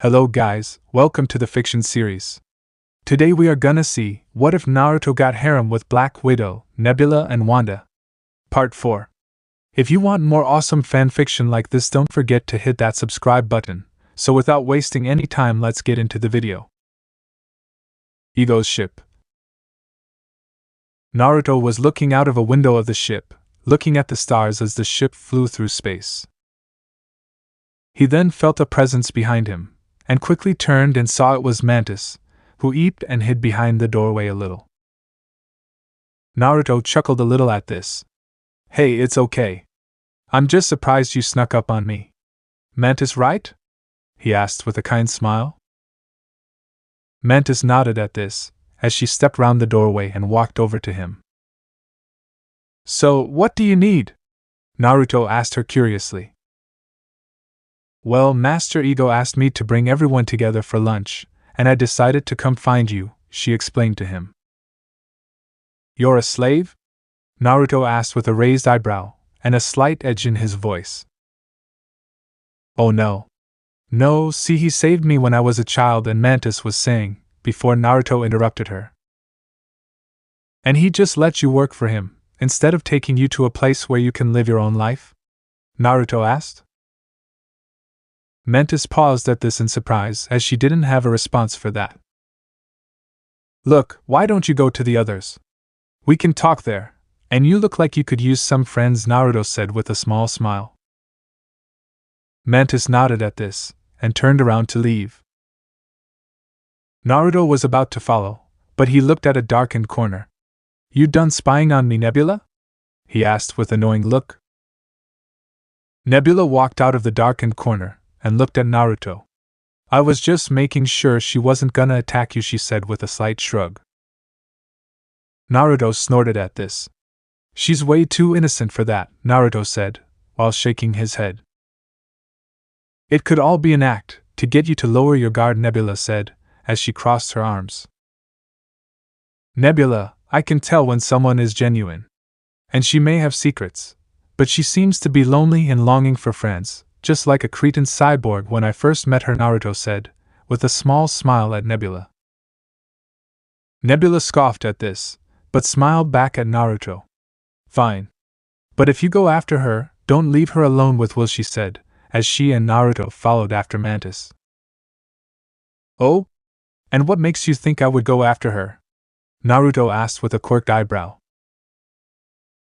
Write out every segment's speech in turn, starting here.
Hello guys, welcome to the fiction series. Today we are gonna see, what if Naruto got harem with Black Widow, Nebula and Wanda? Part 4. If you want more awesome fanfiction like this, don't forget to hit that subscribe button. So without wasting any time, let's get into the video. Ego's ship. Naruto was looking out of a window of the ship, looking at the stars as the ship flew through space. He then felt a presence behind him, and quickly turned and saw it was Mantis, who eeped and hid behind the doorway a little. Naruto chuckled a little at this. "Hey, it's okay. I'm just surprised you snuck up on me. Mantis, right?" he asked with a kind smile. Mantis nodded at this, as she stepped round the doorway and walked over to him. "So, what do you need?" Naruto asked her curiously. "Well, Master Ego asked me to bring everyone together for lunch, and I decided to come find you," she explained to him. "You're a slave?" Naruto asked with a raised eyebrow, and a slight edge in his voice. "Oh no. No, see, he saved me when I was a child," and Mantis was saying, before Naruto interrupted her. "And he just let you work for him, instead of taking you to a place where you can live your own life?" Naruto asked. Mantis paused at this in surprise, as she didn't have a response for that. "Look, why don't you go to the others? We can talk there, and you look like you could use some friends," Naruto said with a small smile. Mantis nodded at this, and turned around to leave. Naruto was about to follow, but he looked at a darkened corner. "You done spying on me, Nebula?" he asked with a knowing look. Nebula walked out of the darkened corner and looked at Naruto. "I was just making sure she wasn't gonna attack you," she said with a slight shrug. Naruto snorted at this. "She's way too innocent for that," Naruto said, while shaking his head. "It could all be an act, to get you to lower your guard," Nebula said, as she crossed her arms. "Nebula, I can tell when someone is genuine. And she may have secrets, but she seems to be lonely and longing for friends, just like a Cretan cyborg when I first met her," Naruto said, with a small smile at Nebula. Nebula scoffed at this, but smiled back at Naruto. "Fine. But if you go after her, don't leave her alone with Will," she said, as she and Naruto followed after Mantis. "Oh? And what makes you think I would go after her?" Naruto asked with a quirked eyebrow.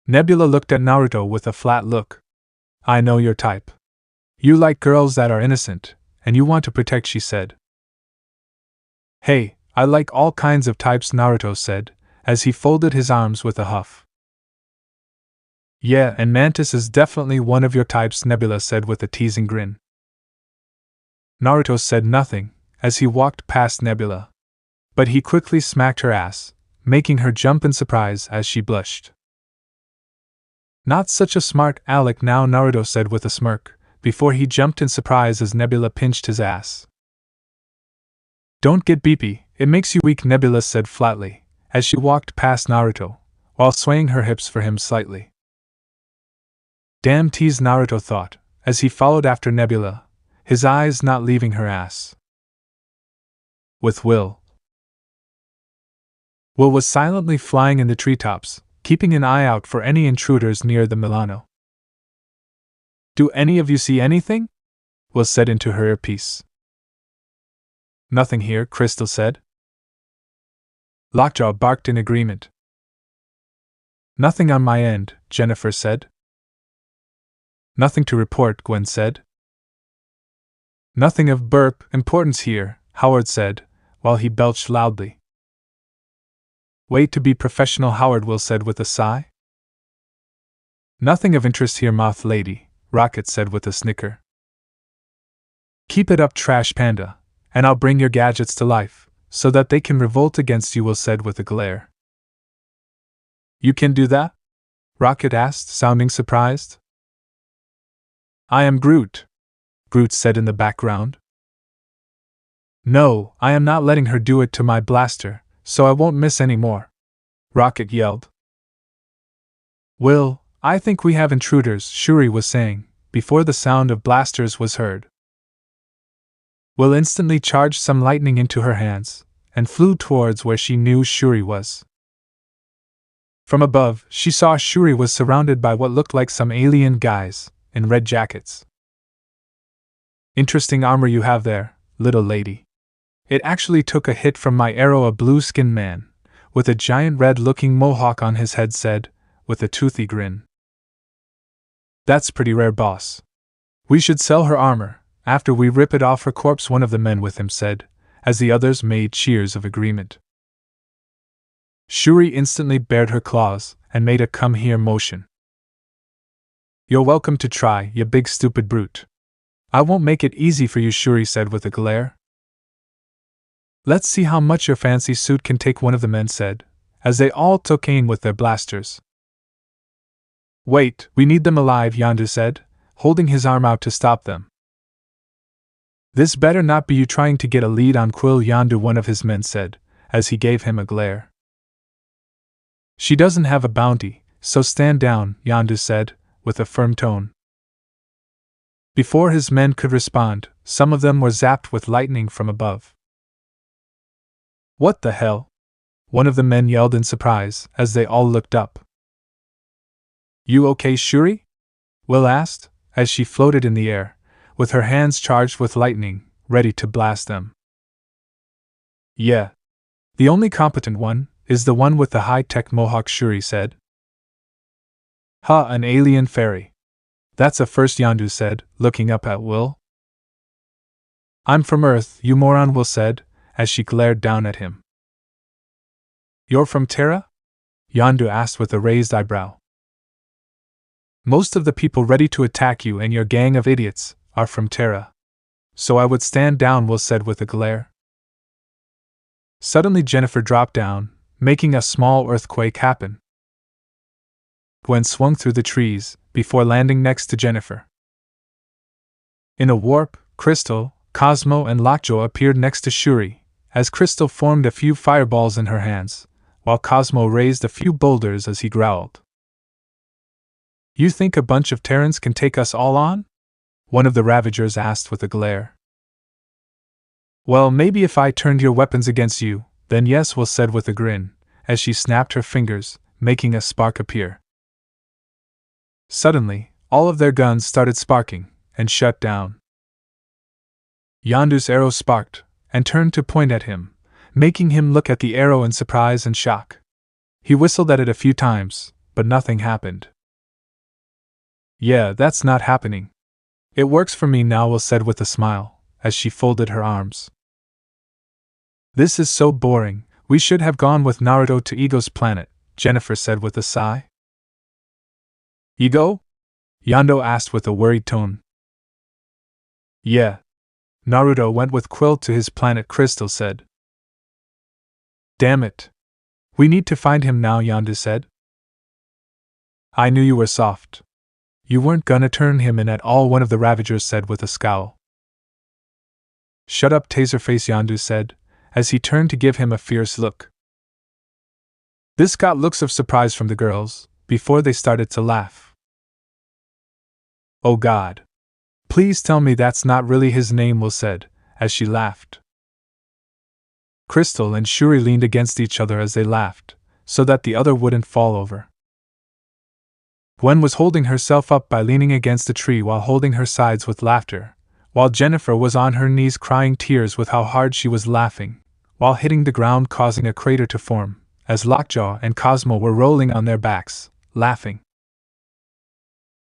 Nebula looked at Naruto with a flat look. "I know your type. You like girls that are innocent, and you want to protect," she said. "Hey, I like all kinds of types," Naruto said, as he folded his arms with a huff. "Yeah, and Mantis is definitely one of your types," Nebula said with a teasing grin. Naruto said nothing, as he walked past Nebula. But he quickly smacked her ass, making her jump in surprise as she blushed. "Not such a smart aleck now," Naruto said with a smirk, before he jumped in surprise as Nebula pinched his ass. "Don't get beepy, it makes you weak," Nebula said flatly, as she walked past Naruto, while swaying her hips for him slightly. "Damn tease," Naruto thought, as he followed after Nebula, his eyes not leaving her ass. With Will. Will was silently flying in the treetops, keeping an eye out for any intruders near the Milano. "Do any of you see anything?" Will said into her earpiece. "Nothing here," Crystal said. Lockjaw barked in agreement. "Nothing on my end," Jennifer said. "Nothing to report," Gwen said. "Nothing of importance here," Howard said, while he belched loudly. "Way to be professional, Howard," Will said with a sigh. "Nothing of interest here, Moth Lady," Rocket said with a snicker. "Keep it up, Trash Panda, and I'll bring your gadgets to life, so that they can revolt against you," Will said with a glare. "You can do that?" Rocket asked, sounding surprised. "I am Groot," Groot said in the background. "No, I am not letting her do it to my blaster, so I won't miss any more," Rocket yelled. "Will, I think we have intruders," Shuri was saying, before the sound of blasters was heard. Will instantly charged some lightning into her hands, and flew towards where she knew Shuri was. From above, she saw Shuri was surrounded by what looked like some alien guys, in red jackets. Interesting armor you have there, little lady. It actually took a hit from my arrow, a blue-skinned man, with a giant red-looking mohawk on his head said, with a toothy grin. That's pretty rare, boss. We should sell her armor, after we rip it off her corpse, one of the men with him said, as the others made cheers of agreement. Shuri instantly bared her claws, and made a come here motion. You're welcome to try, you big stupid brute. I won't make it easy for you, Shuri said with a glare. Let's see how much your fancy suit can take, one of the men said, as they all took aim with their blasters. Wait, we need them alive, Yondu said, holding his arm out to stop them. This better not be you trying to get a lead on Quill, Yondu, one of his men said, as he gave him a glare. She doesn't have a bounty, so stand down, Yondu said, with a firm tone. Before his men could respond, some of them were zapped with lightning from above. What the hell? One of the men yelled in surprise as they all looked up. You okay, Shuri? Will asked, as she floated in the air, with her hands charged with lightning, ready to blast them. Yeah. The only competent one is the one with the high-tech mohawk, Shuri said. Ha, an alien fairy. That's a first, Yondu said, looking up at Will. I'm from Earth, you moron, Will said, as she glared down at him. You're from Terra? Yondu asked with a raised eyebrow. Most of the people ready to attack you and your gang of idiots are from Terra. So I would stand down, Will said with a glare. Suddenly Jennifer dropped down, making a small earthquake happen. Gwen swung through the trees, before landing next to Jennifer. In a warp, Crystal, Cosmo and Lockjaw appeared next to Shuri, as Crystal formed a few fireballs in her hands, while Cosmo raised a few boulders as he growled. You think a bunch of Terrans can take us all on? One of the Ravagers asked with a glare. Well, maybe if I turned your weapons against you, then yes, Will said with a grin, as she snapped her fingers, making a spark appear. Suddenly, all of their guns started sparking, and shut down. Yondu's arrow sparked, and turned to point at him, making him look at the arrow in surprise and shock. He whistled at it a few times, but nothing happened. Yeah, that's not happening. It works for me now, Will said with a smile, as she folded her arms. This is so boring, we should have gone with Naruto to Ego's planet, Jennifer said with a sigh. Ego? Yondu asked with a worried tone. Yeah. Naruto went with Quill to his planet, Crystal said. Damn it. We need to find him now, Yondu said. I knew you were soft. You weren't gonna turn him in at all, one of the Ravagers said with a scowl. Shut up, Taserface, Yondu said, as he turned to give him a fierce look. This got looks of surprise from the girls, before they started to laugh. Oh God. Please tell me that's not really his name, Will said, as she laughed. Crystal and Shuri leaned against each other as they laughed, so that the other wouldn't fall over. Gwen was holding herself up by leaning against a tree while holding her sides with laughter, while Jennifer was on her knees crying tears with how hard she was laughing, while hitting the ground causing a crater to form, as Lockjaw and Cosmo were rolling on their backs, laughing.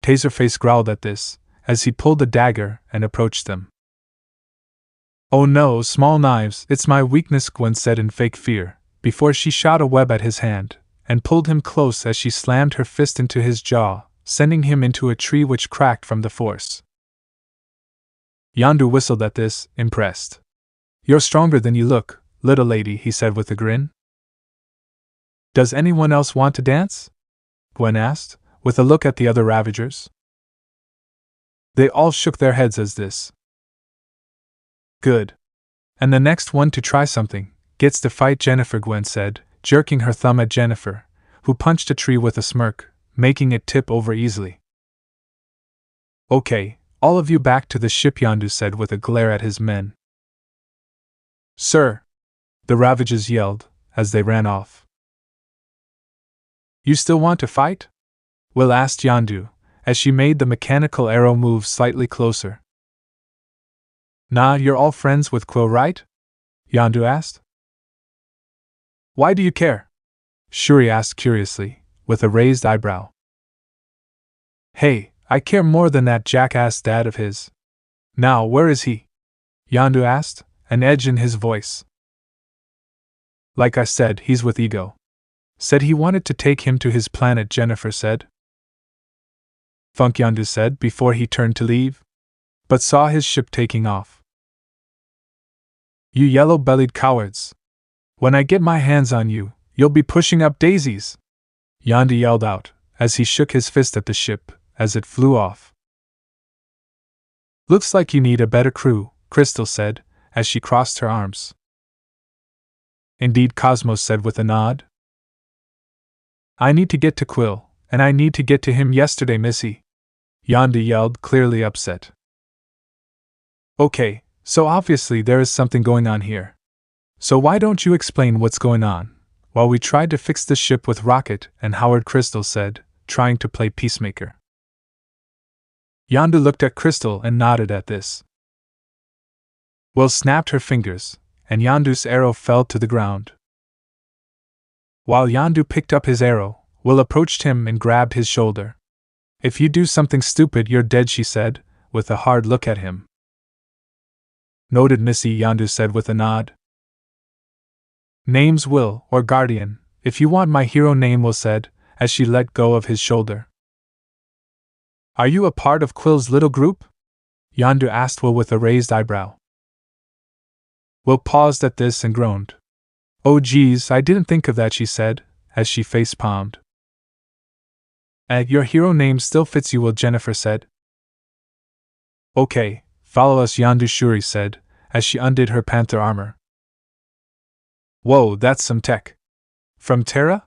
Taserface growled at this, as he pulled the dagger and approached them. Oh no, small knives, it's my weakness, Gwen said in fake fear, before she shot a web at his hand, and pulled him close as she slammed her fist into his jaw, sending him into a tree which cracked from the force. Yondu whistled at this, impressed. You're stronger than you look, little lady, he said with a grin. Does anyone else want to dance? Gwen asked, with a look at the other Ravagers. They all shook their heads as this. Good. And the next one to try something gets to fight Jennifer, Gwen said, jerking her thumb at Jennifer, who punched a tree with a smirk, making it tip over easily. Okay, all of you back to the ship, Yondu said with a glare at his men. Sir! The Ravages yelled, as they ran off. You still want to fight? Will asked Yondu, as she made the mechanical arrow move slightly closer. Nah, you're all friends with Quill, right? Yondu asked. Why do you care? Shuri asked curiously, with a raised eyebrow. Hey, I care more than that jackass dad of his. Now, where is he? Yondu asked, an edge in his voice. Like I said, he's with Ego. Said he wanted to take him to his planet, Jennifer said. Funk, Yondu said before he turned to leave, but saw his ship taking off. You yellow-bellied cowards! When I get my hands on you, you'll be pushing up daisies! Yondu yelled out, as he shook his fist at the ship, as it flew off. Looks like you need a better crew, Crystal said, as she crossed her arms. Indeed, Cosmos said with a nod. I need to get to Quill, and I need to get to him yesterday, Missy. Yondu yelled, clearly upset. Okay, so obviously there is something going on here. So why don't you explain what's going on, while we try to fix the ship with Rocket and Howard, Crystal said, trying to play peacemaker. Yondu looked at Crystal and nodded at this. Will snapped her fingers, and Yondu's arrow fell to the ground. While Yondu picked up his arrow, Will approached him and grabbed his shoulder. If you do something stupid, you're dead, she said, with a hard look at him. Noted, Missy, Yondu said with a nod. Name's Will, or Guardian, if you want my hero name, Will said, as she let go of his shoulder. Are you a part of Quill's little group? Yondu asked Will with a raised eyebrow. Will paused at this and groaned. Oh geez, I didn't think of that, she said, as she face-palmed. Your hero name still fits you, Will, Jennifer said. Okay, follow us, Yondu, Shuri said, as she undid her panther armor. Whoa, that's some tech. From Terra?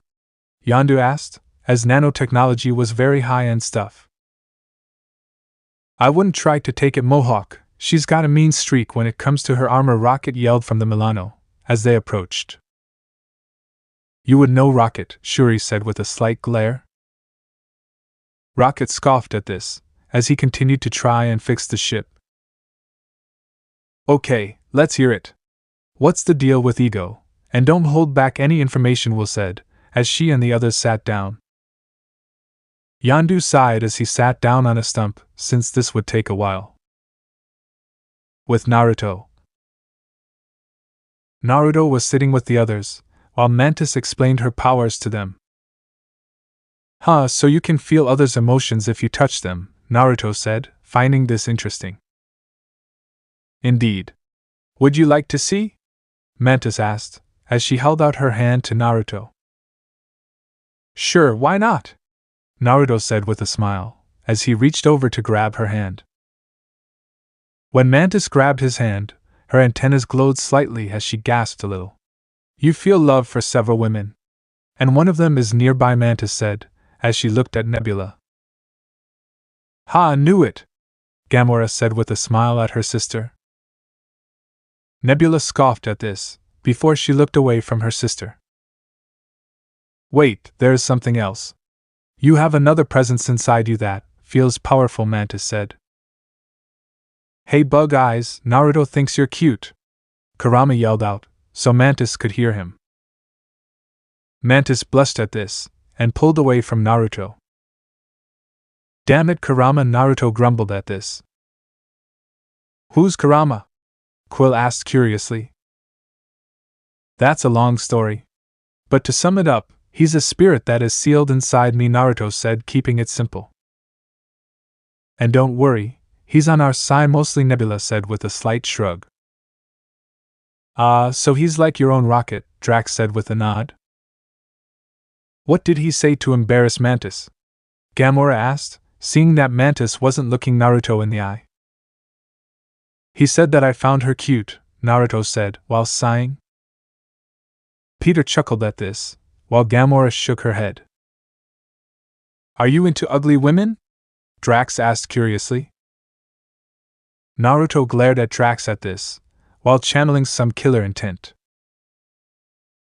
Yondu asked, as nanotechnology was very high-end stuff. I wouldn't try to take it, Mohawk. She's got a mean streak when it comes to her armor, Rocket yelled from the Milano, as they approached. You would know, Rocket, Shuri said with a slight glare. Rocket scoffed at this, as he continued to try and fix the ship. Okay, let's hear it. What's the deal with Ego? And don't hold back any information, Will said, as she and the others sat down. Yondu sighed as he sat down on a stump, since this would take a while. With Naruto. Naruto was sitting with the others, while Mantis explained her powers to them. Huh, so you can feel others' emotions if you touch them, Naruto said, finding this interesting. Indeed. Would you like to see? Mantis asked, as she held out her hand to Naruto. Sure, why not? Naruto said with a smile, as he reached over to grab her hand. When Mantis grabbed his hand, her antennas glowed slightly as she gasped a little. You feel love for several women. And one of them is nearby, Mantis said, as she looked at Nebula. Ha, knew it! Gamora said with a smile at her sister. Nebula scoffed at this, before she looked away from her sister. Wait, there's something else. You have another presence inside you that feels powerful, Mantis said. Hey, Bug Eyes, Naruto thinks you're cute, Kurama yelled out, so Mantis could hear him. Mantis blushed at this, and pulled away from Naruto. Damn it, Kurama, Naruto grumbled at this. Who's Kurama? Quill asked curiously. That's a long story. But to sum it up, he's a spirit that is sealed inside me, Naruto said, keeping it simple. And don't worry, he's on our side mostly, Nebula said with a slight shrug. So he's like your own Rocket, Drax said with a nod. What did he say to embarrass Mantis? Gamora asked, seeing that Mantis wasn't looking Naruto in the eye. He said that I found her cute, Naruto said, while sighing. Peter chuckled at this, while Gamora shook her head. Are you into ugly women? Drax asked curiously. Naruto glared at Drax at this, while channeling some killer intent.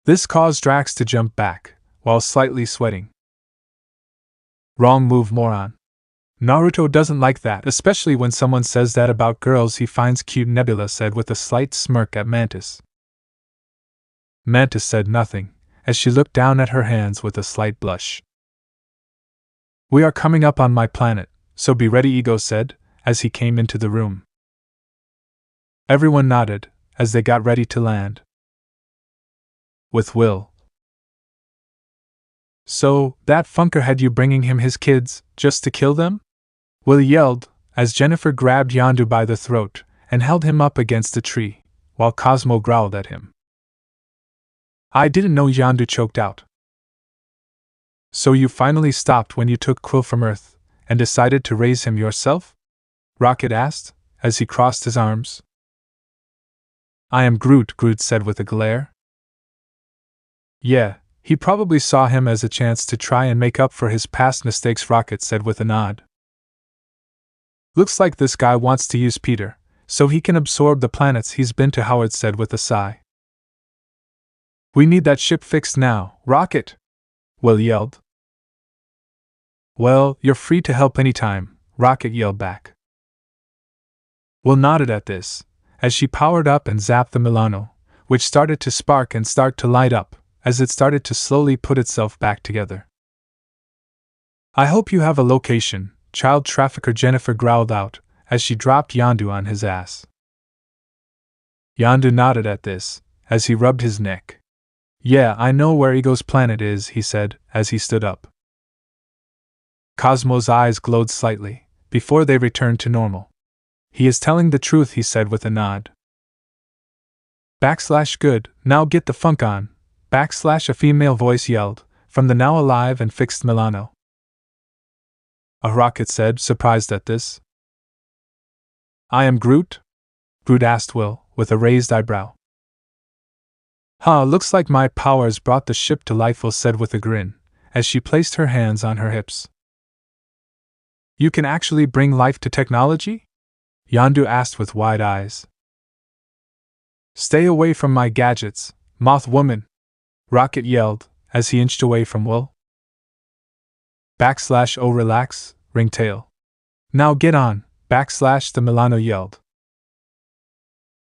This caused Drax to jump back, while slightly sweating. Wrong move, moron. Naruto doesn't like that, especially when someone says that about girls he finds cute, Nebula said with a slight smirk at Mantis. Mantis said nothing, as she looked down at her hands with a slight blush. We are coming up on my planet, so be ready, Ego said, as he came into the room. Everyone nodded, as they got ready to land. With Will. So, that funker had you bringing him his kids, just to kill them? Will yelled, as Jennifer grabbed Yondu by the throat and held him up against a tree, while Cosmo growled at him. I didn't know, Yondu choked out. So you finally stopped when you took Quill from Earth, and decided to raise him yourself? Rocket asked, as he crossed his arms. I am Groot, Groot said with a glare. Yeah, he probably saw him as a chance to try and make up for his past mistakes, Rocket said with a nod. Looks like this guy wants to use Peter, so he can absorb the planets he's been to, Howard said with a sigh. We need that ship fixed now, Rocket! Will yelled. Well, you're free to help anytime, Rocket yelled back. Will nodded at this, as she powered up and zapped the Milano, which started to spark and start to light up, as it started to slowly put itself back together. I hope you have a location, child trafficker, Jennifer growled out, as she dropped Yondu on his ass. Yondu nodded at this, as he rubbed his neck. Yeah, I know where Ego's planet is, he said, as he stood up. Cosmo's eyes glowed slightly, before they returned to normal. He is telling the truth, he said with a nod. Good, now get the funk on, a female voice yelled, from the now alive and fixed Milano. A Rocket said, surprised at this. I am Groot? Groot asked Will, with a raised eyebrow. Looks like my powers brought the ship to life, Will said with a grin, as she placed her hands on her hips. You can actually bring life to technology? Yondu asked with wide eyes. Stay away from my gadgets, Moth Woman! Rocket yelled, as he inched away from Will. Oh relax, Ringtail. Now get on, the Milano yelled.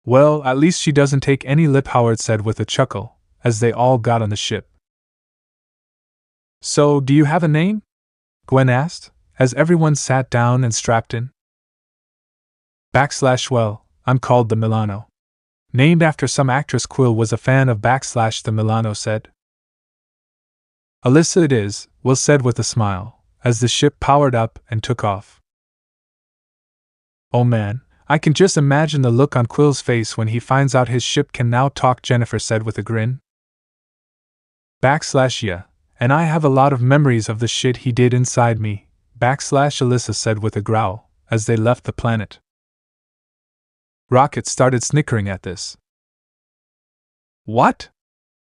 Well, at least she doesn't take any lip, Howard said with a chuckle, as they all got on the ship. So, do you have a name? Gwen asked, as everyone sat down and strapped in. Well, I'm called the Milano. Named after some actress. Quill was a fan of the Milano said. Alyssa it is, Will said with a smile, as the ship powered up and took off. Oh man, I can just imagine the look on Quill's face when he finds out his ship can now talk, Jennifer said with a grin. Yeah, and I have a lot of memories of the shit he did inside me, Alyssa said with a growl, as they left the planet. Rocket started snickering at this. What?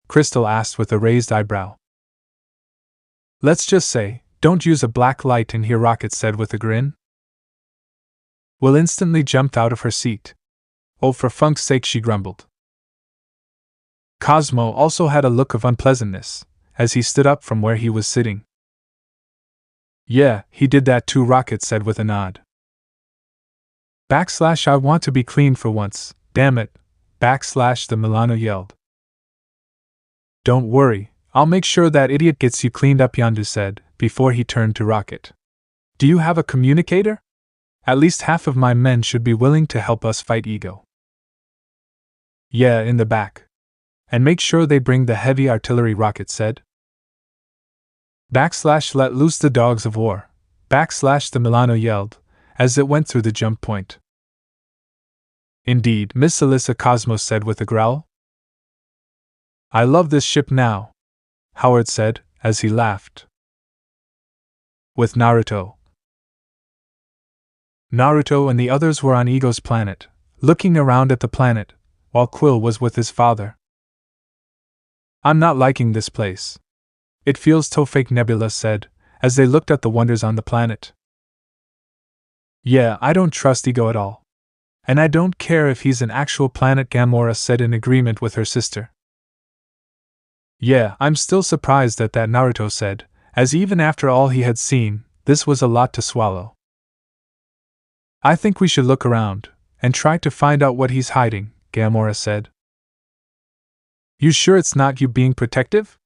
Crystal asked with a raised eyebrow. Let's just say, don't use a black light in here, Rocket said with a grin. Will instantly jumped out of her seat. Oh, for funk's sake, she grumbled. Cosmo also had a look of unpleasantness, as he stood up from where he was sitting. Yeah, he did that too, Rocket said with a nod. I want to be clean for once, damn it, the Milano yelled. Don't worry, I'll make sure that idiot gets you cleaned up, Yondu said, before he turned to Rocket. Do you have a communicator? At least half of my men should be willing to help us fight Ego. Yeah, in the back. And make sure they bring the heavy artillery, Rocket said. Let loose the dogs of war, the Milano yelled, as it went through the jump point. Indeed, Miss Alyssa, Cosmos said with a growl. I love this ship now, Howard said, as he laughed. With Naruto. Naruto and the others were on Ego's planet, looking around at the planet, while Quill was with his father. I'm not liking this place. It feels too fake, Nebula said, as they looked at the wonders on the planet. Yeah, I don't trust Ego at all. And I don't care if he's an actual planet, Gamora said in agreement with her sister. Yeah, I'm still surprised at that, Naruto said, as even after all he had seen, this was a lot to swallow. I think we should look around, and try to find out what he's hiding, Gamora said. You sure it's not you being protective?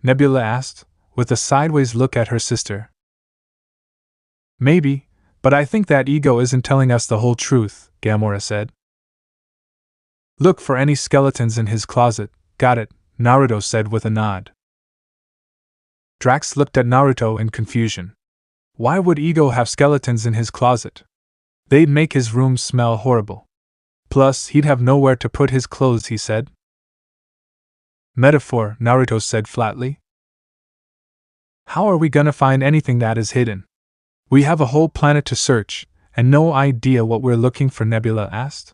Nebula asked, with a sideways look at her sister. Maybe, but I think that ego isn't telling us the whole truth, Gamora said. Look for any skeletons in his closet. Got it, Naruto said with a nod. Drax looked at Naruto in confusion. Why would Ego have skeletons in his closet? They'd make his room smell horrible. Plus, he'd have nowhere to put his clothes, he said. Metaphor, Naruto said flatly. How are we gonna find anything that is hidden? We have a whole planet to search, and no idea what we're looking for, Nebula asked.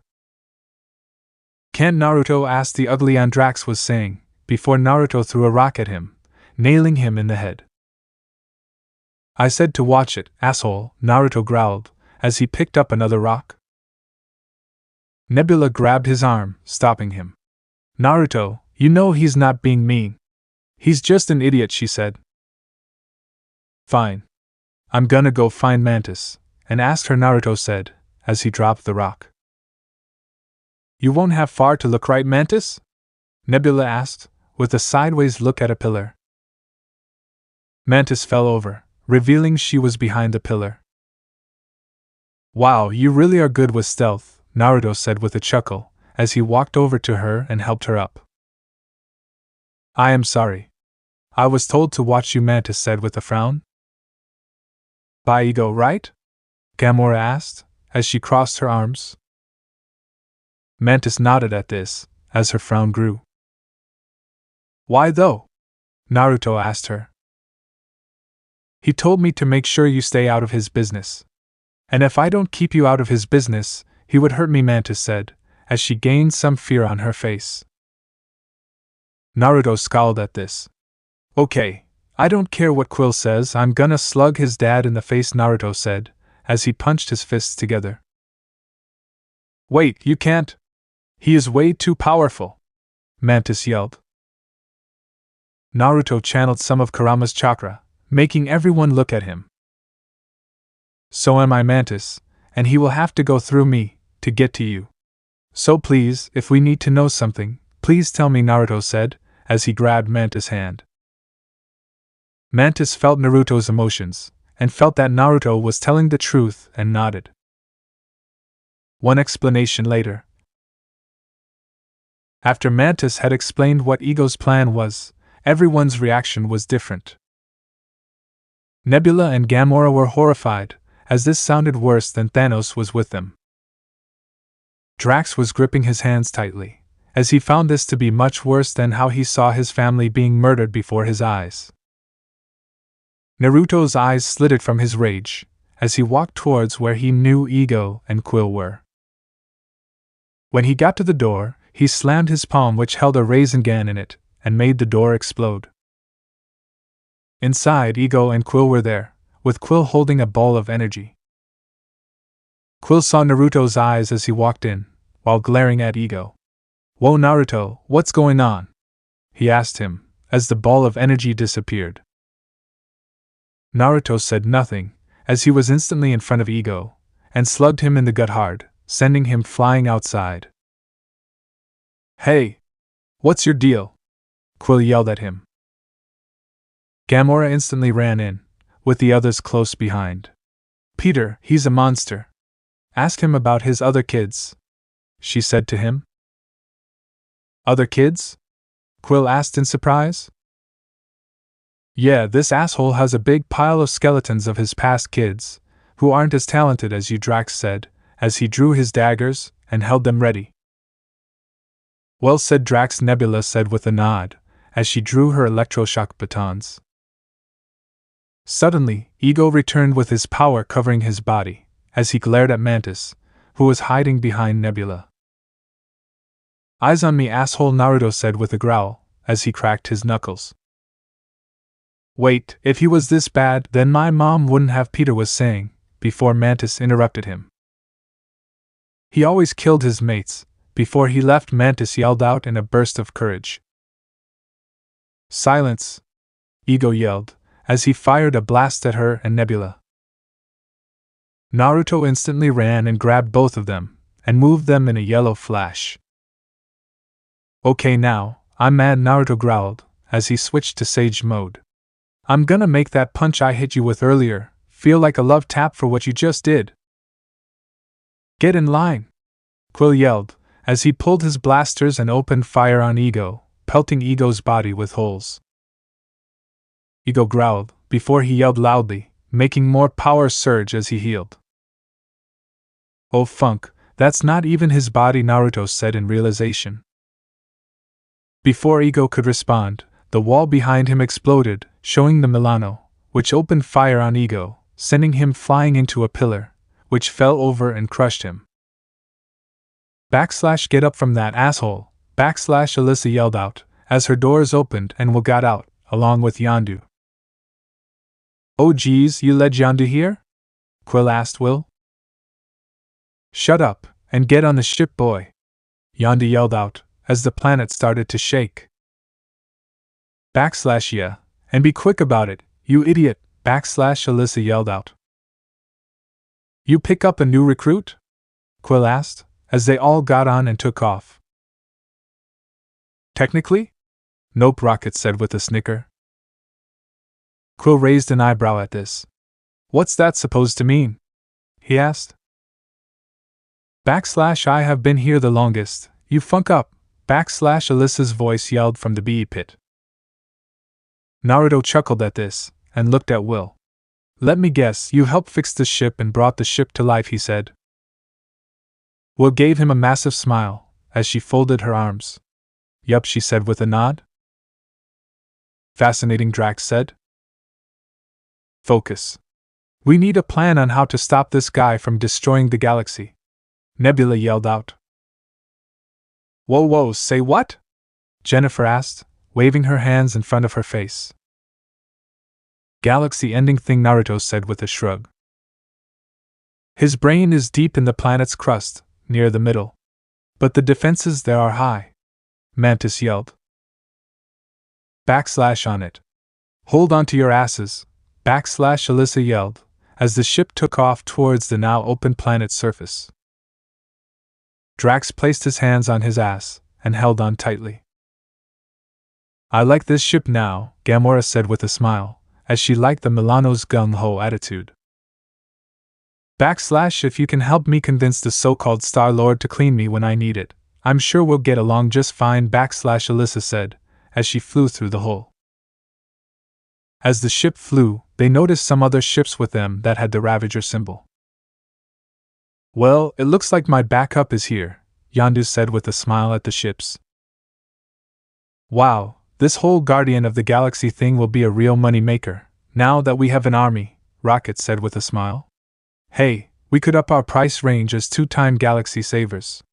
Can't Naruto ask the ugly Drax was saying, before Naruto threw a rock at him, nailing him in the head. I said to watch it, asshole, Naruto growled, as he picked up another rock. Nebula grabbed his arm, stopping him. Naruto, you know he's not being mean. He's just an idiot, she said. Fine. I'm gonna go find Mantis, and ask her, Naruto said, as he dropped the rock. You won't have far to look, right, Mantis? Nebula asked, with a sideways look at a pillar. Mantis fell over, revealing she was behind the pillar. Wow, you really are good with stealth, Naruto said with a chuckle, as he walked over to her and helped her up. I am sorry. I was told to watch you, Mantis said with a frown. By Ego, right? Gamora asked, as she crossed her arms. Mantis nodded at this, as her frown grew. Why though? Naruto asked her. He told me to make sure you stay out of his business. And if I don't keep you out of his business, he would hurt me, Mantis said, as she gained some fear on her face. Naruto scowled at this. Okay, I don't care what Quill says, I'm gonna slug his dad in the face, Naruto said, as he punched his fists together. Wait, you can't. He is way too powerful, Mantis yelled. Naruto channeled some of Kurama's chakra, making everyone look at him. So am I, Mantis, and he will have to go through me to get to you. So please, if we need to know something, please tell me, Naruto said, as he grabbed Mantis' hand. Mantis felt Naruto's emotions, and felt that Naruto was telling the truth, and nodded. One explanation later. After Mantis had explained what Ego's plan was, everyone's reaction was different. Nebula and Gamora were horrified, as this sounded worse than Thanos was with them. Drax was gripping his hands tightly, as he found this to be much worse than how he saw his family being murdered before his eyes. Naruto's eyes slitted from his rage, as he walked towards where he knew Ego and Quill were. When he got to the door, he slammed his palm, which held a Rasengan in it, and made the door explode. Inside, Ego and Quill were there, with Quill holding a ball of energy. Quill saw Naruto's eyes as he walked in, while glaring at Ego. Whoa, Naruto, what's going on? He asked him, as the ball of energy disappeared. Naruto said nothing, as he was instantly in front of Ego, and slugged him in the gut hard, sending him flying outside. Hey! What's your deal? Quill yelled at him. Gamora instantly ran in, with the others close behind. Peter, he's a monster. Ask him about his other kids, she said to him. Other kids? Quill asked in surprise. Yeah, this asshole has a big pile of skeletons of his past kids, who aren't as talented as you, Drax said, as he drew his daggers and held them ready. Well said, Drax, Nebula said with a nod, as she drew her electroshock batons. Suddenly, Ego returned with his power covering his body, as he glared at Mantis, who was hiding behind Nebula. Eyes on me, asshole, Naruto said with a growl, as he cracked his knuckles. Wait, if he was this bad, then my mom wouldn't have, Peter was saying, before Mantis interrupted him. He always killed his mates. Before he left, Mantis yelled out in a burst of courage. Silence! Ego yelled, as he fired a blast at her and Nebula. Naruto instantly ran and grabbed both of them, and moved them in a yellow flash. Okay now, I'm mad, Naruto growled, as he switched to Sage mode. I'm gonna make that punch I hit you with earlier feel like a love tap for what you just did. Get in line! Quill yelled, as he pulled his blasters and opened fire on Ego, pelting Ego's body with holes. Ego growled, before he yelled loudly, making more power surge as he healed. Oh funk, that's not even his body, Naruto said in realization. Before Ego could respond, the wall behind him exploded, showing the Milano, which opened fire on Ego, sending him flying into a pillar, which fell over and crushed him. Get up from that asshole! Alyssa yelled out, as her doors opened and Will got out, along with Yondu. Oh geez, you let Yondu here? Quill asked Will. Shut up, and get on the ship, boy! Yondu yelled out, as the planet started to shake. Yeah, and be quick about it, you idiot! Alyssa yelled out. You pick up a new recruit? Quill asked, as they all got on and took off. Technically? Nope, Rocket said with a snicker. Quill raised an eyebrow at this. What's that supposed to mean? He asked. I have been here the longest, you funk up! Alyssa's voice yelled from the bee pit. Naruto chuckled at this, and looked at Will. Let me guess, you helped fix the ship and brought the ship to life, he said. Will gave him a massive smile, as she folded her arms. Yup, she said with a nod. Fascinating, Drax said. Focus. We need a plan on how to stop this guy from destroying the galaxy. Nebula yelled out. Whoa, say what? Jennifer asked, waving her hands in front of her face. Galaxy-ending thing, Naruto said with a shrug. His brain is deep in the planet's crust, near the middle. But the defenses there are high. Mantis yelled. On it. Hold on to your asses, Alyssa yelled, as the ship took off towards the now open planet's surface. Drax placed his hands on his ass, and held on tightly. I like this ship now, Gamora said with a smile, as she liked the Milano's gung-ho attitude. If you can help me convince the so-called Star-Lord to clean me when I need it, I'm sure we'll get along just fine, Alyssa said, as she flew through the hole. As the ship flew, they noticed some other ships with them that had the Ravager symbol. Well, it looks like my backup is here, Yondu said with a smile at the ships. Wow, this whole Guardian of the Galaxy thing will be a real money maker, now that we have an army, Rocket said with a smile. Hey, we could up our price range as 2-time Galaxy Savers.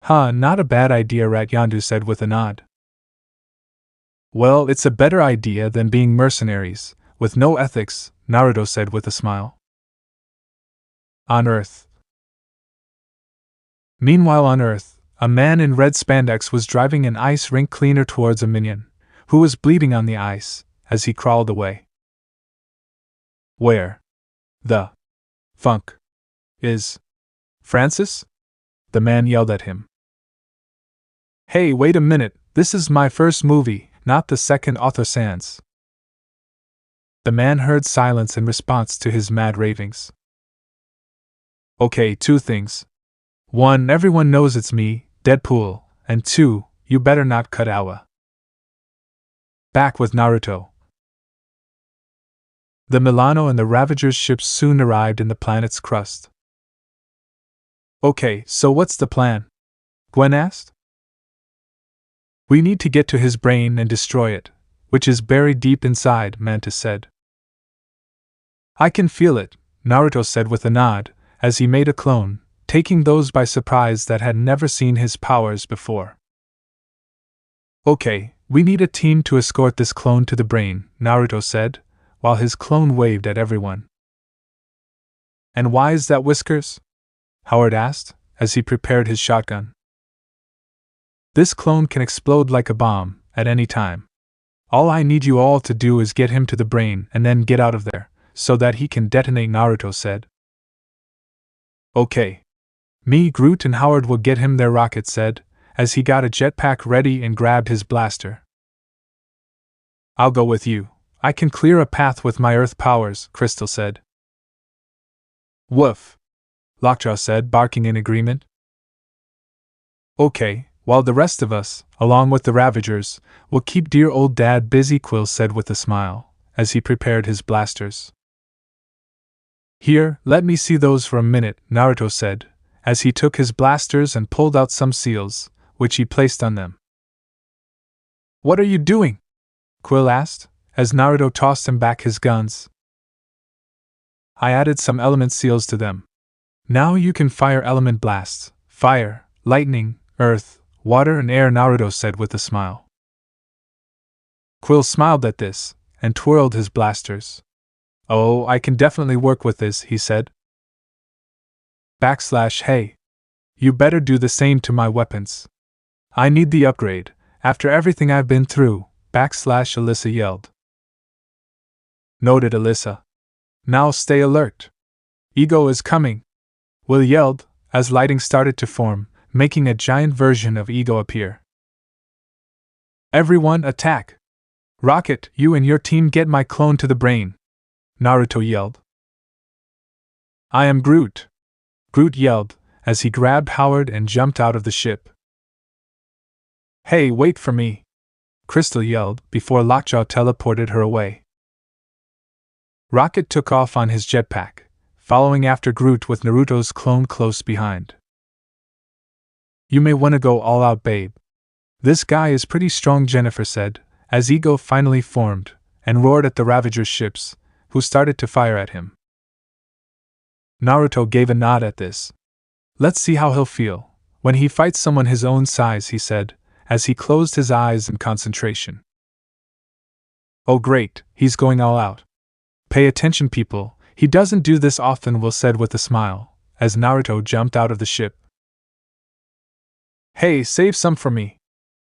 Not a bad idea, Yondu said with a nod. Well, it's a better idea than being mercenaries, with no ethics, Naruto said with a smile. On Earth. Meanwhile on Earth, a man in red spandex was driving an ice rink cleaner towards a minion, who was bleeding on the ice, as he crawled away. Where the funk is Francis? The man yelled at him. Hey, wait a minute, this is my first movie, not the second, Author Sans. The man heard silence in response to his mad ravings. Okay, 2 things. 1, everyone knows it's me, Deadpool, and 2, you better not cut Awa. Back with Naruto. The Milano and the Ravager's ships soon arrived in the planet's crust. Okay, so what's the plan? Gwen asked. We need to get to his brain and destroy it, which is buried deep inside, Mantis said. I can feel it, Naruto said with a nod, as he made a clone, taking those by surprise that had never seen his powers before. Okay, we need a team to escort this clone to the brain, Naruto said, while his clone waved at everyone. And why is that, Whiskers? Howard asked, as he prepared his shotgun. This clone can explode like a bomb, at any time. All I need you all to do is get him to the brain and then get out of there, so that he can detonate, Naruto said. Okay. Me, Groot, and Howard will get him there, Rocket said, as he got a jetpack ready and grabbed his blaster. I'll go with you. I can clear a path with my earth powers, Crystal said. Woof, Lockjaw said, barking in agreement. Okay, while the rest of us, along with the Ravagers, will keep dear old Dad busy, Quill said with a smile, as he prepared his blasters. Here, let me see those for a minute, Naruto said, as he took his blasters and pulled out some seals, which he placed on them. What are you doing? Quill asked, as Naruto tossed him back his guns. I added some element seals to them. Now you can fire element blasts, fire, lightning, earth, water and air, Naruto said with a smile. Quill smiled at this, and twirled his blasters. Oh, I can definitely work with this, he said. Hey. You better do the same to my weapons. I need the upgrade, after everything I've been through, Alyssa yelled. Noted, Alyssa. Now stay alert. Ego is coming, Will yelled, as lighting started to form, making a giant version of Ego appear. Everyone attack! Rocket, you and your team get my clone to the brain! Naruto yelled. I am Groot! Groot yelled, as he grabbed Howard and jumped out of the ship. Hey, wait for me! Crystal yelled before Lockjaw teleported her away. Rocket took off on his jetpack, following after Groot with Naruto's clone close behind. You may want to go all out, babe. This guy is pretty strong, Jennifer said, as Ego finally formed, and roared at the Ravager's ships, who started to fire at him. Naruto gave a nod at this. Let's see how he'll feel when he fights someone his own size, he said, as he closed his eyes in concentration. Oh great, he's going all out. Pay attention, people, he doesn't do this often, Will said with a smile, as Naruto jumped out of the ship. Hey, save some for me!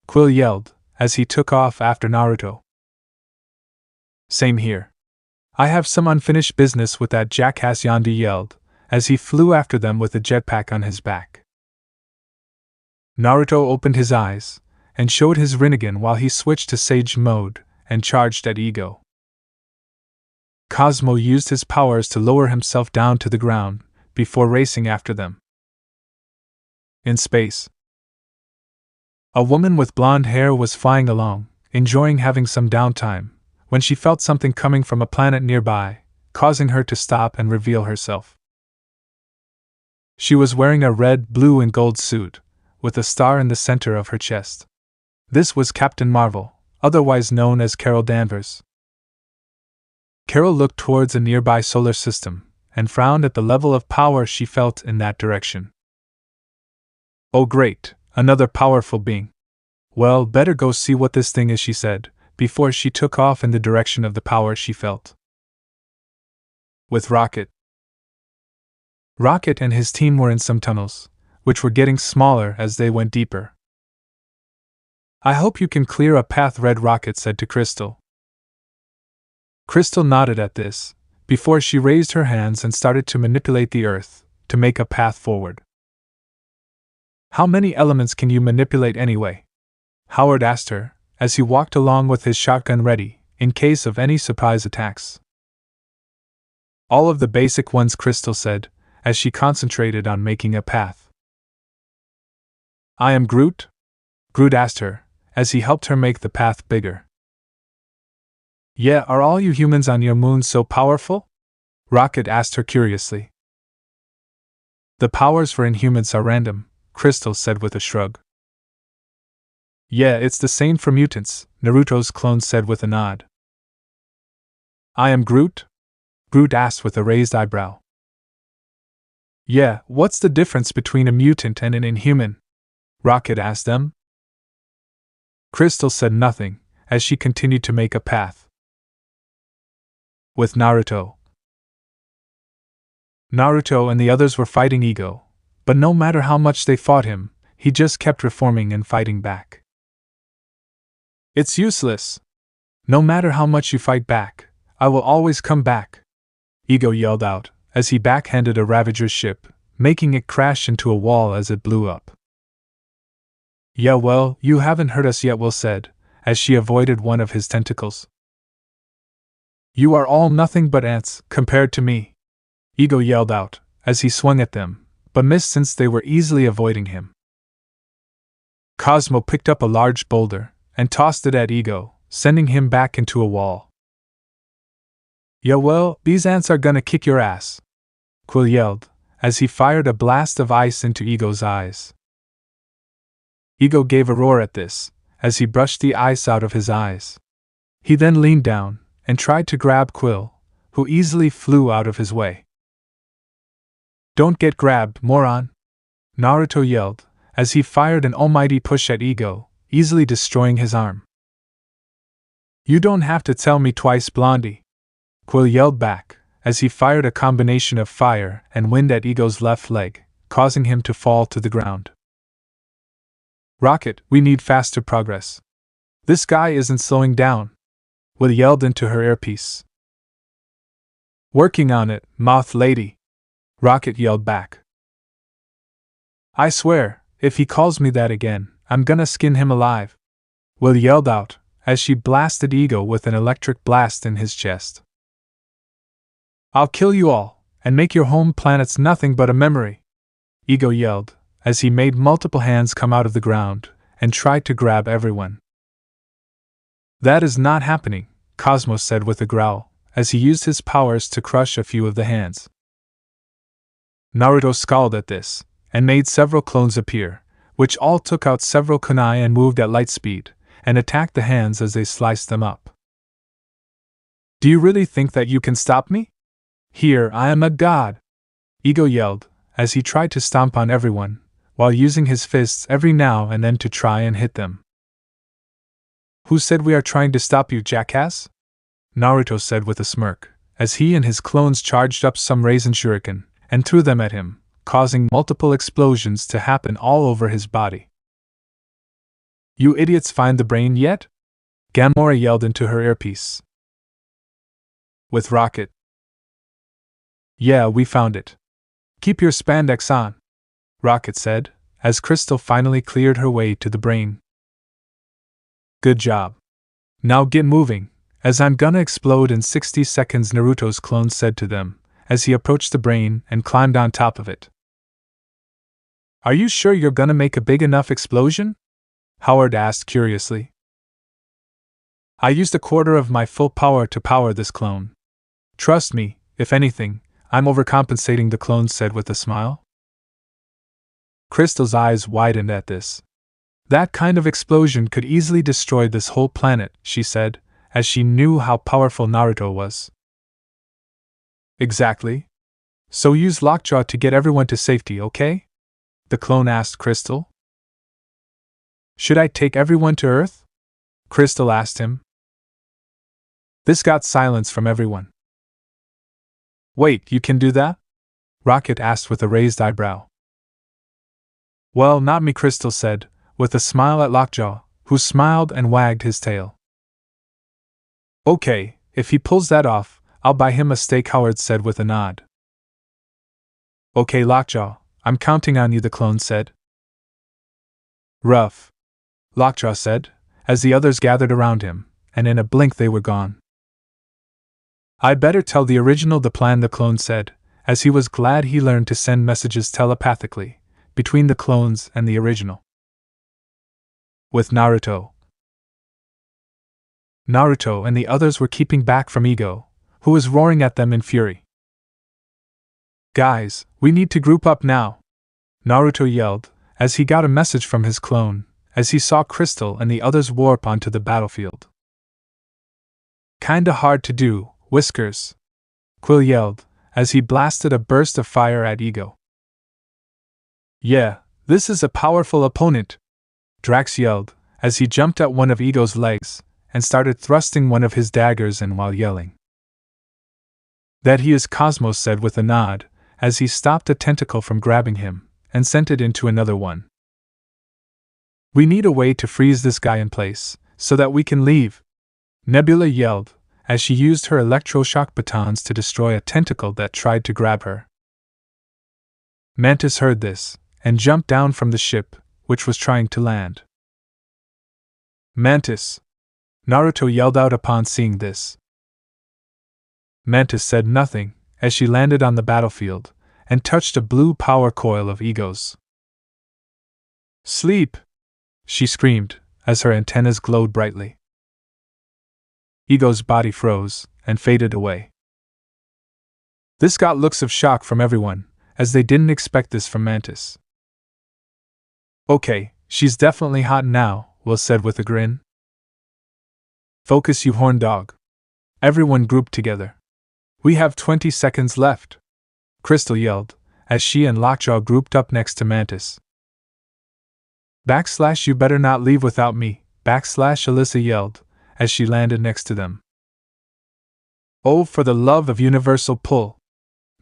Quill yelled, as he took off after Naruto. Same here. I have some unfinished business with that jackass, Yondu yelled, as he flew after them with a jetpack on his back. Naruto opened his eyes, and showed his Rinnegan while he switched to Sage mode, and charged at Ego. Cosmo used his powers to lower himself down to the ground, before racing after them. In space, a woman with blonde hair was flying along, enjoying having some downtime, when she felt something coming from a planet nearby, causing her to stop and reveal herself. She was wearing a red, blue, and gold suit, with a star in the center of her chest. This was Captain Marvel, otherwise known as Carol Danvers. Carol looked towards a nearby solar system, and frowned at the level of power she felt in that direction. Oh great, another powerful being. Well, better go see what this thing is, she said, before she took off in the direction of the power she felt. With Rocket. Rocket and his team were in some tunnels, which were getting smaller as they went deeper. I hope you can clear a path, Red Rocket said to Crystal. Crystal nodded at this, before she raised her hands and started to manipulate the earth, to make a path forward. How many elements can you manipulate anyway? Howard asked her, as he walked along with his shotgun ready, in case of any surprise attacks. All of the basic ones, Crystal said, as she concentrated on making a path. I am Groot? Groot asked her, as he helped her make the path bigger. Yeah, are all you humans on your moon so powerful? Rocket asked her curiously. The powers for Inhumans are random, Crystal said with a shrug. Yeah, it's the same for mutants, Naruto's clone said with a nod. I am Groot? Groot asked with a raised eyebrow. Yeah, what's the difference between a mutant and an Inhuman? Rocket asked them. Crystal said nothing, as she continued to make a path. With Naruto. Naruto and the others were fighting Ego, But no matter how much they fought him, he just kept reforming and fighting back. It's useless. No matter how much you fight back, I will always come back, Ego yelled out, as he backhanded a Ravager's ship, making it crash into a wall as it blew up. Yeah, well, you haven't hurt us yet, Will said, as she avoided one of his tentacles. You are all nothing but ants, compared to me, Ego yelled out, as he swung at them, but missed since they were easily avoiding him. Cosmo picked up a large boulder and tossed it at Ego, sending him back into a wall. Yeah, well, these ants are gonna kick your ass, Quill yelled, as he fired a blast of ice into Ego's eyes. Ego gave a roar at this, as he brushed the ice out of his eyes. He then leaned down and tried to grab Quill, who easily flew out of his way. Don't get grabbed, moron! Naruto yelled, as he fired an almighty push at Ego, easily destroying his arm. You don't have to tell me twice, Blondie, Quill yelled back, as he fired a combination of fire and wind at Ego's left leg, causing him to fall to the ground. Rocket, we need faster progress. This guy isn't slowing down, Will yelled into her earpiece. Working on it, Moth Lady, Rocket yelled back. I swear, if he calls me that again, I'm gonna skin him alive, Will yelled out, as she blasted Ego with an electric blast in his chest. I'll kill you all, and make your home planets nothing but a memory, Ego yelled, as he made multiple hands come out of the ground and tried to grab everyone. That is not happening, Cosmo said with a growl, as he used his powers to crush a few of the hands. Naruto scowled at this, and made several clones appear, which all took out several kunai and moved at light speed, and attacked the hands as they sliced them up. Do you really think that you can stop me? Here, I am a god! Ego yelled, as he tried to stomp on everyone, while using his fists every now and then to try and hit them. Who said we are trying to stop you, jackass? Naruto said with a smirk, as he and his clones charged up some raisin shuriken and threw them at him, causing multiple explosions to happen all over his body. You idiots find the brain yet? Gamora yelled into her earpiece. With Rocket. Yeah, we found it. Keep your spandex on, Rocket said, as Crystal finally cleared her way to the brain. Good job. Now get moving, as I'm gonna explode in 60 seconds, Naruto's clone said to them, as he approached the brain and climbed on top of it. Are you sure you're gonna make a big enough explosion? Howard asked curiously. I used a quarter of my full power to power this clone. Trust me, if anything, I'm overcompensating, the clone said with a smile. Crystal's eyes widened at this. That kind of explosion could easily destroy this whole planet, she said, as she knew how powerful Naruto was. Exactly. So use Lockjaw to get everyone to safety, okay? The clone asked Crystal. Should I take everyone to Earth? Crystal asked him. This got silence from everyone. Wait, you can do that? Rocket asked with a raised eyebrow. Well, not me, Crystal said, with a smile at Lockjaw, who smiled and wagged his tail. Okay, if he pulls that off, I'll buy him a steak, Howard said with a nod. Okay, Lockjaw, I'm counting on you, the clone said. Rough, Lockjaw said, as the others gathered around him, and in a blink they were gone. I'd better tell the original the plan, the clone said, as he was glad he learned to send messages telepathically between the clones and the original. With Naruto and the others were keeping back from Ego, who was roaring at them in fury. Guys, we need to group up now, Naruto yelled, as he got a message from his clone, as he saw Crystal and the others warp onto the battlefield. Kinda hard to do, Whiskers, Quill yelled, as he blasted a burst of fire at Ego. Yeah, this is a powerful opponent, Drax yelled, as he jumped at one of Ego's legs and started thrusting one of his daggers in while yelling. That he is, Cosmos said with a nod, as he stopped a tentacle from grabbing him and sent it into another one. We need a way to freeze this guy in place, so that we can leave, Nebula yelled, as she used her electroshock batons to destroy a tentacle that tried to grab her. Mantis heard this, and jumped down from the ship, which was trying to land. Mantis! Naruto yelled out upon seeing this. Mantis said nothing, as she landed on the battlefield, and touched a blue power coil of Ego's. Sleep! She screamed, as her antennas glowed brightly. Ego's body froze, and faded away. This got looks of shock from everyone, as they didn't expect this from Mantis. Okay, she's definitely hot now, Will said with a grin. Focus, you horn dog. Everyone grouped together. We have 20 seconds left, Crystal yelled, as she and Lockjaw grouped up next to Mantis. / you better not leave without me, / Alyssa yelled, as she landed next to them. Oh, for the love of universal pull!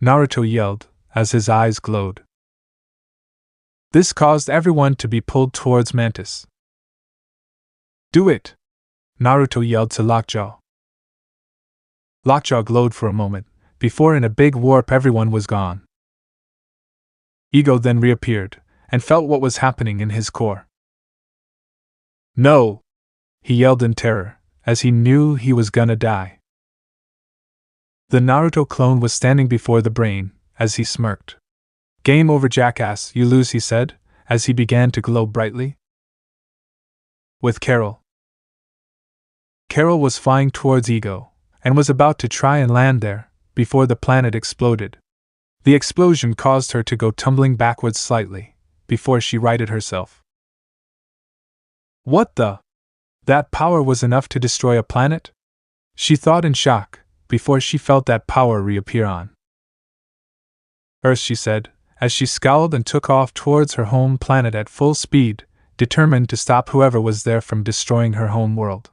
Naruto yelled, as his eyes glowed. This caused everyone to be pulled towards Mantis. Do it! Naruto yelled to Lockjaw. Lockjaw glowed for a moment, before in a big warp everyone was gone. Ego then reappeared, and felt what was happening in his core. No! He yelled in terror, as he knew he was gonna die. The Naruto clone was standing before the brain, as he smirked. Game over, jackass, you lose, he said, as he began to glow brightly. With Carol. Carol was flying towards Ego, and was about to try and land there, before the planet exploded. The explosion caused her to go tumbling backwards slightly, before she righted herself. What the? That power was enough to destroy a planet? She thought in shock, before she felt that power reappear on Earth, she said, as she scowled and took off towards her home planet at full speed, determined to stop whoever was there from destroying her home world.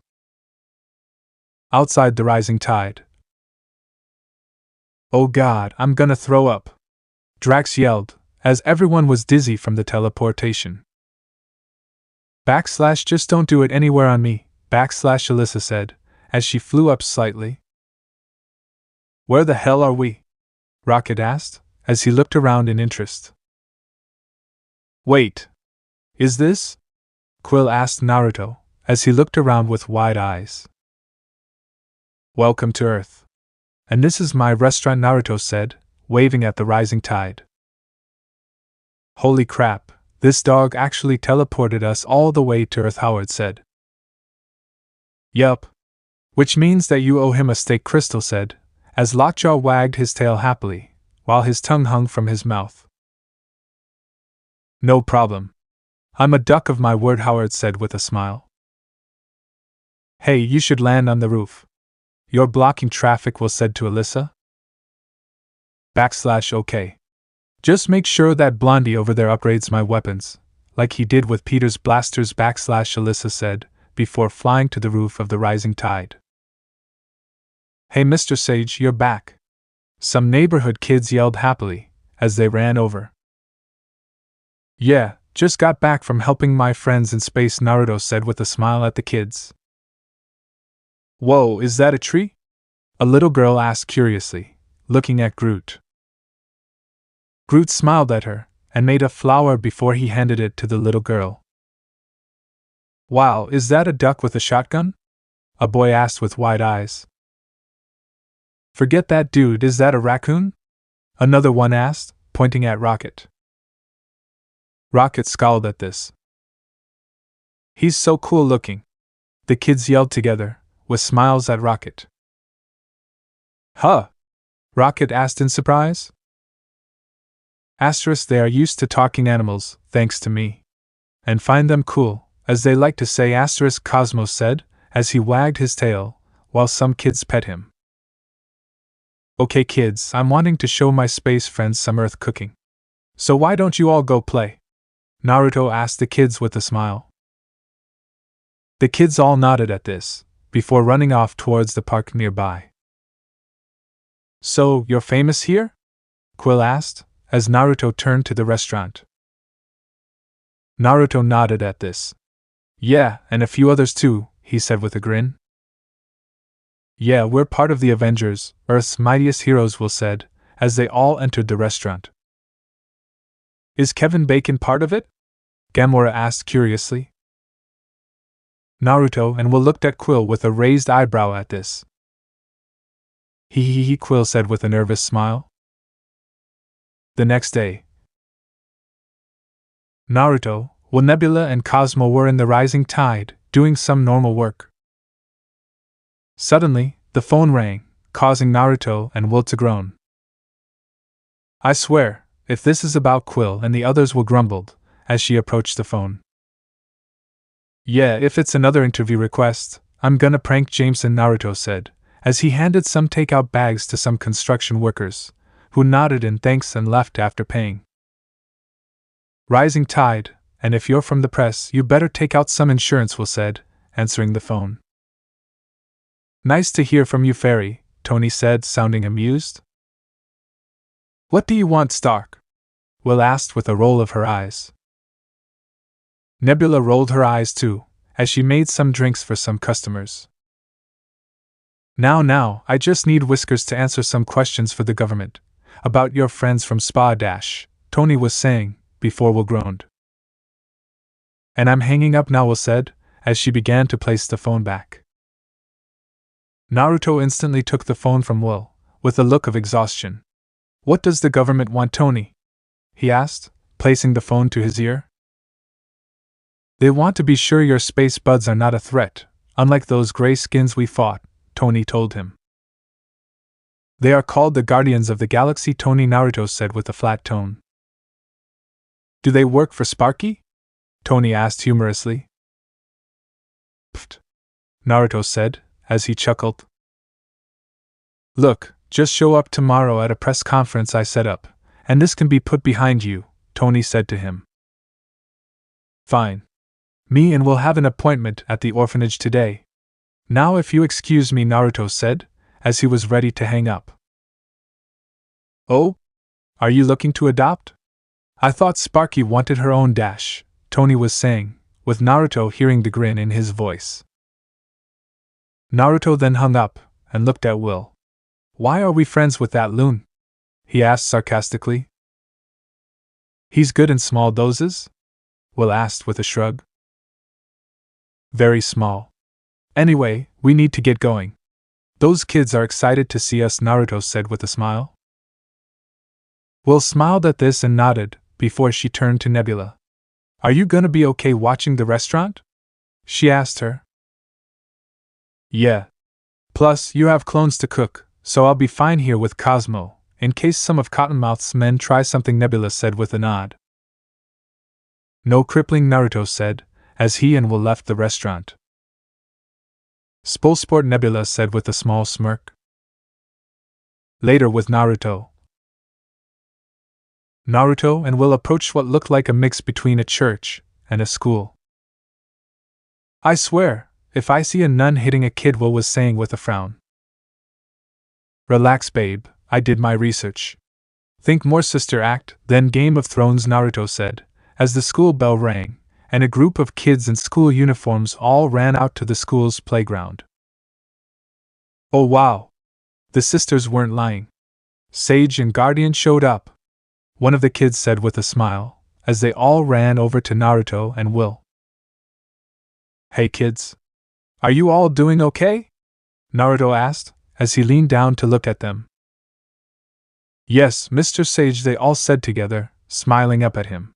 Outside the rising tide. Oh God, I'm gonna throw up! Drax yelled, as everyone was dizzy from the teleportation. / just don't do it anywhere on me, / Alyssa said, as she flew up slightly. Where the hell are we? Rocket asked, as he looked around in interest. Wait. Is this? Quill asked Naruto, as he looked around with wide eyes. Welcome to Earth. And this is my restaurant, Naruto said, waving at the rising tide. Holy crap, this dog actually teleported us all the way to Earth, Howard said. Yup. Which means that you owe him a steak, Crystal said, as Lockjaw wagged his tail happily, while his tongue hung from his mouth. No problem. I'm a duck of my word, Howard said with a smile. Hey, you should land on the roof. You're blocking traffic, Will said to Alyssa. / okay. Just make sure that Blondie over there upgrades my weapons, like he did with Peter's blasters, / Alyssa said, before flying to the roof of the rising tide. Hey, Mr. Sage, you're back. Some neighborhood kids yelled happily, as they ran over. Yeah, just got back from helping my friends in space, Naruto said with a smile at the kids. Whoa, is that a tree? A little girl asked curiously, looking at Groot. Groot smiled at her, and made a flower before he handed it to the little girl. Wow, is that a duck with a shotgun? A boy asked with wide eyes. Forget that, dude, is that a raccoon? Another one asked, pointing at Rocket. Rocket scowled at this. He's so cool looking. The kids yelled together, with smiles at Rocket. Huh? Rocket asked in surprise. They are used to talking animals, thanks to me. And find them cool, as they like to say, Cosmos said, as he wagged his tail, while some kids pet him. Okay kids, I'm wanting to show my space friends some Earth cooking. So why don't you all go play? Naruto asked the kids with a smile. The kids all nodded at this, before running off towards the park nearby. So, you're famous here? Quill asked, as Naruto turned to the restaurant. Naruto nodded at this. Yeah, and a few others too, he said with a grin. Yeah, we're part of the Avengers, Earth's mightiest heroes, Will said, as they all entered the restaurant. Is Kevin Bacon part of it? Gamora asked curiously. Naruto and Will looked at Quill with a raised eyebrow at this. He, Quill said with a nervous smile. The next day, Naruto, Will, Nebula, and Cosmo were in the Rising Tide, doing some normal work. Suddenly, the phone rang, causing Naruto and Will to groan. I swear, if this is about Quill, and the others, Will grumbled, as she approached the phone. Yeah, if it's another interview request, I'm gonna prank Jameson, Naruto said, as he handed some takeout bags to some construction workers, who nodded in thanks and left after paying. Rising Tide, and if you're from the press, you better take out some insurance, Will said, answering the phone. Nice to hear from you, Fairy, Tony said, sounding amused. What do you want, Stark? Will asked with a roll of her eyes. Nebula rolled her eyes too, as she made some drinks for some customers. Now, I just need Whiskers to answer some questions for the government, about your friends from Spa Dash, Tony was saying, before Will groaned. And I'm hanging up now, Will said, as she began to place the phone back. Naruto instantly took the phone from Will, with a look of exhaustion. What does the government want, Tony? He asked, placing the phone to his ear. They want to be sure your space buds are not a threat, unlike those gray skins we fought, Tony told him. They are called the Guardians of the Galaxy, Tony, Naruto said with a flat tone. Do they work for Sparky? Tony asked humorously. Pfft, Naruto said, as he chuckled. Look, just show up tomorrow at a press conference I set up, and this can be put behind you, Tony said to him. Fine. Me and Will have an appointment at the orphanage today. Now if you excuse me, Naruto said, as he was ready to hang up. Oh? Are you looking to adopt? I thought Sparky wanted her own dash, Tony was saying, with Naruto hearing the grin in his voice. Naruto then hung up, and looked at Will. Why are we friends with that loon? He asked sarcastically. He's good in small doses? Will asked with a shrug. Very small. Anyway, we need to get going. Those kids are excited to see us, Naruto said with a smile. Will smiled at this and nodded, before she turned to Nebula. Are you gonna be okay watching the restaurant? She asked her. Yeah. Plus, you have clones to cook, so I'll be fine here with Cosmo, in case some of Cottonmouth's men try something, Nebula said with a nod. No crippling, Naruto said, as he and Will left the restaurant. Spolsport, Nebula said with a small smirk. Later with Naruto. Naruto and Will approached what looked like a mix between a church and a school. I swear, if I see a nun hitting a kid, Will was saying with a frown. Relax, babe, I did my research. Think more Sister Act than Game of Thrones, Naruto said, as the school bell rang, and a group of kids in school uniforms all ran out to the school's playground. Oh wow! The sisters weren't lying. Sage and Guardian showed up, one of the kids said with a smile, as they all ran over to Naruto and Will. Hey kids! Are you all doing okay? Naruto asked, as he leaned down to look at them. Yes, Mr. Sage, they all said together, smiling up at him.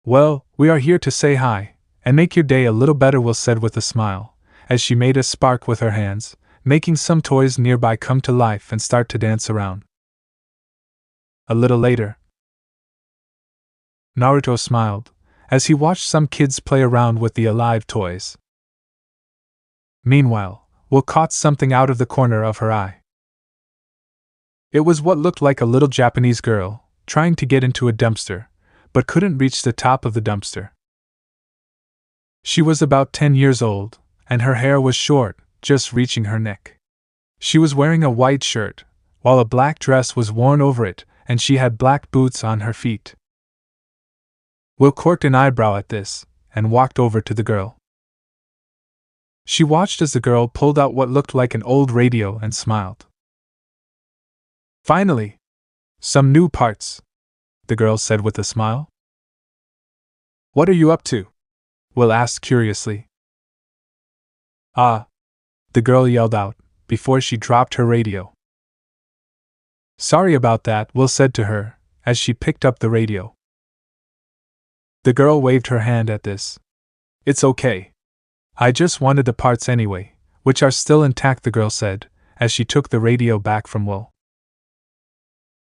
Well, we are here to say hi, and make your day a little better, Will said with a smile, as she made a spark with her hands, making some toys nearby come to life and start to dance around. A little later, Naruto smiled, as he watched some kids play around with the alive toys. Meanwhile, Will caught something out of the corner of her eye. It was what looked like a little Japanese girl, trying to get into a dumpster, but couldn't reach the top of the dumpster. She was about 10 years old, and her hair was short, just reaching her neck. She was wearing a white shirt, while a black dress was worn over it, and she had black boots on her feet. Will cocked an eyebrow at this, and walked over to the girl. She watched as the girl pulled out what looked like an old radio and smiled. Finally! Some new parts, the girl said with a smile. What are you up to? Will asked curiously. Ah! The girl yelled out, before she dropped her radio. Sorry about that, Will said to her, as she picked up the radio. The girl waved her hand at this. It's okay. I just wanted the parts anyway, which are still intact, the girl said, as she took the radio back from Will.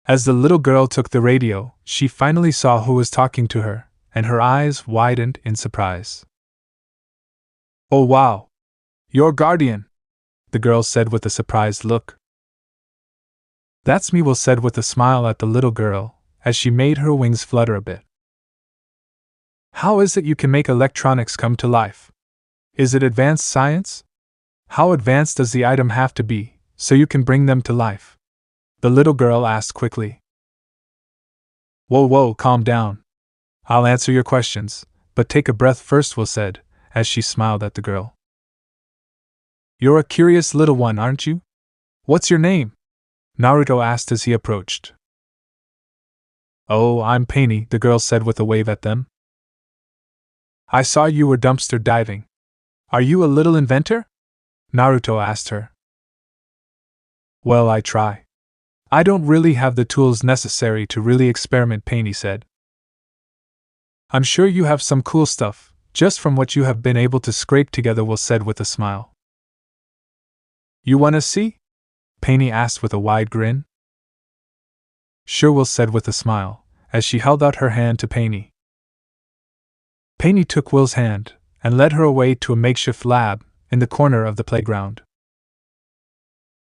As the little girl took the radio, she finally saw who was talking to her, and her eyes widened in surprise. Oh wow! Your guardian! The girl said with a surprised look. That's me, Will said with a smile at the little girl, as she made her wings flutter a bit. How is it you can make electronics come to life? Is it advanced science? How advanced does the item have to be, so you can bring them to life? The little girl asked quickly. Whoa, calm down. I'll answer your questions, but take a breath first, Will said, as she smiled at the girl. You're a curious little one, aren't you? What's your name? Naruto asked as he approached. Oh, I'm Painy, the girl said with a wave at them. I saw you were dumpster diving. Are you a little inventor? Naruto asked her. Well, I try. I don't really have the tools necessary to really experiment, Painy said. I'm sure you have some cool stuff, just from what you have been able to scrape together, Will said with a smile. You wanna see? Painy asked with a wide grin. Sure, Will said with a smile, as she held out her hand to Painy. Painy took Will's hand, and led her away to a makeshift lab, in the corner of the playground.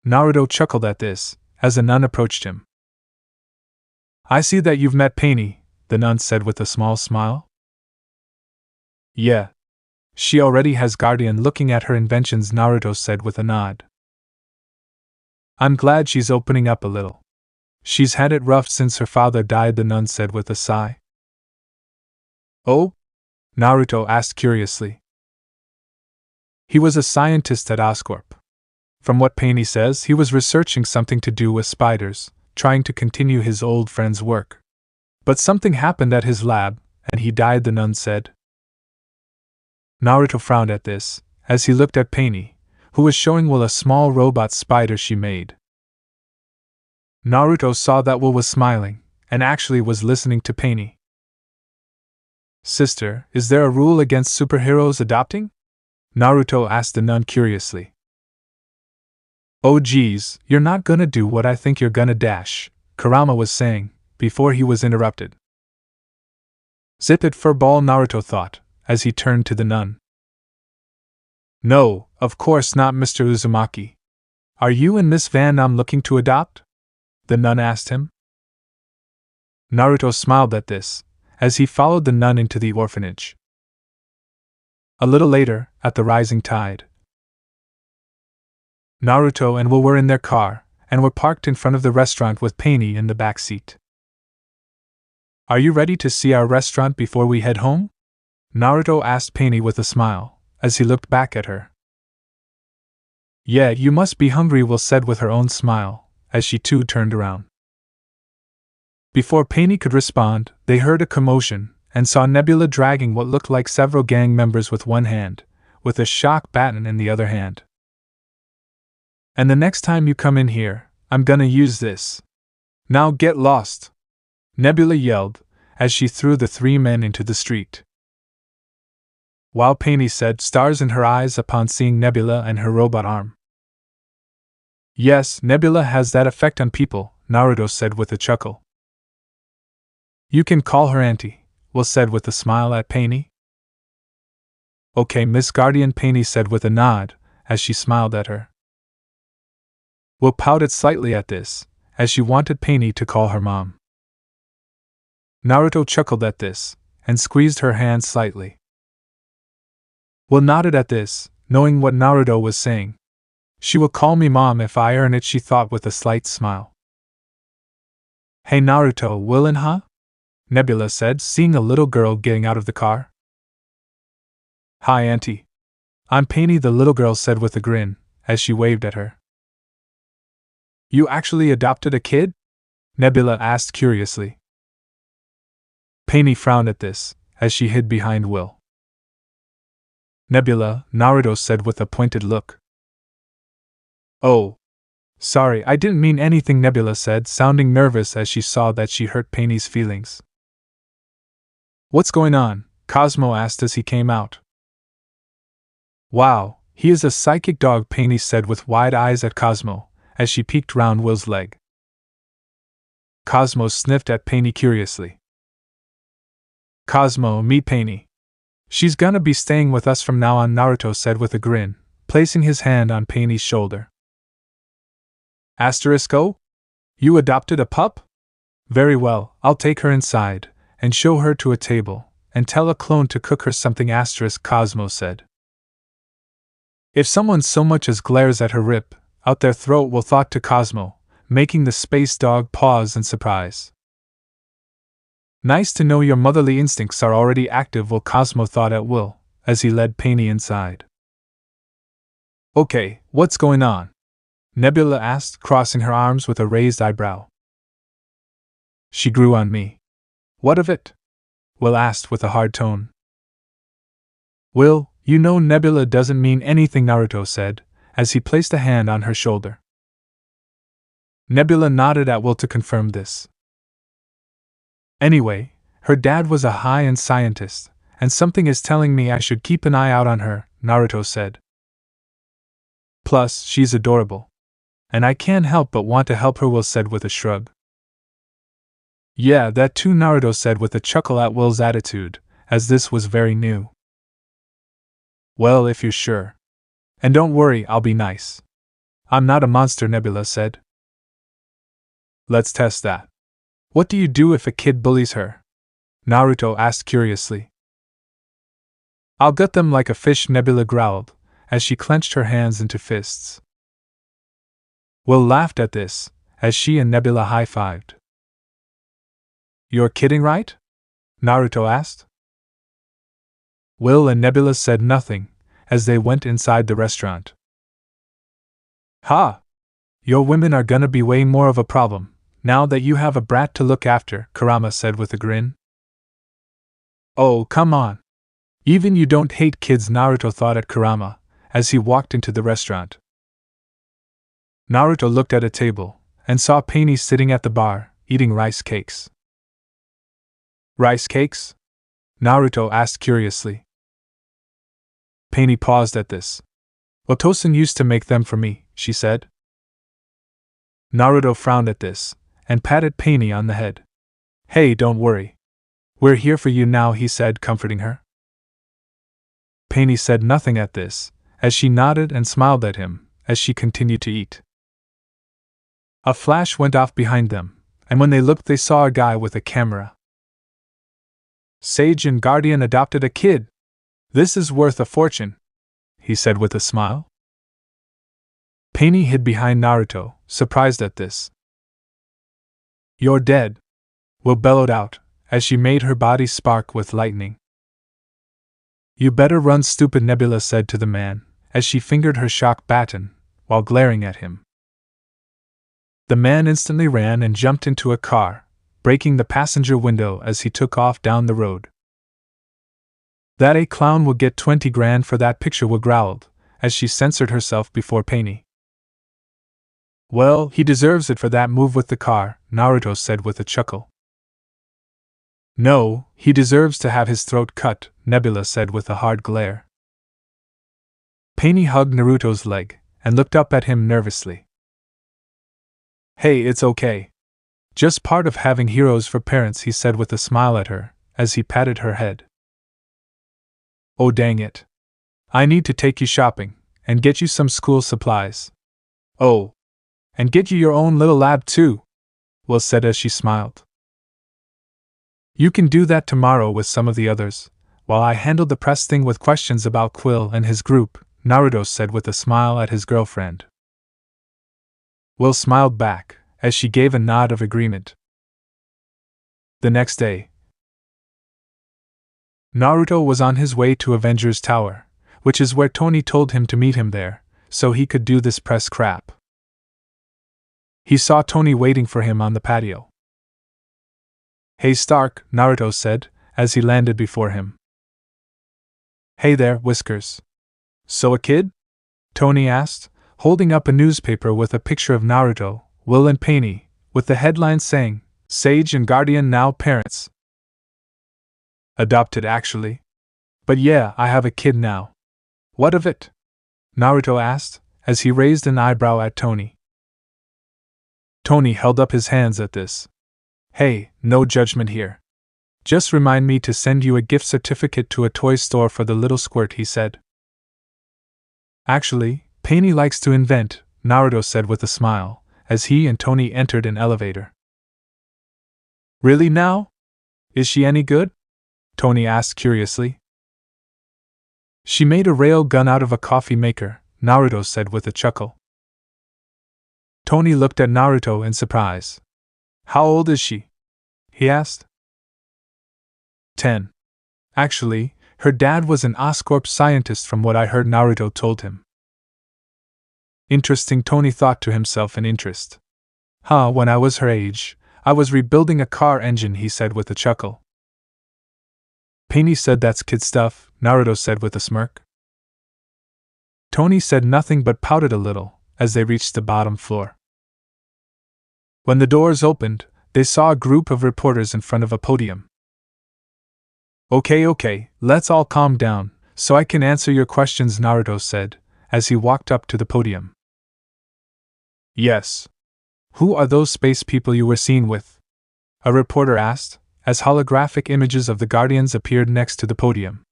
Naruto chuckled at this, as a nun approached him. I see that you've met Painy, the nun said with a small smile. Yeah. She already has guardian looking at her inventions, Naruto said with a nod. I'm glad she's opening up a little. She's had it rough since her father died, the nun said with a sigh. Oh? Naruto asked curiously. He was a scientist at Oscorp. From what Painy says, he was researching something to do with spiders, trying to continue his old friend's work. But something happened at his lab, and he died, the nun said. Naruto frowned at this, as he looked at Painy, who was showing Will a small robot spider she made. Naruto saw that Will was smiling, and actually was listening to Painy. Sister, is there a rule against superheroes adopting? Naruto asked the nun curiously. Oh geez, you're not gonna do what I think you're gonna dash, Kurama was saying, before he was interrupted. Zip it for ball, Naruto thought, as he turned to the nun. No, of course not, Mr. Uzumaki. Are you and Miss Van Nam looking to adopt? The nun asked him. Naruto smiled at this, as he followed the nun into the orphanage. A little later, at the rising tide, Naruto and Will were in their car, and were parked in front of the restaurant with Painy in the back seat. Are you ready to see our restaurant before we head home? Naruto asked Painy with a smile, as he looked back at her. Yeah, you must be hungry, Will said with her own smile, as she too turned around. Before Painy could respond, they heard a commotion, and saw Nebula dragging what looked like several gang members with one hand, with a shock baton in the other hand. And the next time you come in here, I'm gonna use this. Now get lost! Nebula yelled, as she threw the three men into the street. While Painy said, stars in her eyes upon seeing Nebula and her robot arm. Yes, Nebula has that effect on people, Naruto said with a chuckle. You can call her Auntie, Will said with a smile at Painy. Okay, Miss Guardian, Painy said with a nod, as she smiled at her. Will pouted slightly at this, as she wanted Painy to call her mom. Naruto chuckled at this, and squeezed her hand slightly. Will nodded at this, knowing what Naruto was saying. She will call me mom if I earn it, she thought with a slight smile. Hey Naruto, willin' huh? Nebula said, seeing a little girl getting out of the car. Hi, Auntie. I'm Penny, the little girl said with a grin, as she waved at her. You actually adopted a kid? Nebula asked curiously. Penny frowned at this, as she hid behind Will. Nebula, Naruto said with a pointed look. Oh. Sorry, I didn't mean anything, Nebula said, sounding nervous as she saw that she hurt Penny's feelings. What's going on? Cosmo asked as he came out. Wow, he is a psychic dog, Penny said with wide eyes at Cosmo, as she peeked round Will's leg. Cosmo sniffed at Penny curiously. Cosmo, meet Penny. She's gonna be staying with us from now on, Naruto said with a grin, placing his hand on Penny's shoulder. Asterisko? You adopted a pup? Very well, I'll take her inside, and show her to a table, and tell a clone to cook her something, Cosmo said. If someone so much as glares at her rip out their throat, will thought to Cosmo, making the space dog pause in surprise. Nice to know your motherly instincts are already active, Will Cosmo thought at Will, as he led Penny inside. Okay, what's going on? Nebula asked, crossing her arms with a raised eyebrow. She grew on me. What of it? Will asked with a hard tone. Will, you know Nebula doesn't mean anything, Naruto said, as he placed a hand on her shoulder. Nebula nodded at Will to confirm this. Anyway, her dad was a high-end scientist, and something is telling me I should keep an eye out on her, Naruto said. Plus, she's adorable. And I can't help but want to help her, Will said with a shrug. Yeah, that too, Naruto said with a chuckle at Will's attitude, as this was very new. Well, if you're sure. And don't worry, I'll be nice. I'm not a monster, Nebula said. Let's test that. What do you do if a kid bullies her? Naruto asked curiously. I'll gut them like a fish, Nebula growled, as she clenched her hands into fists. Will laughed at this, as she and Nebula high-fived. You're kidding, right? Naruto asked. Will and Nebula said nothing, as they went inside the restaurant. Ha! Your women are gonna be way more of a problem, now that you have a brat to look after, Kurama said with a grin. Oh, come on. Even you don't hate kids, Naruto thought at Kurama, as he walked into the restaurant. Naruto looked at a table, and saw Penny sitting at the bar, eating rice cakes. Rice cakes? Naruto asked curiously. Penny paused at this. Otosan used to make them for me, she said. Naruto frowned at this, and patted Penny on the head. Hey, don't worry. We're here for you now, he said, comforting her. Penny said nothing at this, as she nodded and smiled at him, as she continued to eat. A flash went off behind them, and when they looked they saw a guy with a camera. Sage and Guardian adopted a kid. This is worth a fortune, he said with a smile. Penny hid behind Naruto, surprised at this. You're dead, Will bellowed out, as she made her body spark with lightning. You better run, stupid, Nebula said to the man, as she fingered her shock baton, while glaring at him. The man instantly ran and jumped into a car, breaking the passenger window as he took off down the road. That a clown will get 20 grand for that picture, Will growled, as she censored herself before Penny. Well, he deserves it for that move with the car, Naruto said with a chuckle. No, he deserves to have his throat cut, Nebula said with a hard glare. Penny hugged Naruto's leg, and looked up at him nervously. Hey, it's okay. Just part of having heroes for parents, he said with a smile at her, as he patted her head. Oh dang it. I need to take you shopping, and get you some school supplies. Oh. And get you your own little lab too, Will said as she smiled. You can do that tomorrow with some of the others, while I handle the press thing with questions about Quill and his group, Naruto said with a smile at his girlfriend. Will smiled back, as she gave a nod of agreement. The next day, Naruto was on his way to Avengers Tower, which is where Tony told him to meet him there, so he could do this press crap. He saw Tony waiting for him on the patio. "Hey Stark," Naruto said, as he landed before him. "Hey there, Whiskers. So a kid?" Tony asked, holding up a newspaper with a picture of Naruto, Will and Painy, with the headline saying, "Sage and Guardian now parents." "Adopted, actually. But yeah, I have a kid now." "What of it?" Naruto asked, as he raised an eyebrow at Tony. Tony held up his hands at this. "Hey, no judgment here. Just remind me to send you a gift certificate to a toy store for the little squirt," he said. "Actually, Painy likes to invent," Naruto said with a smile, as he and Tony entered an elevator. "Really now? Is she any good?" Tony asked curiously. "She made a rail gun out of a coffee maker," Naruto said with a chuckle. Tony looked at Naruto in surprise. "How old is she?" he asked. 10. Actually, her dad was an Oscorp scientist from what I heard, Naruto told him. Interesting, Tony thought to himself in interest. When I was her age, I was rebuilding a car engine, he said with a chuckle. Painy said that's kid stuff, Naruto said with a smirk. Tony said nothing but pouted a little, as they reached the bottom floor. When the doors opened, they saw a group of reporters in front of a podium. Okay, let's all calm down, so I can answer your questions, Naruto said, as he walked up to the podium. Yes. Who are those space people you were seen with? A reporter asked, as holographic images of the Guardians appeared next to the podium.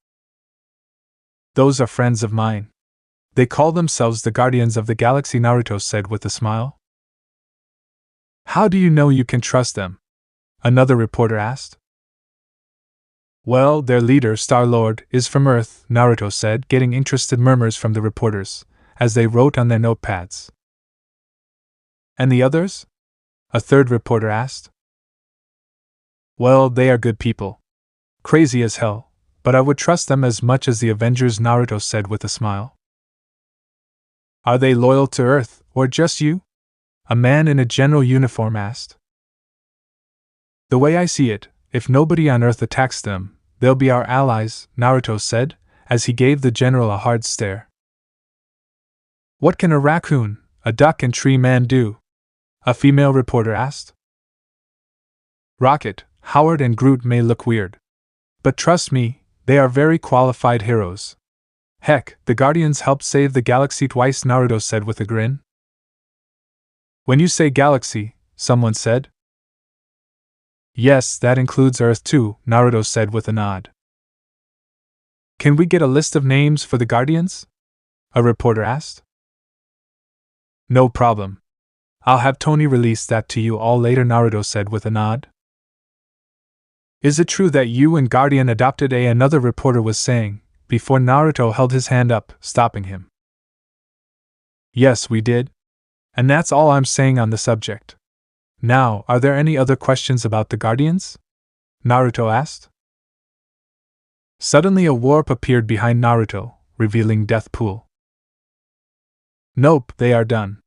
Those are friends of mine. They call themselves the Guardians of the Galaxy, Naruto said with a smile. How do you know you can trust them? Another reporter asked. Well, their leader, Star-Lord, is from Earth, Naruto said, getting interested murmurs from the reporters, as they wrote on their notepads. And the others? A third reporter asked. Well, they are good people. Crazy as hell, but I would trust them as much as the Avengers, Naruto said with a smile. Are they loyal to Earth, or just you? A man in a general uniform asked. The way I see it, if nobody on Earth attacks them, they'll be our allies, Naruto said, as he gave the general a hard stare. What can a raccoon, a duck and tree man do? A female reporter asked. Rocket, Howard and Groot may look weird. But trust me, they are very qualified heroes. Heck, the Guardians helped save the galaxy twice, Naruto said with a grin. When you say galaxy, someone said. Yes, that includes Earth too, Naruto said with a nod. Can we get a list of names for the Guardians? A reporter asked. No problem. I'll have Tony release that to you all later, Naruto said with a nod. Is it true that you and Guardian adopted another reporter was saying, before Naruto held his hand up, stopping him. Yes, we did. And that's all I'm saying on the subject. Now, are there any other questions about the Guardians? Naruto asked. Suddenly a warp appeared behind Naruto, revealing Deathpool. Nope, they are done.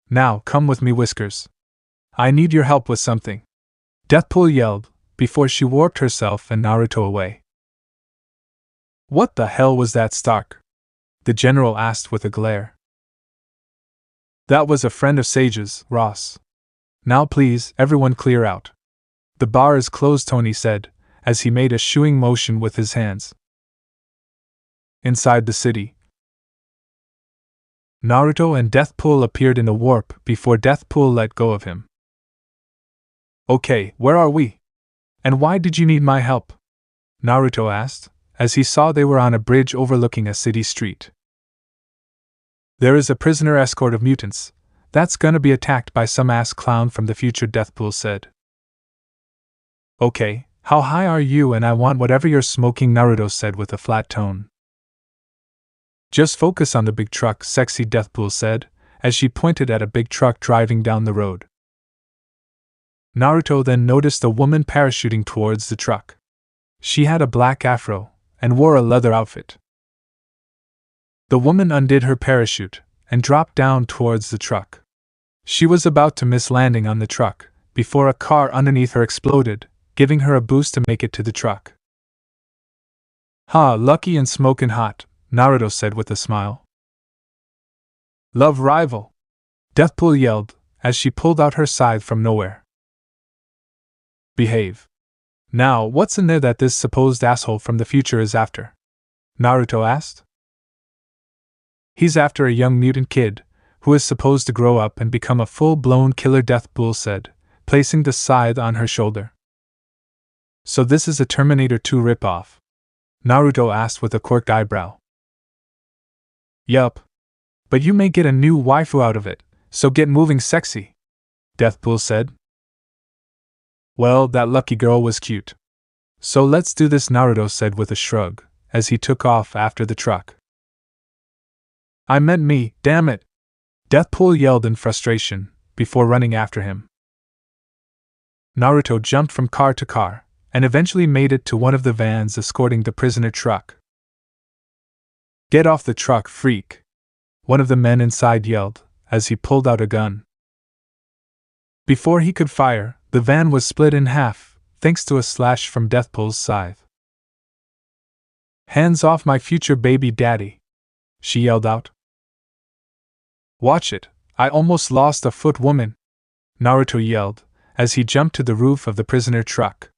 Now, come with me, Whiskers. I need your help with something. Deathpool yelled, before she warped herself and Naruto away. What the hell was that, Stark? The general asked with a glare. That was a friend of Sage's, Ross. Now please, everyone clear out. The bar is closed, Tony said, as he made a shooing motion with his hands. Inside the city, Naruto and Deathpool appeared in the warp before Deathpool let go of him. Okay, where are we? And why did you need my help? Naruto asked, as he saw they were on a bridge overlooking a city street. There is a prisoner escort of mutants. That's gonna be attacked by some ass clown from the future, Deathpool said. Okay, how high are you? And I want whatever you're smoking, Naruto said with a flat tone. Just focus on the big truck, sexy, Deathpool said, as she pointed at a big truck driving down the road. Naruto then noticed a woman parachuting towards the truck. She had a black afro, and wore a leather outfit. The woman undid her parachute and dropped down towards the truck. She was about to miss landing on the truck before a car underneath her exploded, giving her a boost to make it to the truck. "Ha, lucky and smokin' hot," Naruto said with a smile. "Love rival!" Deathpool yelled as she pulled out her scythe from nowhere. "Behave. Now, what's in there that this supposed asshole from the future is after?" Naruto asked. "He's after a young mutant kid, who is supposed to grow up and become a full-blown killer," Deathpool said, placing the scythe on her shoulder. "So this is a Terminator 2 ripoff?" Naruto asked with a quirked eyebrow. "Yup. But you may get a new waifu out of it, so get moving, sexy," Deathpool said. "Well, that lucky girl was cute. So let's do this," Naruto said with a shrug, as he took off after the truck. "I meant me, damn it!" Deathpool yelled in frustration, before running after him. Naruto jumped from car to car, and eventually made it to one of the vans escorting the prisoner truck. "Get off the truck, freak!" one of the men inside yelled, as he pulled out a gun. Before he could fire, the van was split in half, thanks to a slash from Deathpool's scythe. "Hands off my future baby daddy!" she yelled out. "Watch it, I almost lost a foot, woman!" Naruto yelled, as he jumped to the roof of the prisoner truck.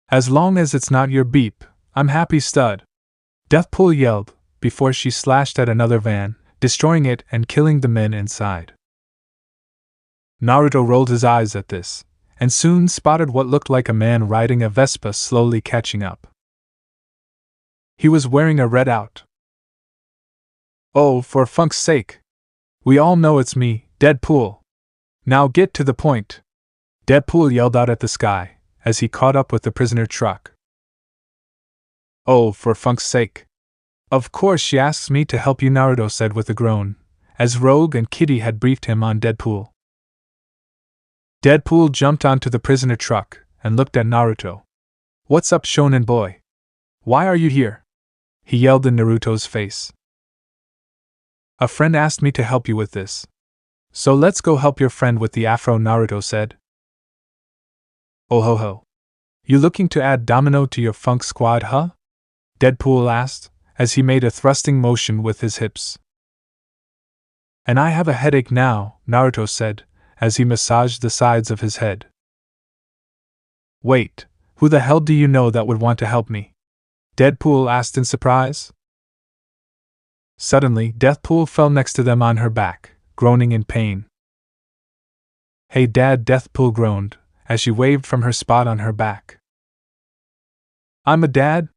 "As long as it's not your beep, I'm happy, stud!" Deathpool yelled, before she slashed at another van, destroying it and killing the men inside. Naruto rolled his eyes at this, and soon spotted what looked like a man riding a Vespa slowly catching up. He was wearing a red out. "Oh, for funk's sake! We all know it's me, Deadpool! Now get to the point!" Deadpool yelled out at the sky, as he caught up with the prisoner truck. "Oh, for funk's sake! Of course she asks me to help you," Naruto said with a groan, as Rogue and Kitty had briefed him on Deadpool. Deadpool jumped onto the prisoner truck and looked at Naruto. "What's up, shonen boy? Why are you here?" he yelled in Naruto's face. "A friend asked me to help you with this. So let's go help your friend with the afro," Naruto said. "Oh ho ho. You looking to add Domino to your funk squad, huh?" Deadpool asked, as he made a thrusting motion with his hips. "And I have a headache now," Naruto said, as he massaged the sides of his head. "Wait, who the hell do you know that would want to help me?" Deadpool asked in surprise. Suddenly, Deathpool fell next to them on her back, groaning in pain. "Hey Dad," Deathpool groaned, as she waved from her spot on her back. "I'm a dad?"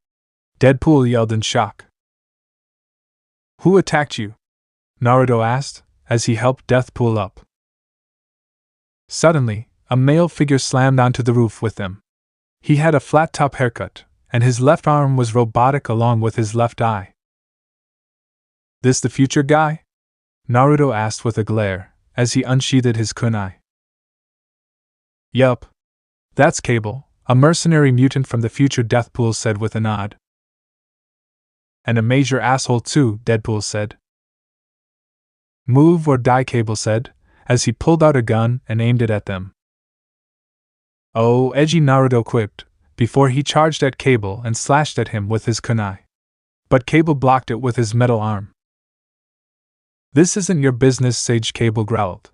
Deadpool yelled in shock. "Who attacked you?" Naruto asked, as he helped Deathpool up. Suddenly, a male figure slammed onto the roof with them. He had a flat-top haircut, and his left arm was robotic along with his left eye. "This the future guy?" Naruto asked with a glare, as he unsheathed his kunai. "Yup. That's Cable, a mercenary mutant from the future," Deathpool said with a nod. "And a major asshole too," Deadpool said. "Move or die," Cable said, as he pulled out a gun and aimed it at them. "Oh, edgy," Naruto quipped, before he charged at Cable and slashed at him with his kunai. But Cable blocked it with his metal arm. "This isn't your business," Sage Cable growled.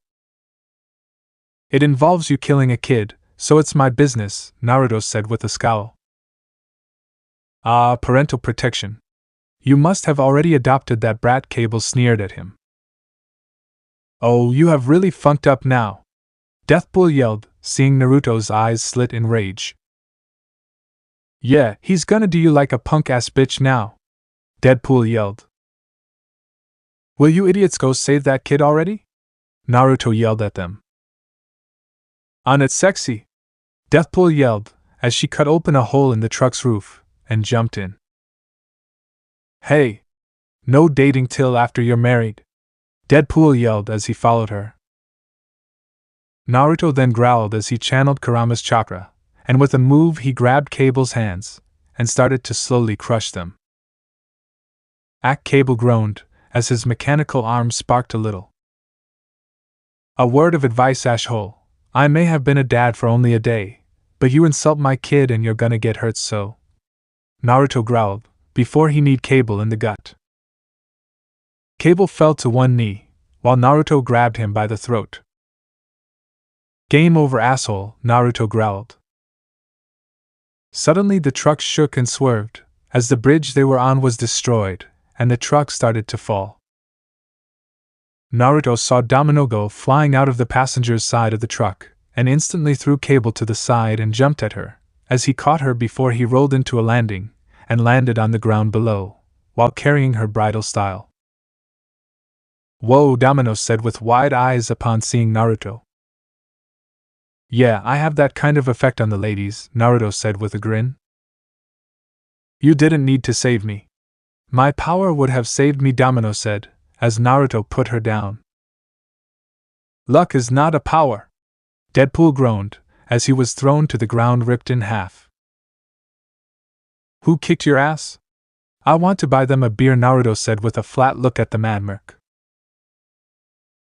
"It involves you killing a kid, so it's my business," Naruto said with a scowl. "Ah, parental protection. You must have already adopted that brat," Cable sneered at him. "Oh, you have really funked up now," Deathpool yelled, seeing Naruto's eyes slit in rage. "Yeah, he's gonna do you like a punk-ass bitch now," Deadpool yelled. "Will you idiots go save that kid already?" Naruto yelled at them. "On it, sexy!" Deathpool yelled, as she cut open a hole in the truck's roof and jumped in. "Hey! No dating till after you're married!" Deadpool yelled as he followed her. Naruto then growled as he channeled Kurama's chakra, and with a move he grabbed Cable's hands and started to slowly crush them. Cable groaned, as his mechanical arm sparked a little. A word of advice, Ashhole. I may have been a dad for only a day, but you insult my kid and you're gonna get hurt, so. Naruto growled, before he kneed Cable in the gut. Cable fell to one knee, while Naruto grabbed him by the throat. Game over, asshole, Naruto growled. Suddenly the truck shook and swerved, as the bridge they were on was destroyed, and the truck started to fall. Naruto saw Domino go flying out of the passenger's side of the truck, and instantly threw Cable to the side and jumped at her, as he caught her before he rolled into a landing, and landed on the ground below, while carrying her bridal style. Whoa, Domino said with wide eyes upon seeing Naruto. Yeah, I have that kind of effect on the ladies, Naruto said with a grin. You didn't need to save me. My power would have saved me, Domino said, as Naruto put her down. Luck is not a power. Deadpool groaned, as he was thrown to the ground, ripped in half. Who kicked your ass? I want to buy them a beer, Naruto said with a flat look at the man-merc.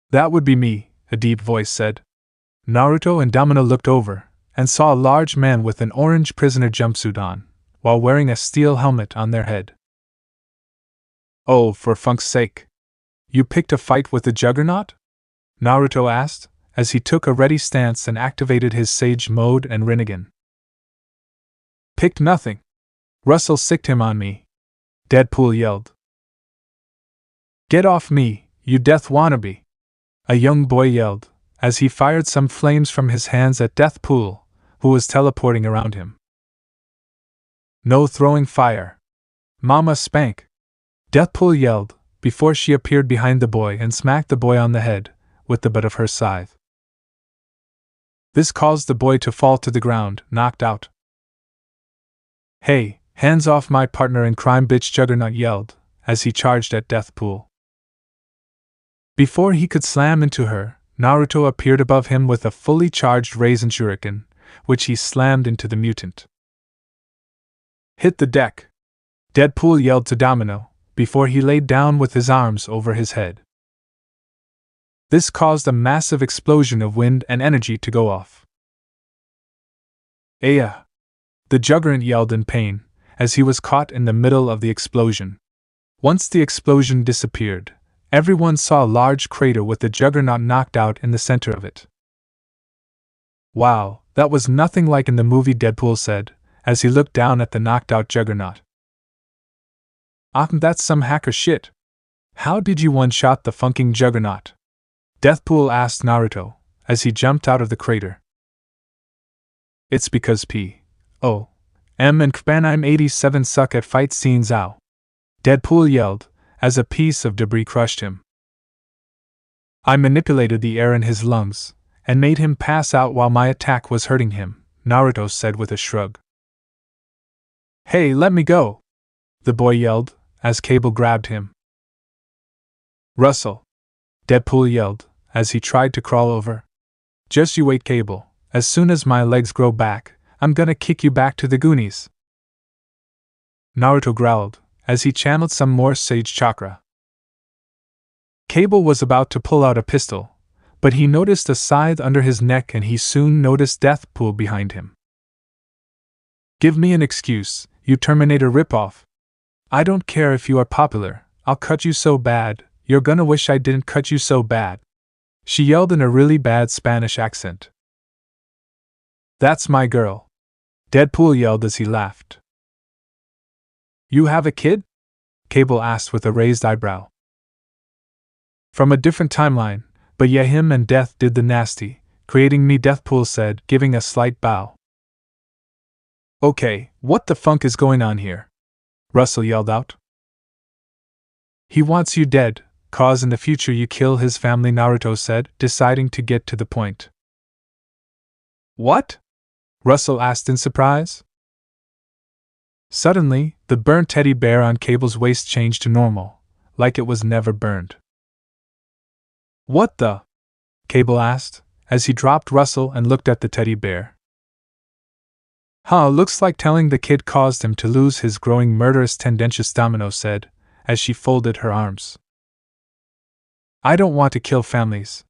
That would be me, a deep voice said. Naruto and Domino looked over, and saw a large man with an orange prisoner jumpsuit on, while wearing a steel helmet on their head. Oh, for funk's sake. You picked a fight with the Juggernaut? Naruto asked, as he took a ready stance and activated his Sage Mode and Rinnegan. Picked nothing. Russell sicked him on me. Deadpool yelled. Get off me, you death wannabe! A young boy yelled, as he fired some flames from his hands at Deathpool, who was teleporting around him. No throwing fire. Mama spank! Deathpool yelled, before she appeared behind the boy and smacked the boy on the head with the butt of her scythe. This caused the boy to fall to the ground, knocked out. Hey, hands off my partner in crime, bitch, Juggernaut yelled, as he charged at Deathpool. Before he could slam into her, Naruto appeared above him with a fully charged Raisin Shuriken, which he slammed into the mutant. Hit the deck! Deadpool yelled to Domino, before he laid down with his arms over his head. This caused a massive explosion of wind and energy to go off. Aya! The Juggernaut yelled in pain, as he was caught in the middle of the explosion. Once the explosion disappeared, everyone saw a large crater with the Juggernaut knocked out in the center of it. Wow, that was nothing like in the movie, Deadpool said, as he looked down at the knocked out Juggernaut. That's some hacker shit. How did you one-shot the funking Juggernaut? Deathpool asked Naruto, as he jumped out of the crater. It's because P.O.M. and Kpanime 87 suck at fight scenes, ow! Deadpool yelled, as a piece of debris crushed him. I manipulated the air in his lungs, and made him pass out while my attack was hurting him, Naruto said with a shrug. Hey, let me go! The boy yelled, as Cable grabbed him. Russell! Deadpool yelled, as he tried to crawl over. Just you wait, Cable. As soon as my legs grow back, I'm gonna kick you back to the Goonies. Naruto growled, as he channeled some more Sage Chakra. Cable was about to pull out a pistol, but he noticed a scythe under his neck and he soon noticed Deathpool behind him. Give me an excuse, you Terminator ripoff. I don't care if you are popular, I'll cut you so bad, you're gonna wish I didn't cut you so bad. She yelled in a really bad Spanish accent. That's my girl. Deadpool yelled as he laughed. You have a kid? Cable asked with a raised eyebrow. From a different timeline, but yeah, him and Death did the nasty, creating me, Deathpool said, giving a slight bow. Okay, what the funk is going on here? Russell yelled out. He wants you dead, cause in the future you kill his family, Naruto said, deciding to get to the point. What? Russell asked in surprise. Suddenly, the burnt teddy bear on Cable's waist changed to normal, like it was never burned. What the? Cable asked, as he dropped Russell and looked at the teddy bear. Huh, looks like telling the kid caused him to lose his growing murderous tendencies, Domino said, as she folded her arms. I don't want to kill families.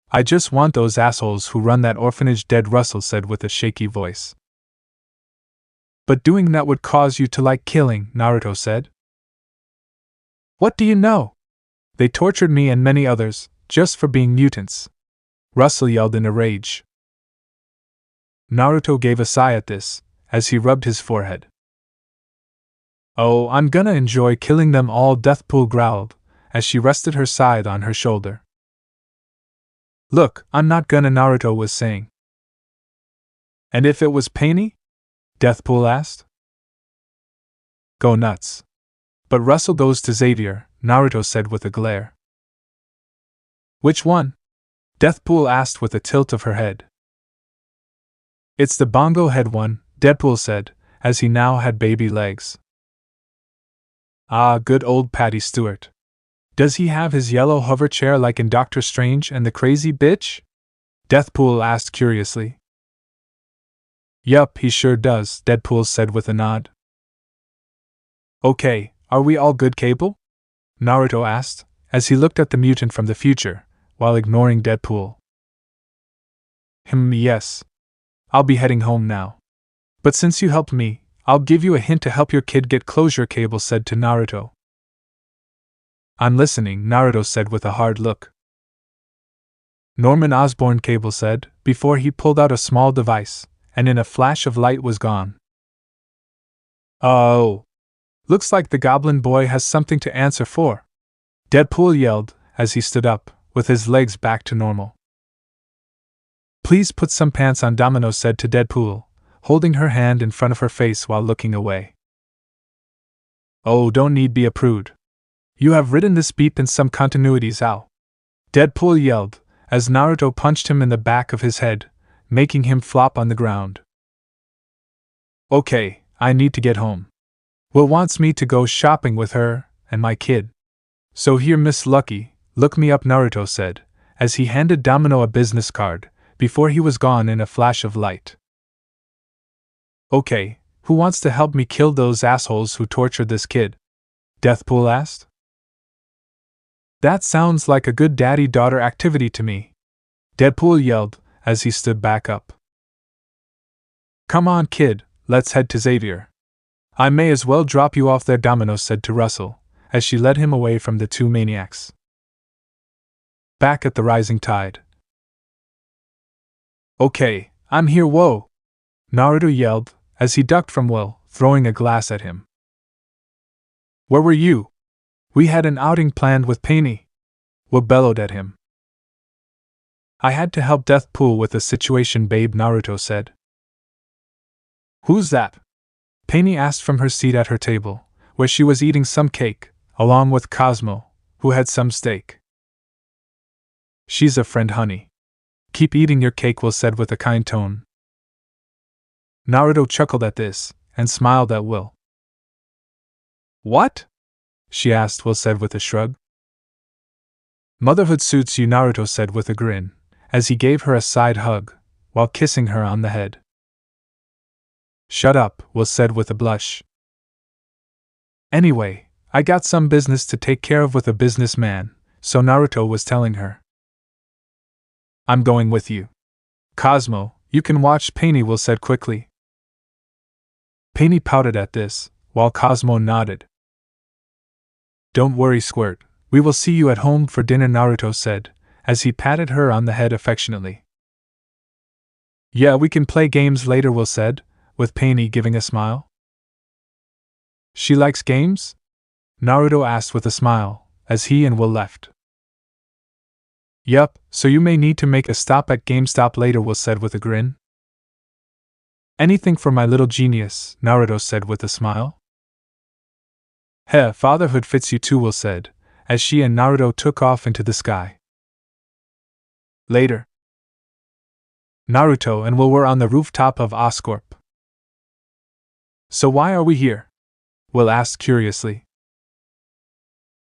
I just want those assholes who run that orphanage dead, Russell said with a shaky voice. But doing that would cause you to like killing, Naruto said. What do you know? They tortured me and many others, just for being mutants. Russell yelled in a rage. Naruto gave a sigh at this, as he rubbed his forehead. Oh, I'm gonna enjoy killing them all, Deathpool growled, as she rested her scythe on her shoulder. Look, I'm not gonna, Naruto was saying. And if it was Painy? Deathpool asked. Go nuts. But Russell goes to Xavier, Naruto said with a glare. Which one? Deathpool asked with a tilt of her head. It's the bongo head one, Deadpool said, as he now had baby legs. Ah, good old Patty Stewart. Does he have his yellow hover chair like in Doctor Strange and the Crazy Bitch? Deathpool asked curiously. Yup, he sure does, Deadpool said with a nod. Okay, are we all good, Cable? Naruto asked, as he looked at the mutant from the future, while ignoring Deadpool. Yes. I'll be heading home now. But since you helped me, I'll give you a hint to help your kid get closure, Cable said to Naruto. I'm listening, Naruto said with a hard look. Norman Osborn, Cable said, before he pulled out a small device, and in a flash of light was gone. Oh! Looks like the Goblin Boy has something to answer for. Deadpool yelled, as he stood up, with his legs back to normal. Please put some pants on, Domino said to Deadpool, holding her hand in front of her face while looking away. Oh, don't need be a prude. You have written this beep in some continuities, ow. Deadpool yelled, as Naruto punched him in the back of his head, making him flop on the ground. Okay, I need to get home. Will wants me to go shopping with her and my kid. So here, Miss Lucky, look me up, Naruto said, as he handed Domino a business card, before he was gone in a flash of light. Okay, who wants to help me kill those assholes who tortured this kid? Deathpool asked. That sounds like a good daddy-daughter activity to me. Deadpool yelled, as he stood back up. Come on, kid, let's head to Xavier. I may as well drop you off there, Domino said to Russell, as she led him away from the two maniacs. Back at the rising tide. Okay, I'm here, whoa! Naruto yelled, as he ducked from Will, throwing a glass at him. Where were you? We had an outing planned with Painy. Will bellowed at him. I had to help Deathpool with the situation, babe, Naruto said. Who's that? Painy asked from her seat at her table, where she was eating some cake, along with Cosmo, who had some steak. She's a friend, honey. Keep eating your cake, Will said with a kind tone. Naruto chuckled at this, and smiled at Will. What? She asked, Will said with a shrug. Motherhood suits you, Naruto said with a grin, as he gave her a side hug, while kissing her on the head. Shut up, Will said with a blush. Anyway, I got some business to take care of with a businessman, so Naruto was telling her. I'm going with you. Cosmo, you can watch Painy, Will said quickly. Painy pouted at this, while Cosmo nodded. Don't worry, Squirt, we will see you at home for dinner, Naruto said, as he patted her on the head affectionately. Yeah, we can play games later, Will said, with Painy giving a smile. She likes games? Naruto asked with a smile, as he and Will left. Yup, so you may need to make a stop at GameStop later, Will said with a grin. Anything for my little genius, Naruto said with a smile. Heh, fatherhood fits you too, Will said, as she and Naruto took off into the sky. Later. Naruto and Will were on the rooftop of Oscorp. So why are we here? Will asked curiously.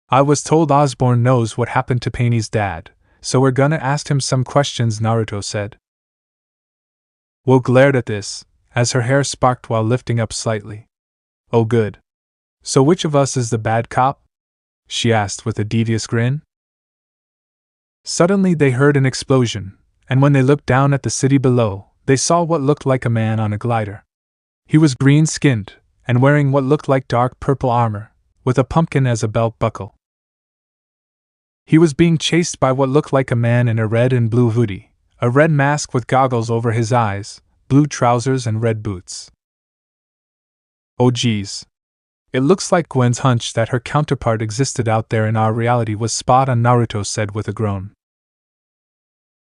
I was told Osborn knows what happened to Painy's dad, so we're gonna ask him some questions, Naruto said. Will glared at this, as her hair sparked while lifting up slightly. Oh good. So which of us is the bad cop? She asked with a devious grin. Suddenly they heard an explosion, and when they looked down at the city below, they saw what looked like a man on a glider. He was green-skinned, and wearing what looked like dark purple armor, with a pumpkin as a belt buckle. He was being chased by what looked like a man in a red and blue hoodie, a red mask with goggles over his eyes, blue trousers and red boots. Oh geez. It looks like Gwen's hunch that her counterpart existed out there in our reality was spot on, Naruto said with a groan.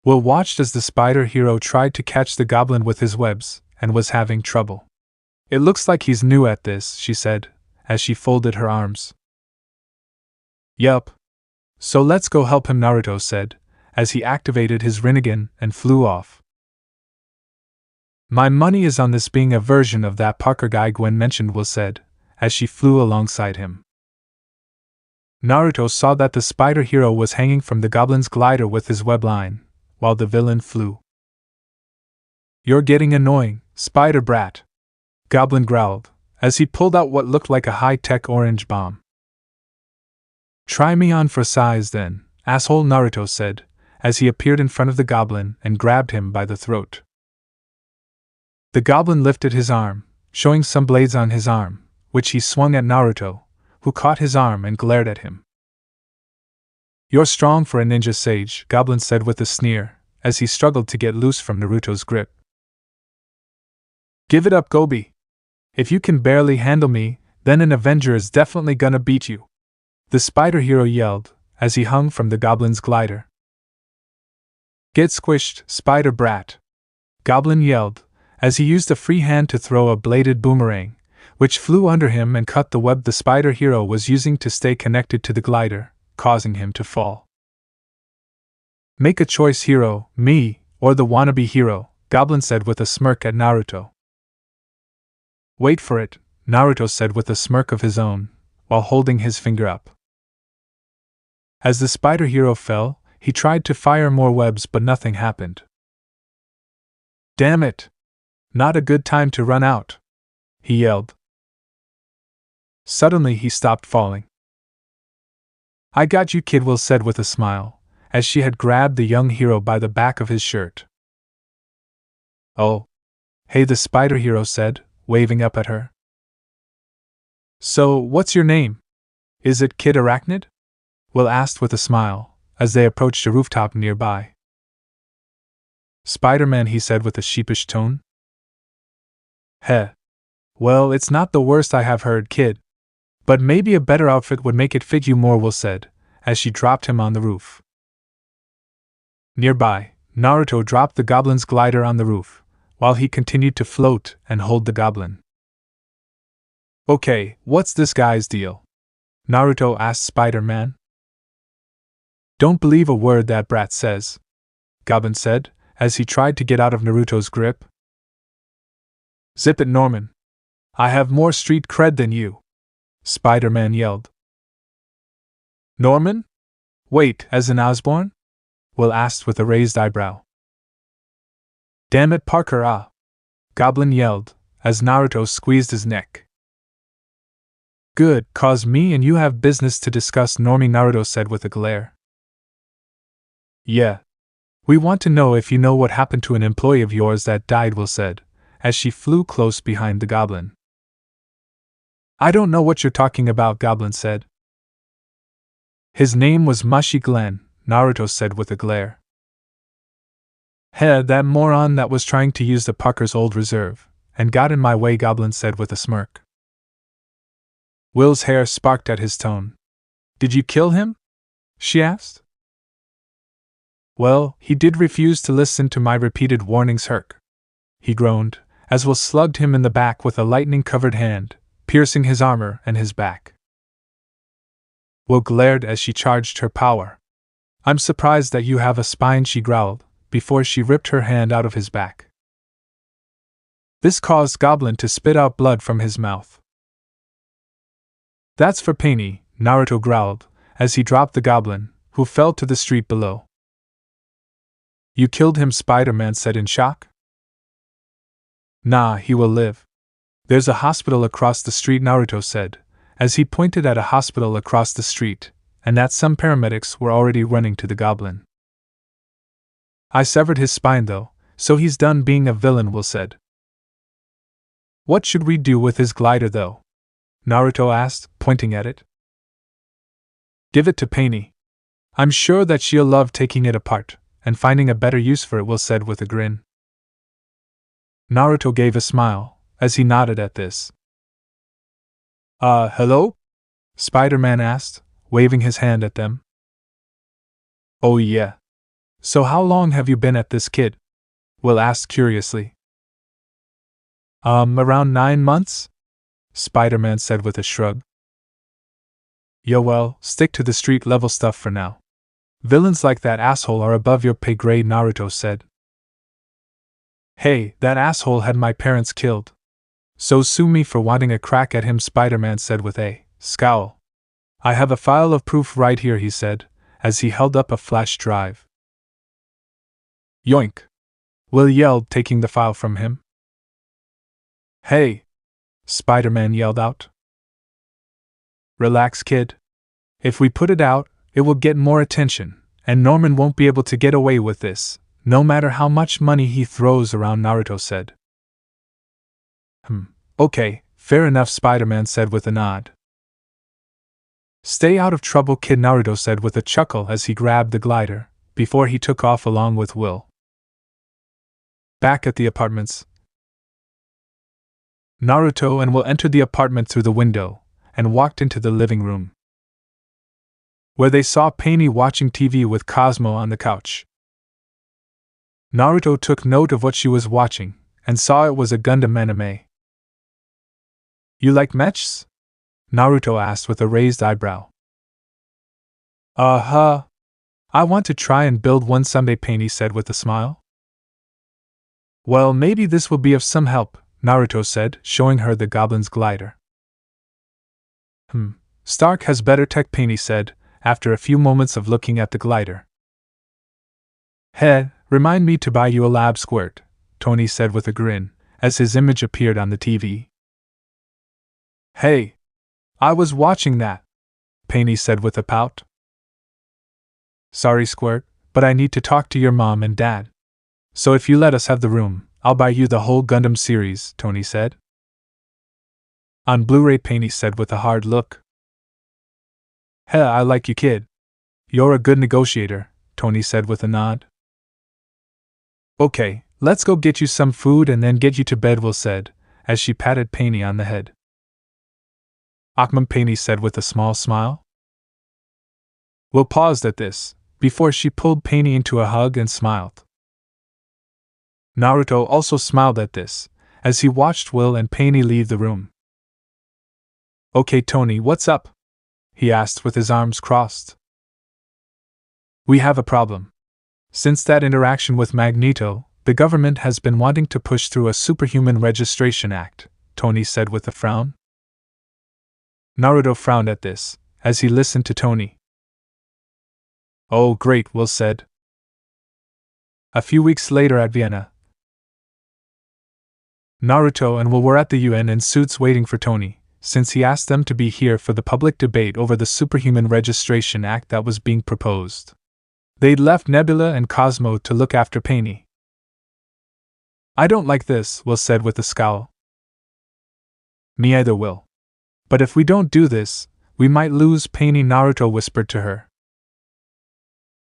Will watched as the spider hero tried to catch the goblin with his webs, and was having trouble. It looks like he's new at this, she said, as she folded her arms. Yup. So let's go help him, Naruto said, as he activated his Rinnegan and flew off. My money is on this being a version of that Parker guy Gwen mentioned, Will said, as she flew alongside him. Naruto saw that the spider hero was hanging from the goblin's glider with his web line, while the villain flew. You're getting annoying, spider brat, Goblin growled, as he pulled out what looked like a high-tech orange bomb. Try me on for size then, asshole, Naruto said, as he appeared in front of the goblin and grabbed him by the throat. The goblin lifted his arm, showing some blades on his arm, which he swung at Naruto, who caught his arm and glared at him. You're strong for a ninja sage, Goblin said with a sneer, as he struggled to get loose from Naruto's grip. Give it up, Gobi. If you can barely handle me, then an Avenger is definitely gonna beat you, the spider hero yelled, as he hung from the goblin's glider. Get squished, spider brat, Goblin yelled, as he used a free hand to throw a bladed boomerang, which flew under him and cut the web the spider hero was using to stay connected to the glider, causing him to fall. Make a choice, hero, me, or the wannabe hero, Goblin said with a smirk at Naruto. Wait for it, Naruto said with a smirk of his own, while holding his finger up. As the spider hero fell, he tried to fire more webs but nothing happened. Damn it! Not a good time to run out, he yelled. Suddenly he stopped falling. I got you, kid, Will said with a smile, as she had grabbed the young hero by the back of his shirt. Oh. Hey, the spider hero said, waving up at her. So, what's your name? Is it Kid Arachnid? Will asked with a smile, as they approached a rooftop nearby. Spider-Man, he said with a sheepish tone. Heh. Well, it's not the worst I have heard, kid. But maybe a better outfit would make it fit you more, Will said, as she dropped him on the roof. Nearby, Naruto dropped the goblin's glider on the roof, while he continued to float and hold the goblin. Okay, what's this guy's deal? Naruto asked Spider-Man. Don't believe a word that brat says, Goblin said, as he tried to get out of Naruto's grip. Zip it, Norman. I have more street cred than you, Spider-Man yelled. Norman? Wait, as in Osborn? Will asked with a raised eyebrow. Damn it, Parker, Goblin yelled, as Naruto squeezed his neck. Good, 'cause me and you have business to discuss, Normie, Naruto said with a glare. Yeah. We want to know if you know what happened to an employee of yours that died, Will said, as she flew close behind the goblin. I don't know what you're talking about, Goblin said. His name was Mushy Glenn, Naruto said with a glare. Heh, that moron that was trying to use the Parker's old reserve, and got in my way, Goblin said with a smirk. Will's hair sparked at his tone. Did you kill him? She asked. Well, he did refuse to listen to my repeated warnings, Herc. He groaned, as Will slugged him in the back with a lightning-covered hand, piercing his armor and his back. Will glared as she charged her power. I'm surprised that you have a spine, she growled, before she ripped her hand out of his back. This caused Goblin to spit out blood from his mouth. That's for Painy, Naruto growled, as he dropped the Goblin, who fell to the street below. You killed him, Spider-Man said in shock. Nah, he will live. There's a hospital across the street, Naruto said, as he pointed at a hospital across the street, and that some paramedics were already running to the goblin. I severed his spine though, so he's done being a villain, Will said. What should we do with his glider though? Naruto asked, pointing at it. Give it to Painy. I'm sure that she'll love taking it apart, and finding a better use for it, Will said with a grin. Naruto gave a smile, as he nodded at this. Hello? Spider-Man asked, waving his hand at them. Oh yeah. So how long have you been at this, kid? Will asked curiously. Around 9 months? Spider-Man said with a shrug. Yo, well, stick to the street-level stuff for now. Villains like that asshole are above your pay grade, Naruto said. Hey, that asshole had my parents killed. So sue me for wanting a crack at him, Spider-Man said with a scowl. I have a file of proof right here, he said, as he held up a flash drive. Yoink! Will yelled, taking the file from him. Hey! Spider-Man yelled out. Relax, kid. If we put it out, it will get more attention, and Norman won't be able to get away with this, no matter how much money he throws around, Naruto said. Okay, fair enough, Spider-Man said with a nod. Stay out of trouble, kid, Naruto said with a chuckle as he grabbed the glider, before he took off along with Will. Back at the apartments, Naruto and Will entered the apartment through the window, and walked into the living room, where they saw Painy watching TV with Cosmo on the couch. Naruto took note of what she was watching, and saw it was a Gundam anime. You like mechs? Naruto asked with a raised eyebrow. I want to try and build one someday, Painy said with a smile. Well, maybe this will be of some help, Naruto said, showing her the goblin's glider. Stark has better tech, Painy said, after a few moments of looking at the glider. Hey, remind me to buy you a lab squirt, Tony said with a grin, as his image appeared on the TV. Hey! I was watching that, Painy said with a pout. Sorry, Squirt, but I need to talk to your mom and dad. So if you let us have the room, I'll buy you the whole Gundam series, Tony said. On Blu-ray, Painy said with a hard look. Hey, I like you, kid. You're a good negotiator, Tony said with a nod. Okay, let's go get you some food and then get you to bed, Will said, as she patted Painy on the head. Akmam, Painy said with a small smile. Will paused at this, before she pulled Painy into a hug and smiled. Naruto also smiled at this, as he watched Will and Painy leave the room. Okay, Tony, what's up? He asked with his arms crossed. We have a problem. Since that interaction with Magneto, the government has been wanting to push through a Superhuman Registration Act, Tony said with a frown. Naruto frowned at this, as he listened to Tony. Oh, great, Will said. A few weeks later at Vienna, Naruto and Will were at the UN in suits waiting for Tony, since he asked them to be here for the public debate over the Superhuman Registration Act that was being proposed. They'd left Nebula and Cosmo to look after Painy. I don't like this, Will said with a scowl. Me either, Will. But if we don't do this, we might lose Painy, Naruto whispered to her.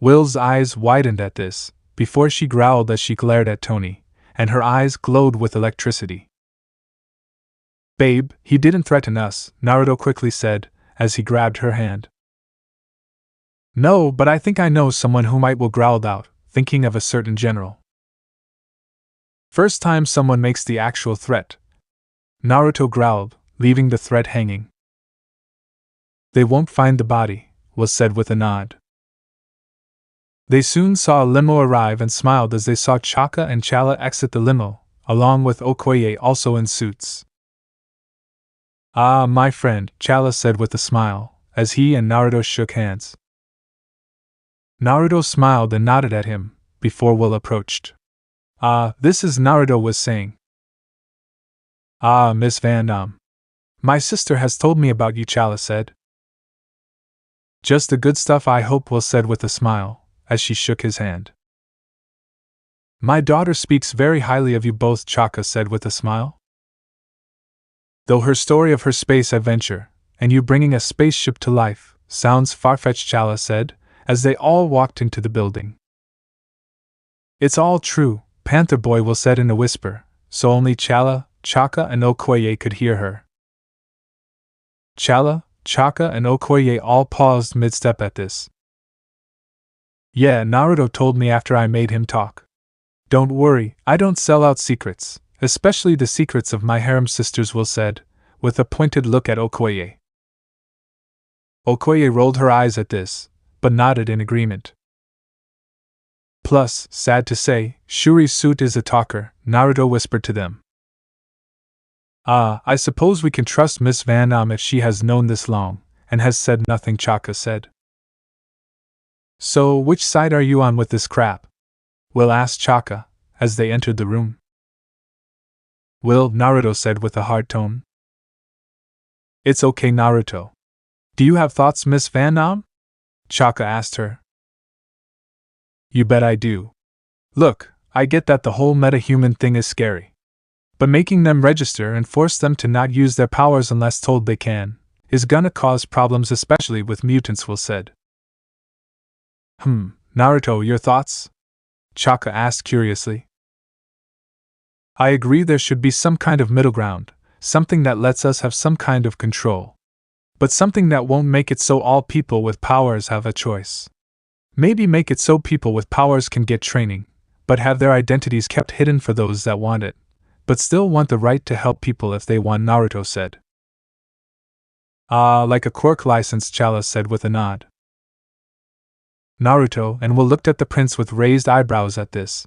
Will's eyes widened at this, before she growled as she glared at Tony, and her eyes glowed with electricity. Babe, he didn't threaten us, Naruto quickly said, as he grabbed her hand. No, but I think I know someone who might, Will growled out, thinking of a certain general. First time someone makes the actual threat, Naruto growled, leaving the threat hanging. They won't find the body, Will said with a nod. They soon saw a limo arrive and smiled as they saw Chaka and Chala exit the limo, along with Okoye also in suits. Ah, my friend, Chala said with a smile, as he and Naruto shook hands. Naruto smiled and nodded at him, before Will approached. Ah, this is Naruto was saying. Ah, Miss Van Nam. My sister has told me about you, Chala said. Just the good stuff, I hope, Will said with a smile, as she shook his hand. My daughter speaks very highly of you both, Chaka said with a smile. Though her story of her space adventure, and you bringing a spaceship to life, sounds far-fetched, Chala said, as they all walked into the building. It's all true, Panther Boy Will said in a whisper, so only Chala, Chaka, and Okoye could hear her. Chala, Chaka, and Okoye all paused mid-step at this. Yeah, Naruto told me after I made him talk. Don't worry, I don't sell out secrets, especially the secrets of my harem sisters, Will said, with a pointed look at Okoye. Okoye rolled her eyes at this, but nodded in agreement. Plus, sad to say, Shuri's suit is a talker, Naruto whispered to them. Ah, I suppose we can trust Miss Van Nam if she has known this long, and has said nothing, Chaka said. So, which side are you on with this crap? Will asked Chaka, as they entered the room. Will, Naruto said with a hard tone. It's okay, Naruto. Do you have thoughts, Miss Van Nam? Chaka asked her. You bet I do. Look, I get that the whole meta-human thing is scary. But making them register and force them to not use their powers unless told they can, is gonna cause problems, especially with mutants, Will said. Naruto, your thoughts? Chaka asked curiously. I agree there should be some kind of middle ground, something that lets us have some kind of control. But something that won't make it so all people with powers have a choice. Maybe make it so people with powers can get training, but have their identities kept hidden for those that want it, but still want the right to help people if they want, Naruto said. Ah, like a quirk license, Chala said with a nod. Naruto and Will looked at the prince with raised eyebrows at this.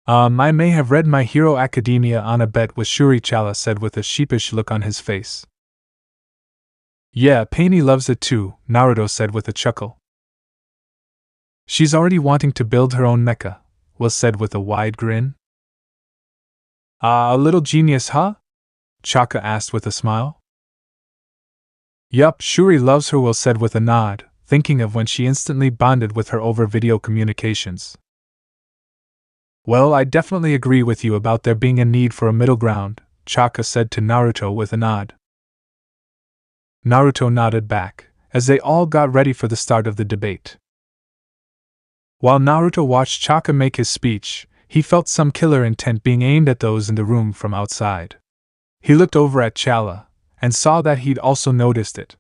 I may have read My Hero Academia on a bet with Shuri, Chala said with a sheepish look on his face. Yeah, Painey loves it too, Naruto said with a chuckle. She's already wanting to build her own mecha, Will said with a wide grin. A little genius, huh? Chaka asked with a smile. Yup, Shuri loves her, Will said with a nod, thinking of when she instantly bonded with her over video communications. Well, I definitely agree with you about there being a need for a middle ground, Chaka said to Naruto with a nod. Naruto nodded back, as they all got ready for the start of the debate. While Naruto watched Chaka make his speech, he felt some killer intent being aimed at those in the room from outside. He looked over at Chala, and saw that he'd also noticed it.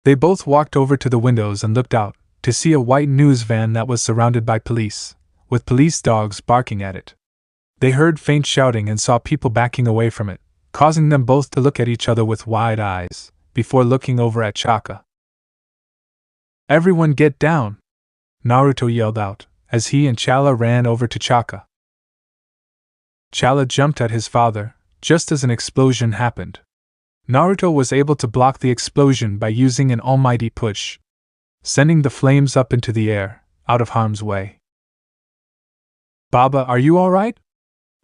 They both walked over to the windows and looked out, to see a white news van that was surrounded by police, with police dogs barking at it. They heard faint shouting and saw people backing away from it, causing them both to look at each other with wide eyes, before looking over at Chaka. Everyone get down! Naruto yelled out, as he and Chala ran over to Chaka. Chala jumped at his father, just as an explosion happened. Naruto was able to block the explosion by using an almighty push, sending the flames up into the air, out of harm's way. Baba, are you alright?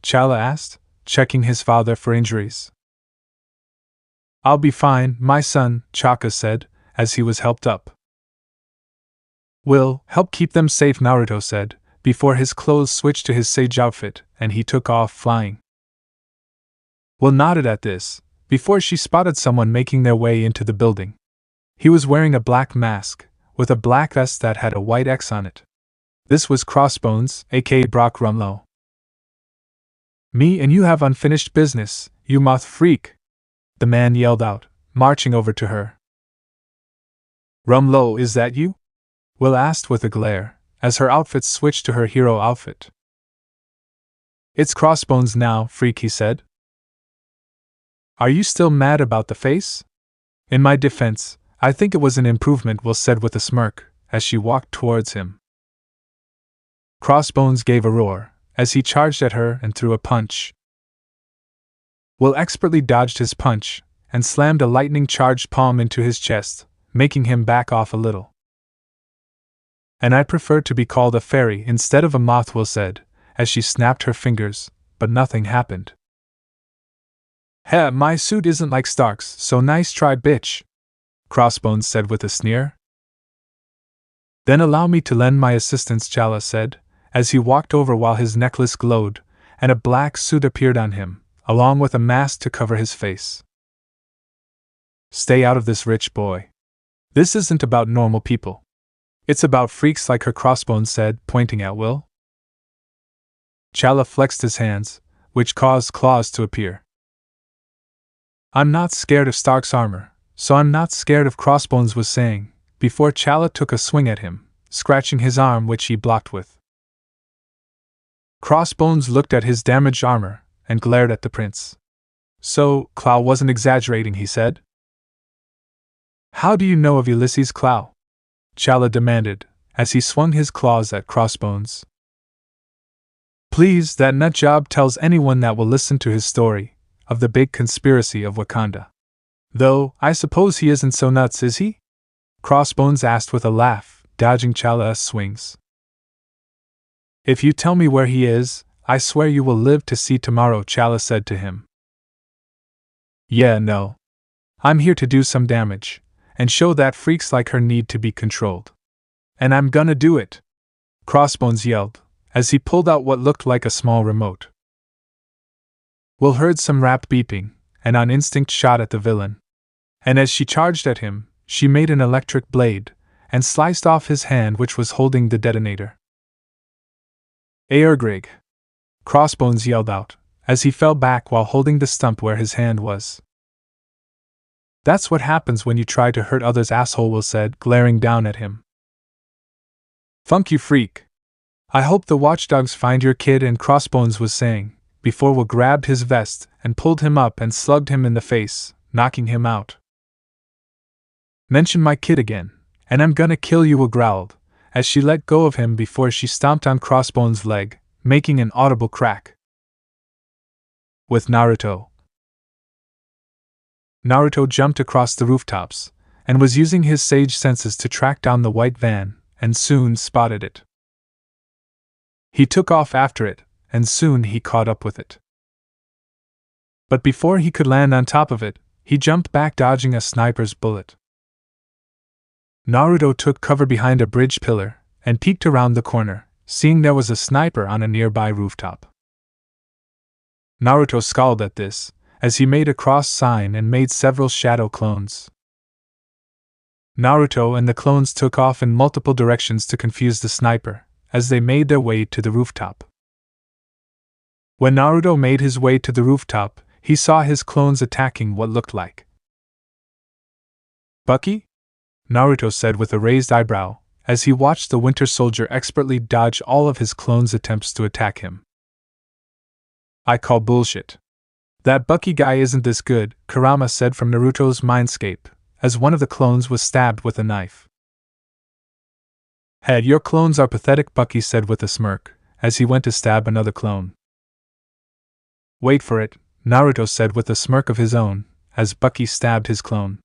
Chala asked, checking his father for injuries. I'll be fine, my son, Chaka said, as he was helped up. Will, help keep them safe, Naruto said, before his clothes switched to his sage outfit, and he took off flying. Will nodded at this, before she spotted someone making their way into the building. He was wearing a black mask, with a black vest that had a white X on it. This was Crossbones, aka Brock Rumlow. Me and you have unfinished business, you moth freak! The man yelled out, marching over to her. Rumlow, is that you? Will asked with a glare, as her outfit switched to her hero outfit. It's Crossbones now, freak, he said. Are you still mad about the face? In my defense, I think it was an improvement, Will said with a smirk, as she walked towards him. Crossbones gave a roar, as he charged at her and threw a punch. Will expertly dodged his punch, and slammed a lightning-charged palm into his chest, making him back off a little. And I prefer to be called a fairy instead of a moth, Will said, as she snapped her fingers, but nothing happened. Heh, my suit isn't like Stark's, so nice try, bitch, Crossbones said with a sneer. Then allow me to lend my assistance, Chala said, as he walked over while his necklace glowed, and a black suit appeared on him, along with a mask to cover his face. Stay out of this, rich boy. This isn't about normal people. It's about freaks like her, Crossbones said, pointing at Will. Chala flexed his hands, which caused claws to appear. I'm not scared of Stark's armor, so I'm not scared of Crossbones was saying, before Chala took a swing at him, scratching his arm which he blocked with. Crossbones looked at his damaged armor, and glared at the prince. So, Clow wasn't exaggerating, he said. How do you know of Ulysses, Clow? Chala demanded, as he swung his claws at Crossbones. Please, that nutjob tells anyone that will listen to his story, of the big conspiracy of Wakanda. Though, I suppose he isn't so nuts, is he? Crossbones asked with a laugh, dodging Chala's swings. If you tell me where he is, I swear you will live to see tomorrow, Chala said to him. Yeah, no. I'm here to do some damage, and show that freaks like her need to be controlled. And I'm gonna do it, Crossbones yelled, as he pulled out what looked like a small remote. Will heard some rapt beeping, and on instinct shot at the villain. And as she charged at him, she made an electric blade, and sliced off his hand which was holding the detonator. Aergrig! Crossbones yelled out, as he fell back while holding the stump where his hand was. That's what happens when you try to hurt others, asshole, Will said, glaring down at him. Funk you, freak! I hope the watchdogs find your kid, and Crossbones was saying, before Will grabbed his vest and pulled him up and slugged him in the face, knocking him out. Mention my kid again, and I'm gonna kill you, Will growled, as she let go of him before she stomped on Crossbones' leg, making an audible crack. With Naruto. Naruto jumped across the rooftops, and was using his sage senses to track down the white van, and soon spotted it. He took off after it, and soon he caught up with it. But before he could land on top of it, he jumped back, dodging a sniper's bullet. Naruto took cover behind a bridge pillar, and peeked around the corner, seeing there was a sniper on a nearby rooftop. Naruto scowled at this, as he made a cross sign and made several shadow clones. Naruto and the clones took off in multiple directions to confuse the sniper, as they made their way to the rooftop. When Naruto made his way to the rooftop, he saw his clones attacking what looked like Bucky? Naruto said with a raised eyebrow, as he watched the Winter Soldier expertly dodge all of his clones' attempts to attack him. I call bullshit. That Bucky guy isn't this good, Kurama said from Naruto's mindscape, as one of the clones was stabbed with a knife. Head, your clones are pathetic, Bucky said with a smirk, as he went to stab another clone. Wait for it, Naruto said with a smirk of his own, as Bucky stabbed his clone,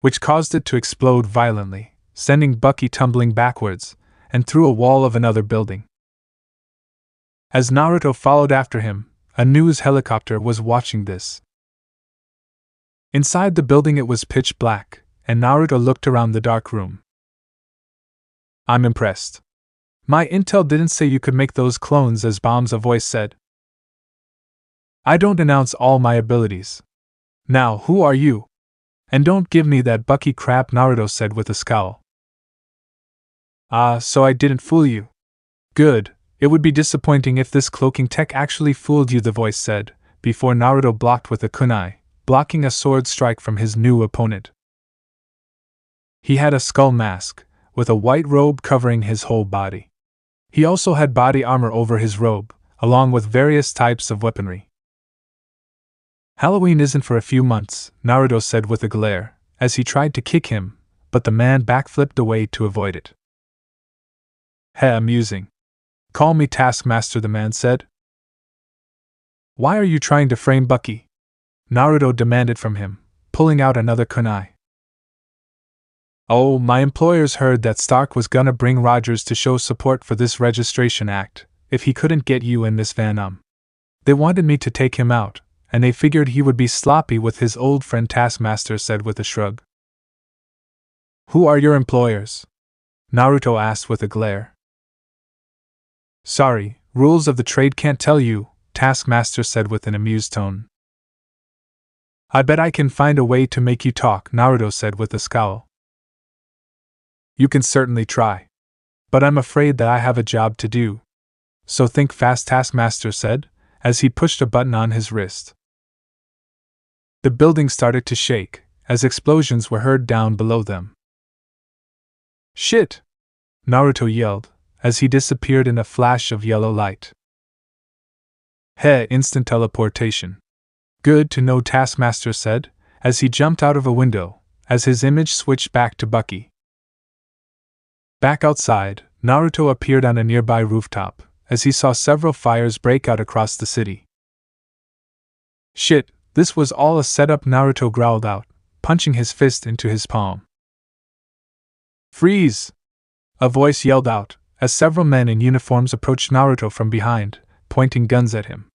which caused it to explode violently, sending Bucky tumbling backwards, and through a wall of another building. As Naruto followed after him, a news helicopter was watching this. Inside the building it was pitch black, and Naruto looked around the dark room. I'm impressed. My intel didn't say you could make those clones as bombs, a voice said. I don't announce all my abilities. Now, who are you? And don't give me that Bucky crap, Naruto said with a scowl. Ah, so I didn't fool you. Good, it would be disappointing if this cloaking tech actually fooled you, the voice said, before Naruto blocked with a kunai, blocking a sword strike from his new opponent. He had a skull mask, with a white robe covering his whole body. He also had body armor over his robe, along with various types of weaponry. Halloween isn't for a few months, Naruto said with a glare, as he tried to kick him, but the man backflipped away to avoid it. Heh, amusing. Call me Taskmaster, the man said. Why are you trying to frame Bucky? Naruto demanded from him, pulling out another kunai. Oh, my employers heard that Stark was gonna bring Rogers to show support for this registration act, if he couldn't get you in this van. They wanted me to take him out, and they figured he would be sloppy with his old friend Taskmaster said with a shrug. Who are your employers? Naruto asked with a glare. Sorry, rules of the trade can't tell you, Taskmaster said with an amused tone. I bet I can find a way to make you talk, Naruto said with a scowl. You can certainly try. But I'm afraid that I have a job to do. So think fast, Taskmaster said, as he pushed a button on his wrist. The building started to shake, as explosions were heard down below them. Shit! Naruto yelled, as he disappeared in a flash of yellow light. Heh, instant teleportation. Good to know, Taskmaster said, as he jumped out of a window, as his image switched back to Bucky. Back outside, Naruto appeared on a nearby rooftop, as he saw several fires break out across the city. Shit, this was all a setup, Naruto growled out, punching his fist into his palm. Freeze! A voice yelled out, as several men in uniforms approached Naruto from behind, pointing guns at him.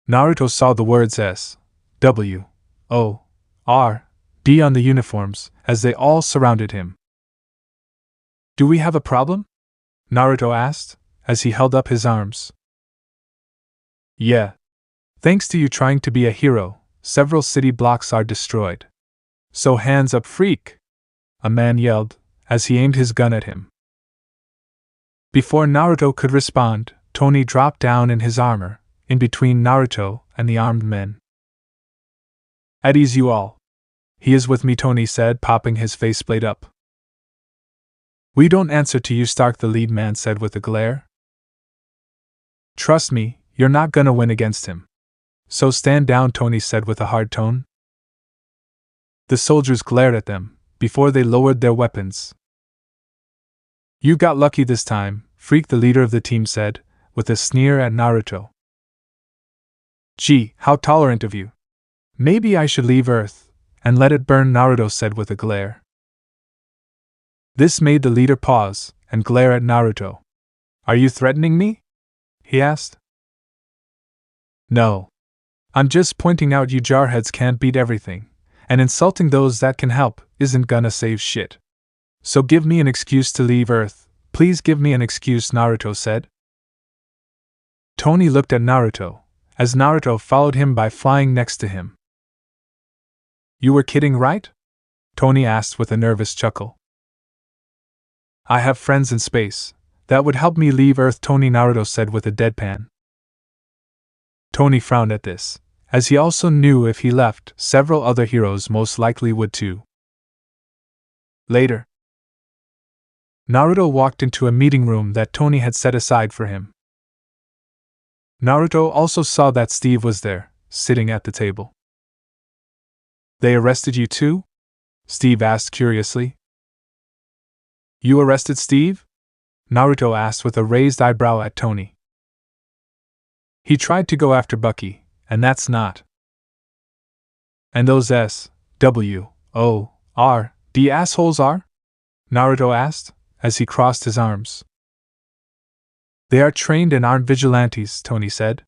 Naruto saw the words S, W, O, R, D on the uniforms, as they all surrounded him. Do we have a problem? Naruto asked, as he held up his arms. Yeah. Thanks to you trying to be a hero, several city blocks are destroyed. So hands up, freak! A man yelled, as he aimed his gun at him. Before Naruto could respond, Tony dropped down in his armor, in between Naruto and the armed men. At ease, you all. He is with me, Tony said, popping his faceplate up. We don't answer to you, Stark, the lead man said with a glare. Trust me, you're not gonna win against him. So stand down, Tony said with a hard tone. The soldiers glared at them, before they lowered their weapons. You got lucky this time, Freak, the leader of the team said, with a sneer at Naruto. Gee, how tolerant of you. Maybe I should leave Earth, and let it burn, Naruto said with a glare. This made the leader pause, and glare at Naruto. Are you threatening me? He asked. No. I'm just pointing out you jarheads can't beat everything, and insulting those that can help isn't gonna save shit. So give me an excuse to leave Earth, please give me an excuse, Naruto said. Tony looked at Naruto, as Naruto followed him by flying next to him. You were kidding, right? Tony asked with a nervous chuckle. I have friends in space. That would help me leave Earth, Tony, Naruto said with a deadpan. Tony frowned at this, as he also knew if he left, several other heroes most likely would too. Later, Naruto walked into a meeting room that Tony had set aside for him. Naruto also saw that Steve was there, sitting at the table. They arrested you too? Steve asked curiously. You arrested Steve? Naruto asked with a raised eyebrow at Tony. He tried to go after Bucky, and that's not. And those S, W, O, R, D assholes are? Naruto asked, as he crossed his arms. They are trained and armed vigilantes, Tony said.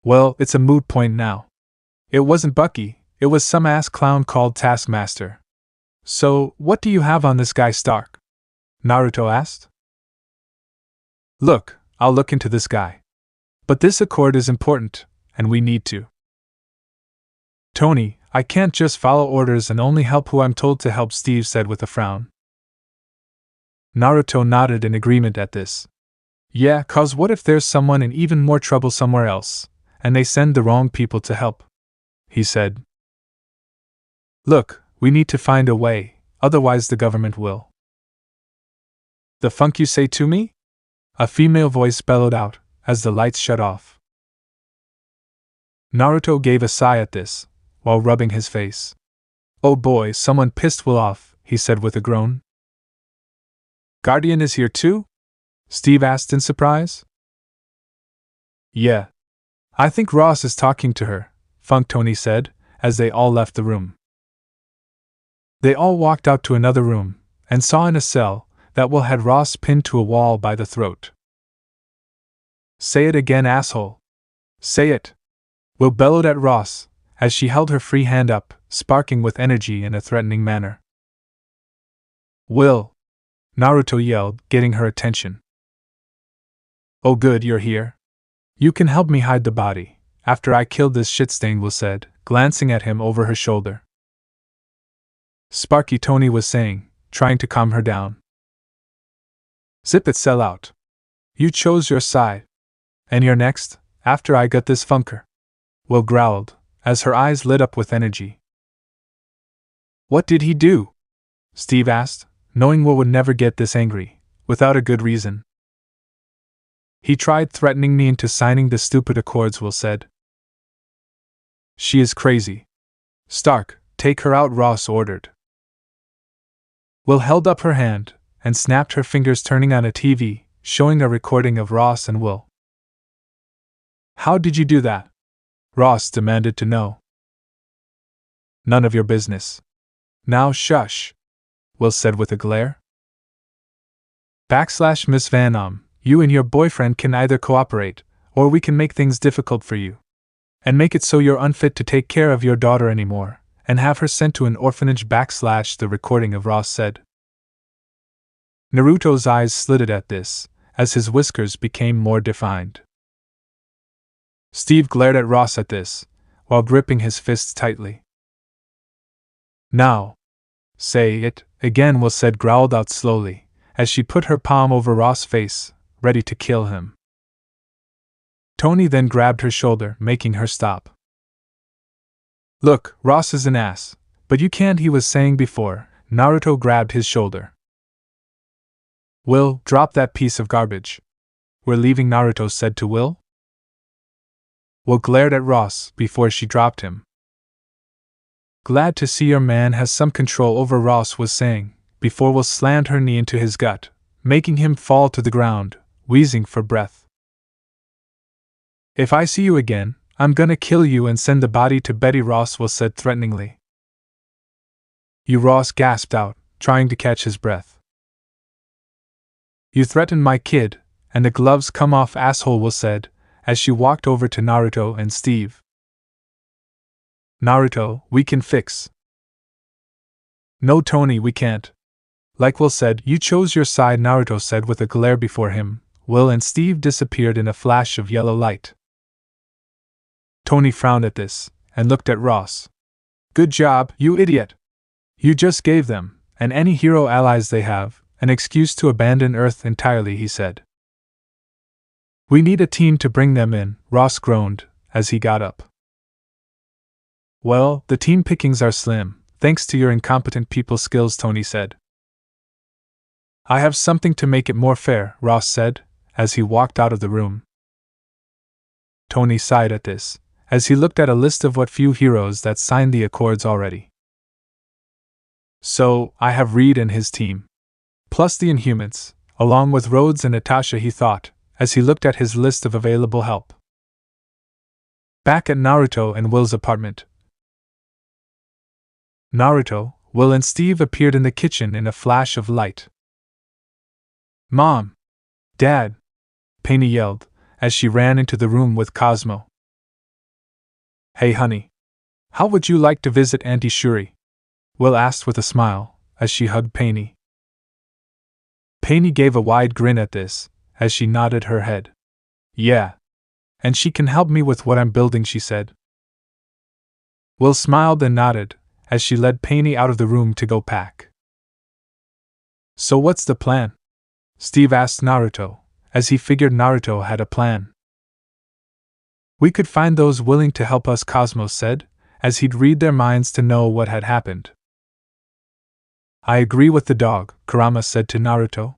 Well, it's a moot point now. It wasn't Bucky, it was some ass clown called Taskmaster. So, what do you have on this guy, Stark? Naruto asked. Look, I'll look into this guy. But this accord is important, and we need to. Tony, I can't just follow orders and only help who I'm told to help, Steve said with a frown. Naruto nodded in agreement at this. Yeah, 'cause what if there's someone in even more trouble somewhere else, and they send the wrong people to help? He said. Look, we need to find a way, otherwise the government will. The funk you say to me? A female voice bellowed out, as the lights shut off. Naruto gave a sigh at this, while rubbing his face. Oh boy, someone pissed Will off, he said with a groan. Guardian is here too? Steve asked in surprise. Yeah. I think Ross is talking to her, Funk Tony said, as they all left the room. They all walked out to another room, and saw in a cell that Will had Ross pinned to a wall by the throat. Say it again, asshole. Say it! Will bellowed at Ross, as she held her free hand up, sparking with energy in a threatening manner. Will! Naruto yelled, getting her attention. Oh good, you're here. You can help me hide the body, after I killed this shitstain, Will said, glancing at him over her shoulder. Sparky Tony was saying, trying to calm her down. Zip it, sell out. You chose your side. And you're next, after I got this funker. Will growled, as her eyes lit up with energy. What did he do? Steve asked, knowing Will would never get this angry, without a good reason. He tried threatening me into signing the stupid accords, Will said. She is crazy. Stark, take her out, Ross ordered. Will held up her hand, and snapped her fingers, turning on a TV, showing a recording of Ross and Will. How did you do that? Ross demanded to know. None of your business. Now shush, Will said with a glare. Miss Van you and your boyfriend can either cooperate, or we can make things difficult for you. And make it so you're unfit to take care of your daughter anymore, and have her sent to an orphanage. The recording of Ross said. Naruto's eyes slitted at this, as his whiskers became more defined. Steve glared at Ross at this, while gripping his fists tightly. Now, say it again, Will said, growled out slowly, as she put her palm over Ross' face, ready to kill him. Tony then grabbed her shoulder, making her stop. Look, Ross is an ass, but you can't, he was saying before. Naruto grabbed his shoulder. Will, drop that piece of garbage. We're leaving, Naruto said to Will. Will glared at Ross before she dropped him. Glad to see your man has some control over, Ross was saying, before Will slammed her knee into his gut, making him fall to the ground, wheezing for breath. If I see you again, I'm gonna kill you and send the body to Betty, Ross Will said threateningly. You, Ross gasped out, trying to catch his breath. You threatened my kid, and the gloves come off, asshole, Will said, as she walked over to Naruto and Steve. Naruto, we can fix. No, Tony, we can't. Like Will said, you chose your side, Naruto said with a glare before him. Will and Steve disappeared in a flash of yellow light. Tony frowned at this, and looked at Ross. Good job, you idiot! You just gave them, and any hero allies they have, an excuse to abandon Earth entirely, he said. We need a team to bring them in, Ross groaned, as he got up. Well, the team pickings are slim, thanks to your incompetent people skills, Tony said. I have something to make it more fair, Ross said, as he walked out of the room. Tony sighed at this, as he looked at a list of what few heroes that signed the accords already. So, I have Reed and his team. Plus the Inhumans, along with Rhodes and Natasha, he thought, as he looked at his list of available help. Back at Naruto and Will's apartment. Naruto, Will and Steve appeared in the kitchen in a flash of light. Mom! Dad! Penny yelled, as she ran into the room with Cosmo. Hey honey. How would you like to visit Auntie Shuri? Will asked with a smile, as she hugged Penny. Penny gave a wide grin at this, as she nodded her head. Yeah. And she can help me with what I'm building, she said. Will smiled and nodded, as she led Penny out of the room to go pack. So what's the plan? Steve asked Naruto, as he figured Naruto had a plan. We could find those willing to help us, Cosmo said, as he'd read their minds to know what had happened. I agree with the dog, Kurama said to Naruto.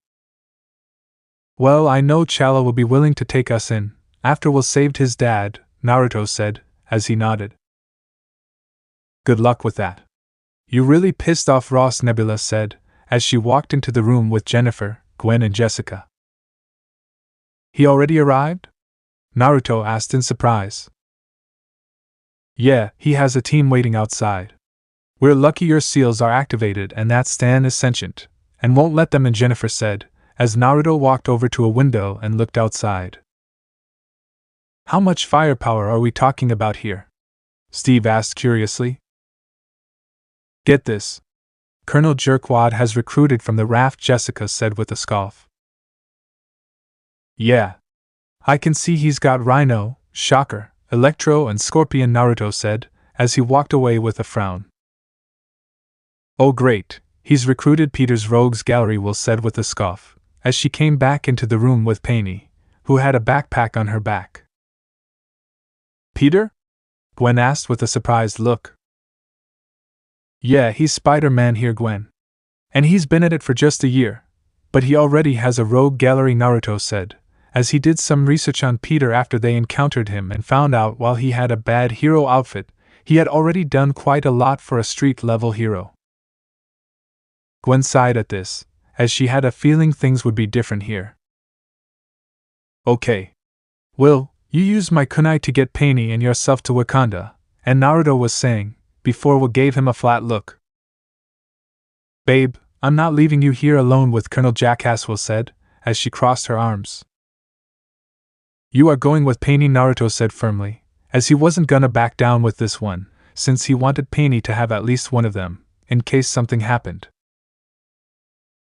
Well, I know Chala will be willing to take us in, after Will saved his dad, Naruto said, as he nodded. Good luck with that. You really pissed off Ross, Nebula said, as she walked into the room with Jennifer, Gwen and Jessica. He already arrived? Naruto asked in surprise. Yeah, he has a team waiting outside. We're lucky your seals are activated and that Stan is sentient, and won't let them in, Jennifer said, as Naruto walked over to a window and looked outside. How much firepower are we talking about here? Steve asked curiously. Get this. Colonel Jerkwad has recruited from the raft, Jessica said with a scoff. Yeah. I can see he's got Rhino, Shocker, Electro and Scorpion, Naruto said, as he walked away with a frown. Oh great, he's recruited Peter's rogues gallery, Will said with a scoff, as she came back into the room with Penny, who had a backpack on her back. Peter? Gwen asked with a surprised look. Yeah, he's Spider-Man here, Gwen. And he's been at it for just a year, but he already has a rogue gallery, Naruto said, as he did some research on Peter after they encountered him and found out while he had a bad hero outfit, he had already done quite a lot for a street-level hero. Gwen sighed at this, as she had a feeling things would be different here. Okay. Will, you used my kunai to get Penny and yourself to Wakanda, and Naruto was saying, before Will gave him a flat look. Babe, I'm not leaving you here alone with Colonel Jackass, Will said, as she crossed her arms. You are going with Penny, Naruto said firmly, as he wasn't gonna back down with this one, since he wanted Penny to have at least one of them, in case something happened.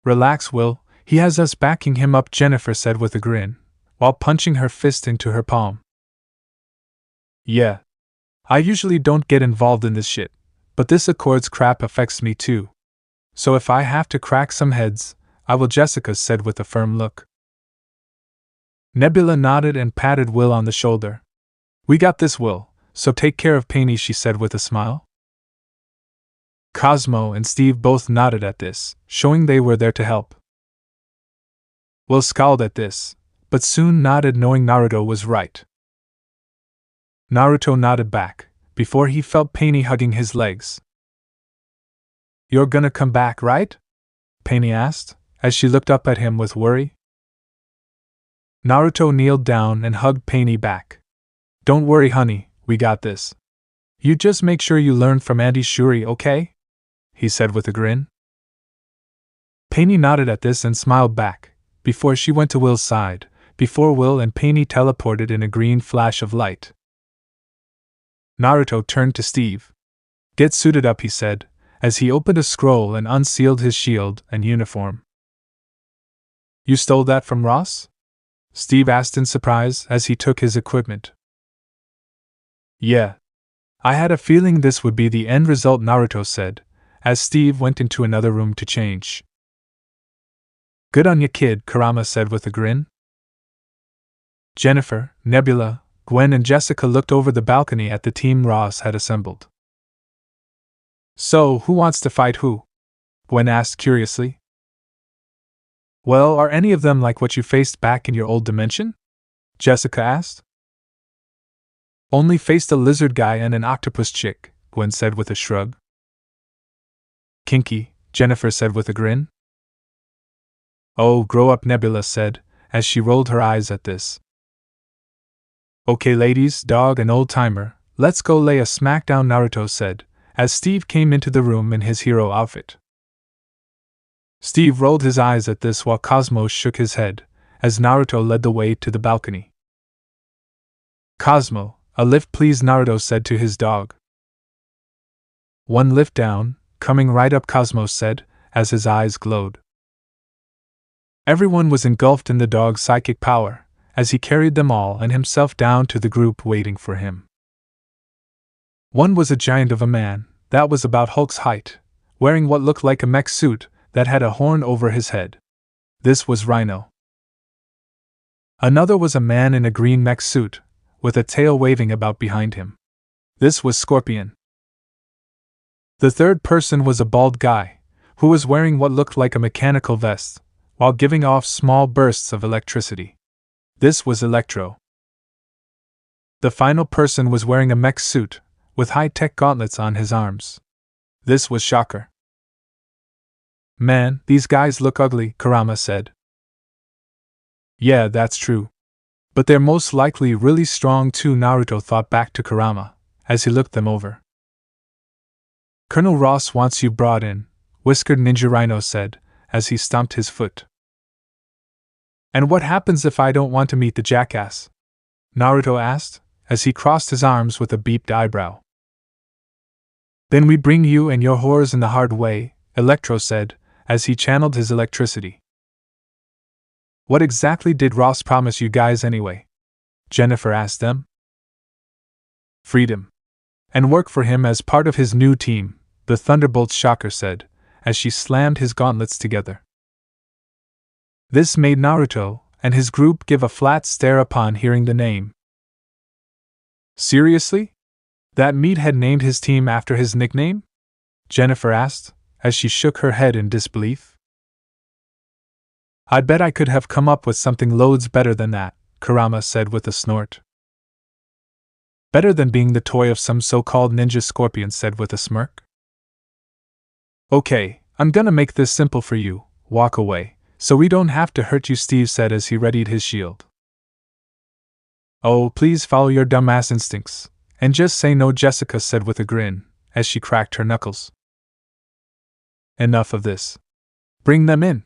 Relax, Will, he has us backing him up, Jennifer said with a grin, while punching her fist into her palm. Yeah. I usually don't get involved in this shit, but this Accords crap affects me too. So if I have to crack some heads, I will, Jessica said with a firm look. Nebula nodded and patted Will on the shoulder. We got this, Will, so take care of Penny, she said with a smile. Cosmo and Steve both nodded at this, showing they were there to help. Will scowled at this, but soon nodded, knowing Naruto was right. Naruto nodded back, before he felt Penny hugging his legs. You're gonna come back, right? Penny asked, as she looked up at him with worry. Naruto kneeled down and hugged Penny back. Don't worry, honey, we got this. You just make sure you learn from Auntie Shuri, okay? He said with a grin. Penny nodded at this and smiled back, before she went to Will's side, before Will and Penny teleported in a green flash of light. Naruto turned to Steve. Get suited up, he said, as he opened a scroll and unsealed his shield and uniform. You stole that from Ross? Steve asked in surprise as he took his equipment. Yeah. I had a feeling this would be the end result, Naruto said, as Steve went into another room to change. Good on ya, kid, Kurama said with a grin. Jennifer, Nebula, Gwen and Jessica looked over the balcony at the team Ross had assembled. So, who wants to fight who? Gwen asked curiously. Well, are any of them like what you faced back in your old dimension? Jessica asked. Only faced a lizard guy and an octopus chick, Gwen said with a shrug. Kinky, Jennifer said with a grin. Oh, grow up, Nebula said, as she rolled her eyes at this. Okay, ladies, dog and old-timer, let's go lay a smackdown, Naruto said, as Steve came into the room in his hero outfit. Steve rolled his eyes at this while Cosmo shook his head, as Naruto led the way to the balcony. Cosmo, a lift please, Naruto said to his dog. One lift down, coming right up, Cosmo said, as his eyes glowed. Everyone was engulfed in the dog's psychic power, as he carried them all and himself down to the group waiting for him. One was a giant of a man, that was about Hulk's height, wearing what looked like a mech suit that had a horn over his head. This was Rhino. Another was a man in a green mech suit, with a tail waving about behind him. This was Scorpion. The third person was a bald guy, who was wearing what looked like a mechanical vest, while giving off small bursts of electricity. This was Electro. The final person was wearing a mech suit, with high-tech gauntlets on his arms. This was Shocker. Man, these guys look ugly, Kurama said. Yeah, that's true. But they're most likely really strong too, Naruto thought back to Kurama, as he looked them over. Colonel Ross wants you brought in, whiskered Ninja Rhino said, as he stomped his foot. And what happens if I don't want to meet the jackass? Naruto asked, as he crossed his arms with a beeped eyebrow. Then we bring you and your whores in the hard way, Electro said, as he channeled his electricity. What exactly did Ross promise you guys anyway? Jennifer asked them. Freedom. And work for him as part of his new team, the Thunderbolt Shocker said, as she slammed his gauntlets together. This made Naruto and his group give a flat stare upon hearing the name. Seriously? That meathead named his team after his nickname? Jennifer asked, as she shook her head in disbelief. I bet I could have come up with something loads better than that, Kurama said with a snort. Better than being the toy of some so-called ninja scorpion said with a smirk. Okay, I'm gonna make this simple for you, walk away, so we don't have to hurt you, Steve said as he readied his shield. Oh, please follow your dumbass instincts, and just say no, Jessica said with a grin, as she cracked her knuckles. Enough of this. Bring them in,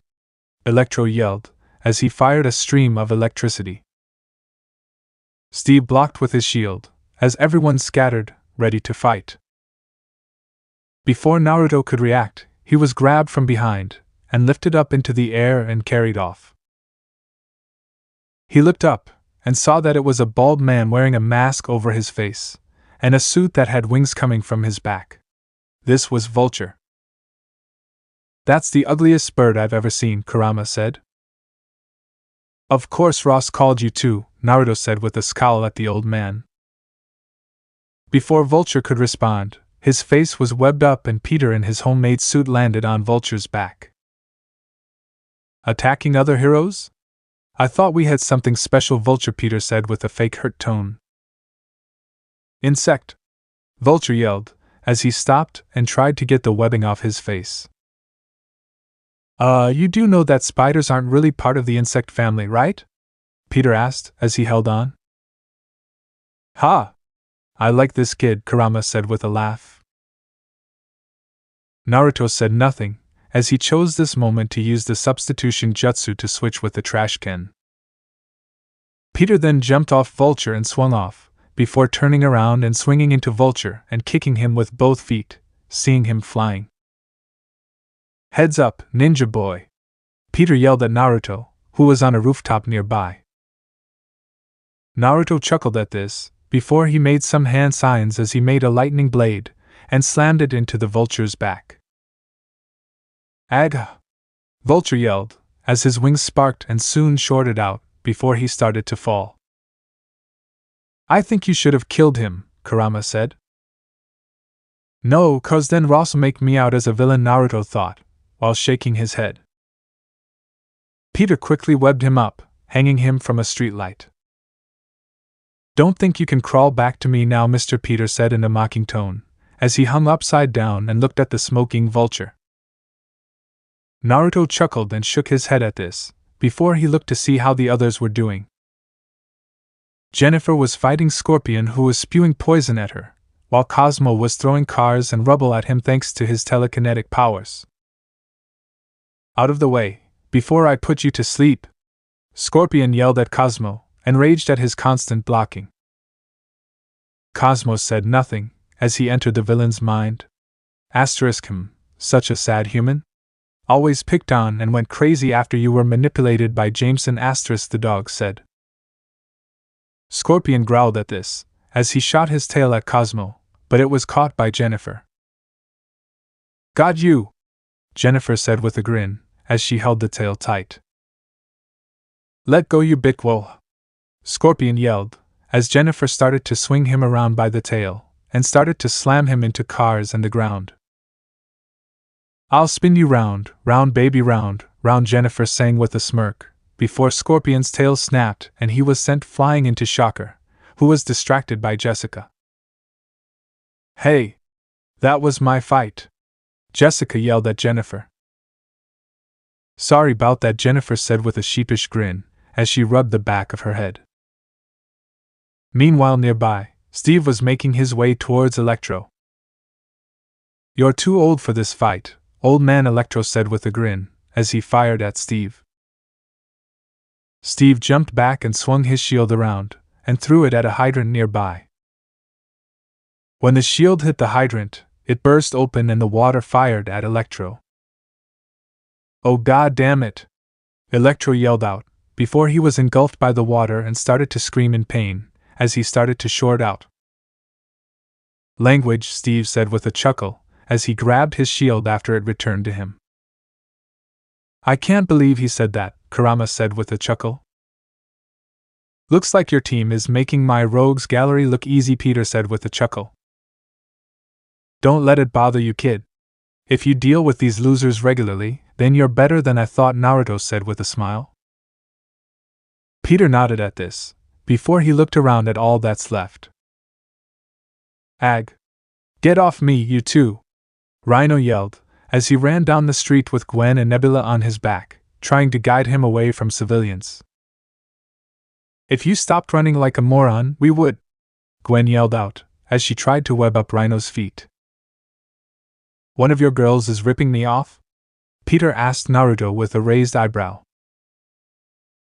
Electro yelled, as he fired a stream of electricity. Steve blocked with his shield, as everyone scattered, ready to fight. Before Naruto could react, he was grabbed from behind, and lifted up into the air and carried off. He looked up, and saw that it was a bald man wearing a mask over his face, and a suit that had wings coming from his back. This was Vulture. That's the ugliest bird I've ever seen, Kurama said. Of course Ross called you too, Naruto said with a scowl at the old man. Before Vulture could respond, his face was webbed up and Peter in his homemade suit landed on Vulture's back. Attacking other heroes? I thought we had something special, Vulture Peter said with a fake hurt tone. Insect! Vulture yelled, as he stopped and tried to get the webbing off his face. You do know that spiders aren't really part of the insect family, right? Peter asked, as he held on. Ha! I like this kid, Kurama said with a laugh. Naruto said nothing, as he chose this moment to use the substitution jutsu to switch with the trash can. Peter then jumped off Vulture and swung off, before turning around and swinging into Vulture and kicking him with both feet, seeing him flying. Heads up, ninja boy! Peter yelled at Naruto, who was on a rooftop nearby. Naruto chuckled at this, before he made some hand signs as he made a lightning blade, and slammed it into the Vulture's back. Aga! Vulture yelled, as his wings sparked and soon shorted out, before he started to fall. I think you should have killed him, Kurama said. No, 'cause then Ross'll make me out as a villain, Naruto thought, while shaking his head. Peter quickly webbed him up, hanging him from a streetlight. Don't think you can crawl back to me now, Mr. Peter said in a mocking tone, as he hung upside down and looked at the smoking Vulture. Naruto chuckled and shook his head at this, before he looked to see how the others were doing. Jennifer was fighting Scorpion, who was spewing poison at her, while Cosmo was throwing cars and rubble at him thanks to his telekinetic powers. Out of the way, before I put you to sleep! Scorpion yelled at Cosmo, and raged at his constant blocking. Cosmo said nothing, as he entered the villain's mind. Such a sad human? Always picked on and went crazy after you were manipulated by Jameson. The dog said. Scorpion growled at this, as he shot his tail at Cosmo, but it was caught by Jennifer. Got you! Jennifer said with a grin, as she held the tail tight. Let go, you bitwole! Scorpion yelled, as Jennifer started to swing him around by the tail, and started to slam him into cars and the ground. I'll spin you round, round baby round, round, Jennifer sang with a smirk, before Scorpion's tail snapped and he was sent flying into Shocker, who was distracted by Jessica. Hey! That was my fight! Jessica yelled at Jennifer. Sorry about that, Jennifer said with a sheepish grin, as she rubbed the back of her head. Meanwhile nearby, Steve was making his way towards Electro. You're too old for this fight, old man, Electro said with a grin, as he fired at Steve. Steve jumped back and swung his shield around, and threw it at a hydrant nearby. When the shield hit the hydrant, it burst open and the water fired at Electro. "Oh, god damn it!" Electro yelled out, before he was engulfed by the water and started to scream in pain, as he started to short out. "Language," Steve said with a chuckle, as he grabbed his shield after it returned to him. "I can't believe he said that," Kurama said with a chuckle. "Looks like your team is making my rogues gallery look easy," Peter said with a chuckle. "Don't let it bother you, kid. If you deal with these losers regularly, then you're better than I thought," Naruto said with a smile. Peter nodded at this, before he looked around at all that's left. "Ag! Get off me, you two!" Rhino yelled, as he ran down the street with Gwen and Nebula on his back, trying to guide him away from civilians. "If you stopped running like a moron, we would," Gwen yelled out, as she tried to web up Rhino's feet. "One of your girls is ripping me off?" Peter asked Naruto with a raised eyebrow.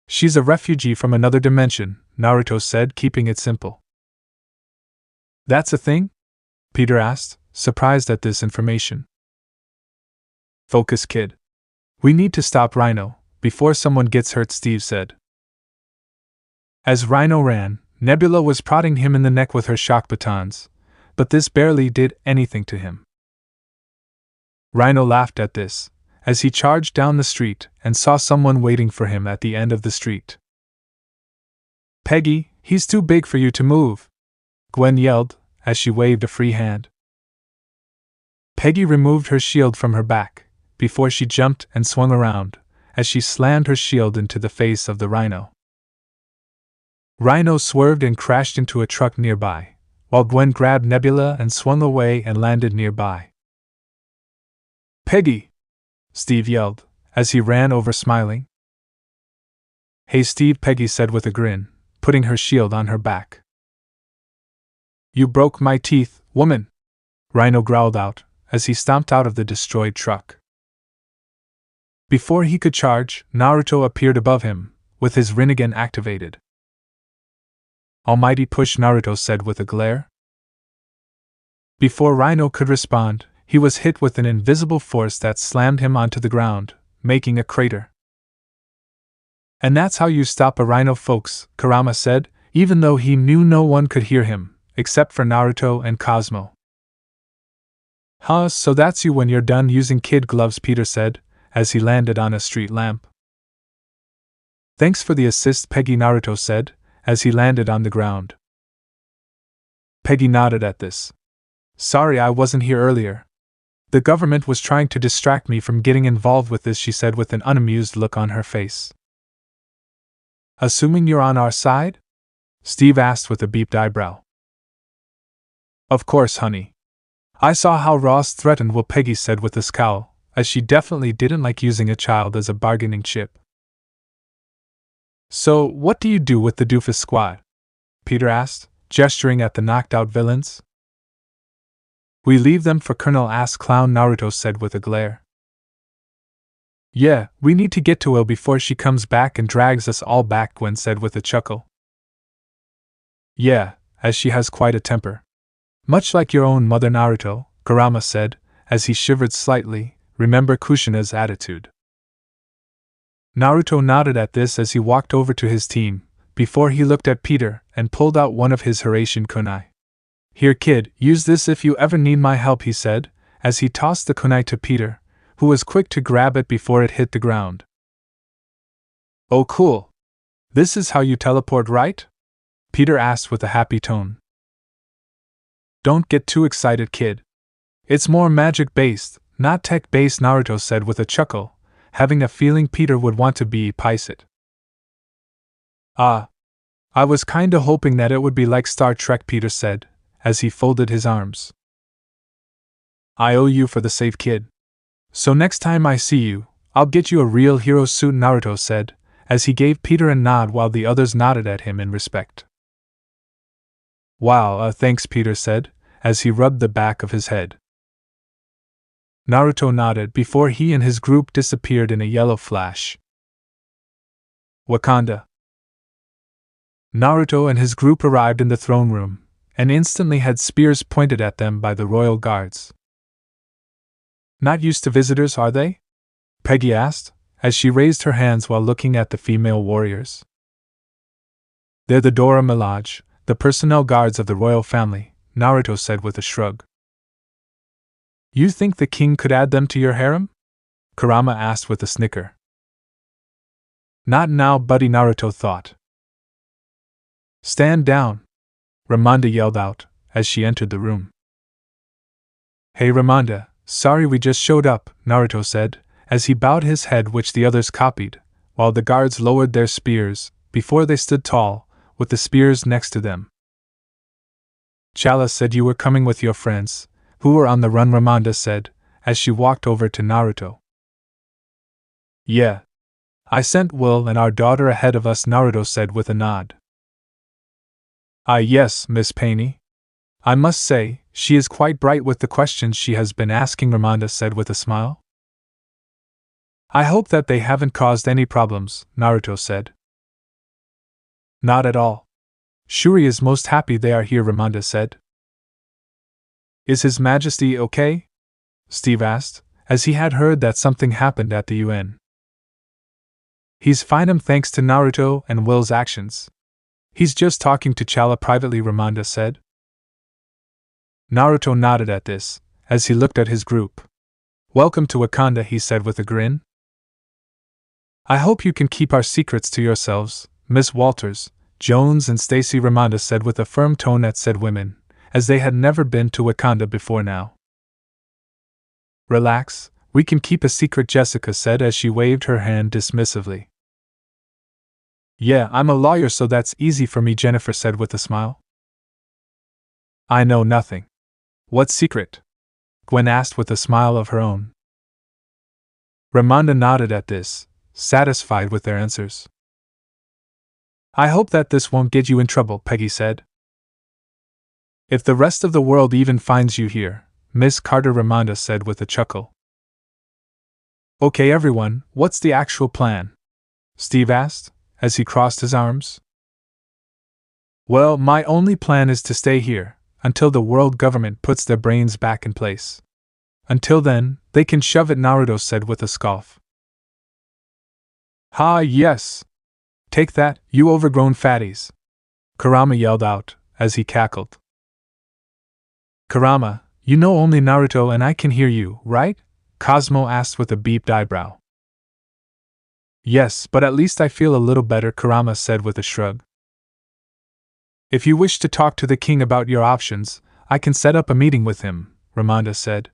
"She's a refugee from another dimension," Naruto said, keeping it simple. "That's a thing?" Peter asked, surprised at this information. "Focus, kid. We need to stop Rhino, before someone gets hurt," Steve said. As Rhino ran, Nebula was prodding him in the neck with her shock batons, but this barely did anything to him. Rhino laughed at this, as he charged down the street and saw someone waiting for him at the end of the street. "Peggy, he's too big for you to move!" Gwen yelled, as she waved a free hand. Peggy removed her shield from her back, before she jumped and swung around, as she slammed her shield into the face of the Rhino. Rhino swerved and crashed into a truck nearby, while Gwen grabbed Nebula and swung away and landed nearby. "Peggy!" Steve yelled, as he ran over smiling. "Hey Steve," Peggy said with a grin, putting her shield on her back. "You broke my teeth, woman!" Rhino growled out, as he stomped out of the destroyed truck. Before he could charge, Naruto appeared above him, with his Rinnegan activated. "Almighty push," Naruto said with a glare. Before Rhino could respond, he was hit with an invisible force that slammed him onto the ground, making a crater. "And that's how you stop a Rhino, folks," Kurama said, even though he knew no one could hear him, except for Naruto and Cosmo. "Huh, so that's you when you're done using kid gloves," Peter said, as he landed on a street lamp. "Thanks for the assist, Peggy," Naruto said, as he landed on the ground. Peggy nodded at this. "Sorry I wasn't here earlier. The government was trying to distract me from getting involved with this," she said with an unamused look on her face. "Assuming you're on our side?" Steve asked with a beeped eyebrow. "Of course, honey. I saw how Ross threatened," Will Peggy said with a scowl, as she definitely didn't like using a child as a bargaining chip. "So, what do you do with the doofus squad?" Peter asked, gesturing at the knocked-out villains. "We leave them for Colonel Ass Clown," Naruto said with a glare. "Yeah, we need to get to Will before she comes back and drags us all back," Gwen said with a chuckle. "Yeah, as she has quite a temper. Much like your own mother, Naruto," Kurama said, as he shivered slightly. "Remember Kushina's attitude." Naruto nodded at this as he walked over to his team, before he looked at Peter and pulled out one of his Hiraishin kunai. "Here, kid, use this if you ever need my help," he said, as he tossed the kunai to Peter, who was quick to grab it before it hit the ground. "Oh, cool. This is how you teleport, right?" Peter asked with a happy tone. "Don't get too excited, kid. It's more magic-based, not tech-based," Naruto said with a chuckle, having a feeling Peter would want to be it. "Ah. I was kinda hoping that it would be like Star Trek," Peter said, as he folded his arms. "I owe you for the save, kid. So next time I see you, I'll get you a real hero suit," Naruto said, as he gave Peter a nod while the others nodded at him in respect. "Wow, thanks," Peter said, as he rubbed the back of his head. Naruto nodded before he and his group disappeared in a yellow flash. Wakanda. Naruto and his group arrived in the throne room, and instantly had spears pointed at them by the royal guards. Not used to visitors, are they? Peggy asked, as she raised her hands while looking at the female warriors. They're the Dora Milaje, the personnel guards of the royal family, Naruto said with a shrug. You think the king could add them to your harem? Kurama asked with a snicker. Not now, buddy, Naruto thought. Stand down, Ramonda yelled out, as she entered the room. Hey Ramonda, sorry we just showed up, Naruto said, as he bowed his head, which the others copied, while the guards lowered their spears, before they stood tall, with the spears next to them. Chala said you were coming with your friends, who were on the run, Ramonda said, as she walked over to Naruto. Yeah. I sent Will and our daughter ahead of us, Naruto said with a nod. Ah yes, Miss Paney. I must say, she is quite bright with the questions she has been asking, Ramonda said with a smile. I hope that they haven't caused any problems, Naruto said. Not at all. Shuri is most happy they are here, Ramonda said. Is His Majesty okay? Steve asked, as he had heard that something happened at the UN. He's fine, thanks to Naruto and Will's actions. He's just talking to Chala privately, Ramonda said. Naruto nodded at this, as he looked at his group. Welcome to Wakanda, he said with a grin. I hope you can keep our secrets to yourselves, Miss Walters, Jones and Stacy, Ramonda said with a firm tone at said women, as they had never been to Wakanda before now. Relax, we can keep a secret, Jessica said as she waved her hand dismissively. Yeah, I'm a lawyer, so that's easy for me, Jennifer said with a smile. I know nothing. What secret? Gwen asked with a smile of her own. Ramonda nodded at this, satisfied with their answers. I hope that this won't get you in trouble, Peggy said. If the rest of the world even finds you here, Miss Carter, Ramonda said with a chuckle. Okay everyone, what's the actual plan? Steve asked, as he crossed his arms. Well, my only plan is to stay here, until the world government puts their brains back in place. Until then, they can shove it, Naruto said with a scoff. Ha, yes! Take that, you overgrown fatties! Kurama yelled out, as he cackled. Kurama, you know only Naruto and I can hear you, right? Cosmo asked with a beeped eyebrow. Yes, but at least I feel a little better, Kurama said with a shrug. If you wish to talk to the king about your options, I can set up a meeting with him, Ramonda said.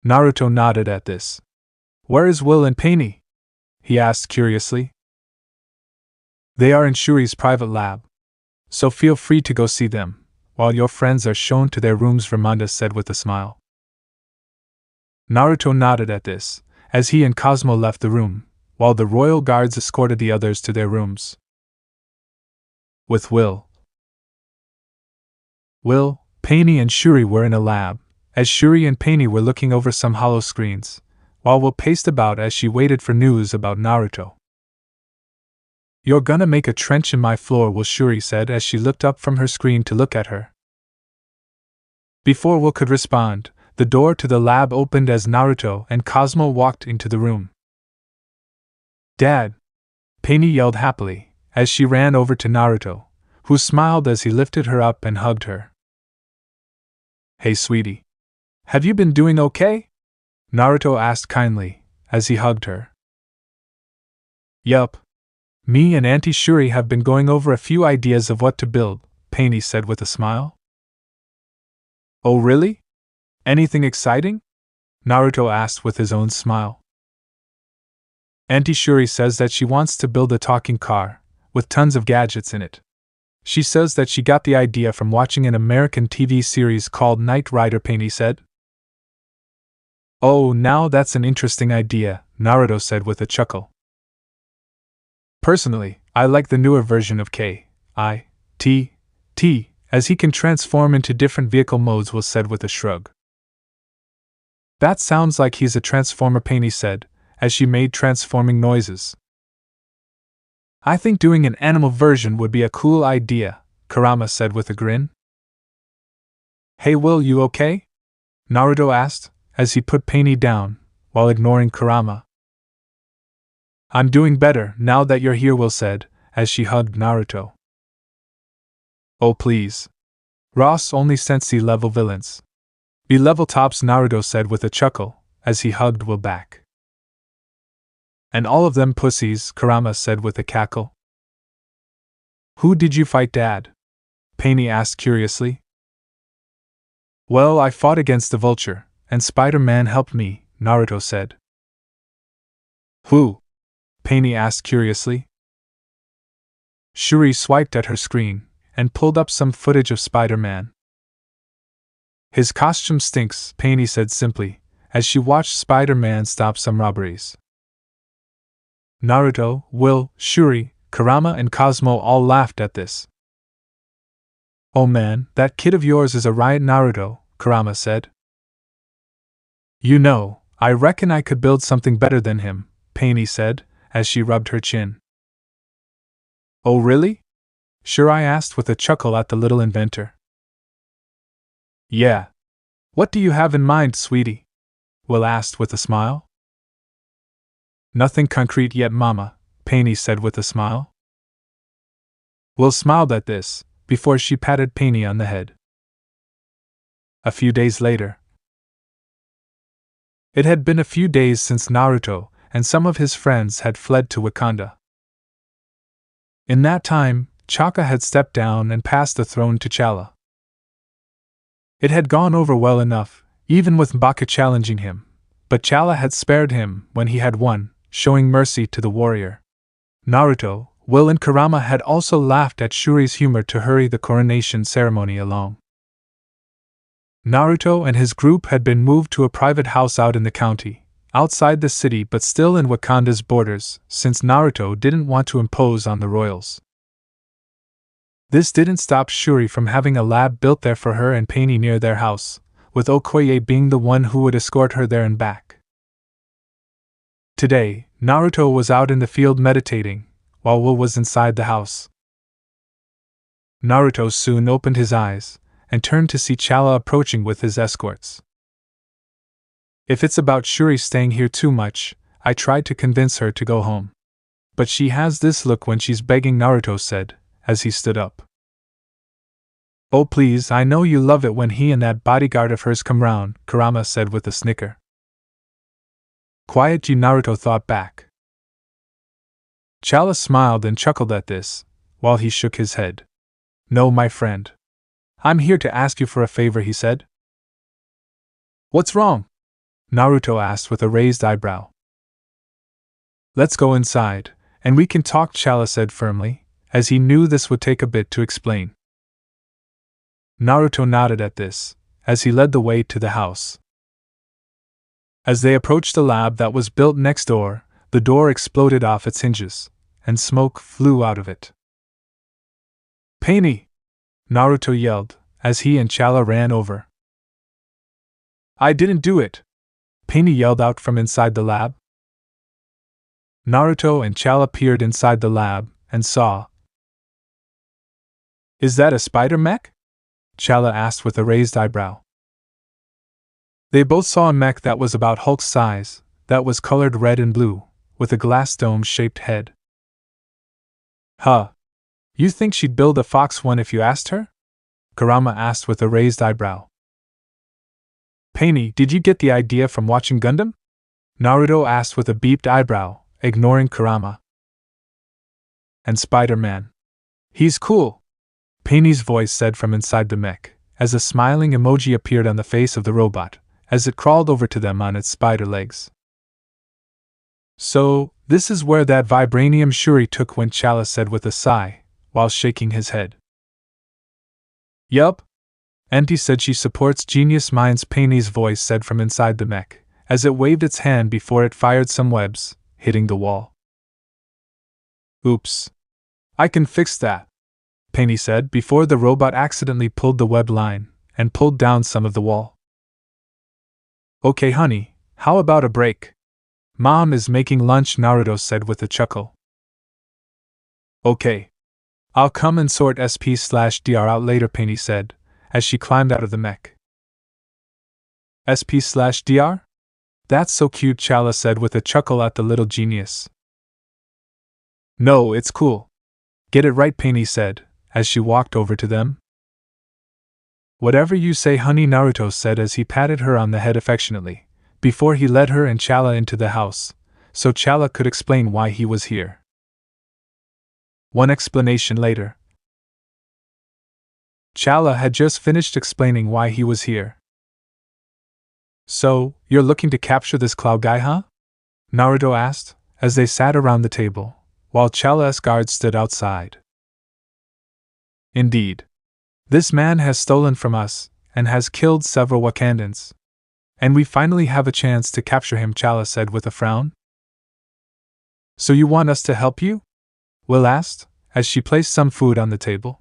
Naruto nodded at this. Where is Will and Paney? He asked curiously. They are in Shuri's private lab, so feel free to go see them, while your friends are shown to their rooms, Ramonda said with a smile. Naruto nodded at this, as he and Cosmo left the room, while the royal guards escorted the others to their rooms. With Will, Paney and Shuri were in a lab, as Shuri and Paney were looking over some hollow screens, while Will paced about as she waited for news about Naruto. You're gonna make a trench in my floor, Will, Shuri said as she looked up from her screen to look at her. Before Will could respond, the door to the lab opened as Naruto and Cosmo walked into the room. Dad! Paney yelled happily, as she ran over to Naruto, who smiled as he lifted her up and hugged her. Hey sweetie. Have you been doing okay? Naruto asked kindly, as he hugged her. Yup. Me and Auntie Shuri have been going over a few ideas of what to build, Paney said with a smile. Oh really? Anything exciting? Naruto asked with his own smile. Auntie Shuri says that she wants to build a talking car, with tons of gadgets in it. She says that she got the idea from watching an American TV series called Knight Rider, Paney said. Oh, now that's an interesting idea, Naruto said with a chuckle. Personally, I like the newer version of K-I-T-T, as he can transform into different vehicle modes, Will said with a shrug. That sounds like he's a transformer, Paney said, as she made transforming noises. I think doing an animal version would be a cool idea, Kurama said with a grin. Hey Will, you okay? Naruto asked, as he put Painy down, while ignoring Kurama. I'm doing better now that you're here, Will said, as she hugged Naruto. Oh please. Ross only sent C-level villains. B-level tops, Naruto said with a chuckle, as he hugged Will back. And all of them pussies, Kurama said with a cackle. Who did you fight, Dad? Painy asked curiously. Well, I fought against the Vulture, and Spider-Man helped me, Naruto said. Who? Painy asked curiously. Shuri swiped at her screen, and pulled up some footage of Spider-Man. His costume stinks, Painy said simply, as she watched Spider-Man stop some robberies. Naruto, Will, Shuri, Kurama and Cosmo all laughed at this. Oh man, that kid of yours is a riot, Naruto, Kurama said. You know, I reckon I could build something better than him, Painy said, as she rubbed her chin. Oh really? Shuri asked with a chuckle at the little inventor. Yeah. What do you have in mind, sweetie? Will asked with a smile. Nothing concrete yet, Mama, Painy said with a smile. Will smiled at this, before she patted Painy on the head. A few days later. It had been a few days since Naruto and some of his friends had fled to Wakanda. In that time, Chaka had stepped down and passed the throne to Chala. It had gone over well enough, even with M'Baka challenging him, but Chala had spared him when he had won, showing mercy to the warrior. Naruto, Will and Kurama had also laughed at Shuri's humor to hurry the coronation ceremony along. Naruto and his group had been moved to a private house out in the county, outside the city but still in Wakanda's borders, since Naruto didn't want to impose on the royals. This didn't stop Shuri from having a lab built there for her and Painy near their house, with Okoye being the one who would escort her there and back. Today, Naruto was out in the field meditating, while Will was inside the house. Naruto soon opened his eyes, and turned to see Chala approaching with his escorts. If it's about Shuri staying here too much, I tried to convince her to go home. But she has this look when she's begging, Naruto said, as he stood up. Oh please, I know you love it when he and that bodyguard of hers come round, Kurama said with a snicker. Quiet you, Naruto thought back. Chala smiled and chuckled at this, while he shook his head. No, my friend. I'm here to ask you for a favor, he said. What's wrong? Naruto asked with a raised eyebrow. Let's go inside, and we can talk, Chala said firmly, as he knew this would take a bit to explain. Naruto nodded at this, as he led the way to the house. As they approached the lab that was built next door, the door exploded off its hinges, and smoke flew out of it. Painy! Naruto yelled, as he and Chala ran over. I didn't do it! Painy yelled out from inside the lab. Naruto and Chala peered inside the lab, and saw. Is that a spider mech? Chala asked with a raised eyebrow. They both saw a mech that was about Hulk's size, that was colored red and blue, with a glass dome-shaped head. Huh. You think she'd build a fox one if you asked her? Kurama asked with a raised eyebrow. Painy, did you get the idea from watching Gundam? Naruto asked with a beeped eyebrow, ignoring Kurama. And Spider-Man. He's cool, Painy's voice said from inside the mech, as a smiling emoji appeared on the face of the robot, as it crawled over to them on its spider legs. So, this is where that vibranium Shuri took, went, Chala said with a sigh, while shaking his head. Yup. Auntie said she supports genius minds, Painy's voice said from inside the mech, as it waved its hand before it fired some webs, hitting the wall. Oops. I can fix that, Painy said before the robot accidentally pulled the web line, and pulled down some of the wall. Okay honey, how about a break? Mom is making lunch, Naruto said with a chuckle. Okay. I'll come and sort SP/DR out later, Penny said, as she climbed out of the mech. SP/DR? That's so cute, Chala said with a chuckle at the little genius. No, it's cool. Get it right, Penny said, as she walked over to them. Whatever you say, honey, Naruto said as he patted her on the head affectionately, before he led her and Chala into the house, so Chala could explain why he was here. One explanation later. Chala had just finished explaining why he was here. So, you're looking to capture this cloud guy, huh? Naruto asked, as they sat around the table, while Chala's guards stood outside. Indeed. This man has stolen from us, and has killed several Wakandans. And we finally have a chance to capture him, Chala said with a frown. So you want us to help you? Will asked, as she placed some food on the table.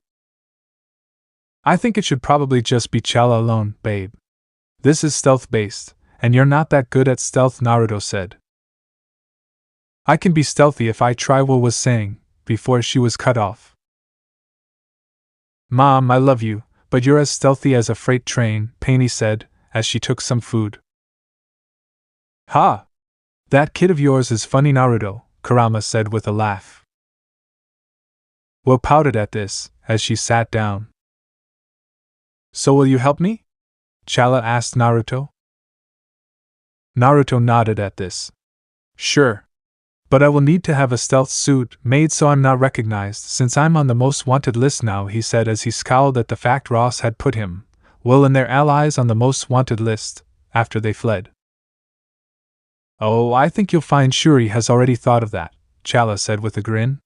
I think it should probably just be Chala alone, babe. This is stealth-based, and you're not that good at stealth, Naruto said. I can be stealthy if I try, Will was saying, before she was cut off. Mom, I love you, but you're as stealthy as a freight train, Penny said, as she took some food. Ha! That kid of yours is funny, Naruto, Kurama said with a laugh. Will pouted at this, as she sat down. So will you help me? Chala asked Naruto. Naruto nodded at this. Sure. But I will need to have a stealth suit made so I'm not recognized since I'm on the most wanted list now, he said as he scowled at the fact Ross had put him, Will and their allies on the most wanted list, after they fled. Oh, I think you'll find Shuri has already thought of that, Chala said with a grin.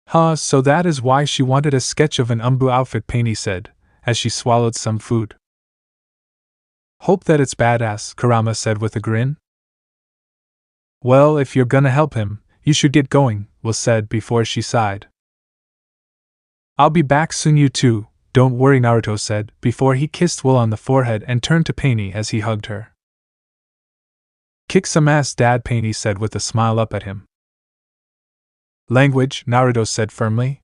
Huh, so that is why she wanted a sketch of an Umbu outfit, Penny said, as she swallowed some food. Hope that it's badass, Kurama said with a grin. Well, if you're gonna help him, you should get going, Will said before she sighed. I'll be back soon, you two, don't worry, Naruto said, before he kissed Will on the forehead and turned to Penny as he hugged her. Kick some ass, Dad, Penny said with a smile up at him. Language, Naruto said firmly.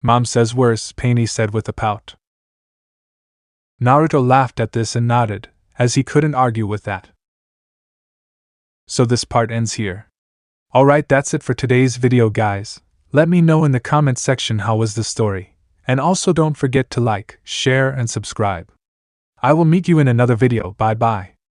Mom says worse, Penny said with a pout. Naruto laughed at this and nodded, as he couldn't argue with that. So this part ends here. Alright, that's it for today's video, guys. Let me know in the comment section how was the story, and also don't forget to like, share and subscribe. I will meet you in another video, bye bye.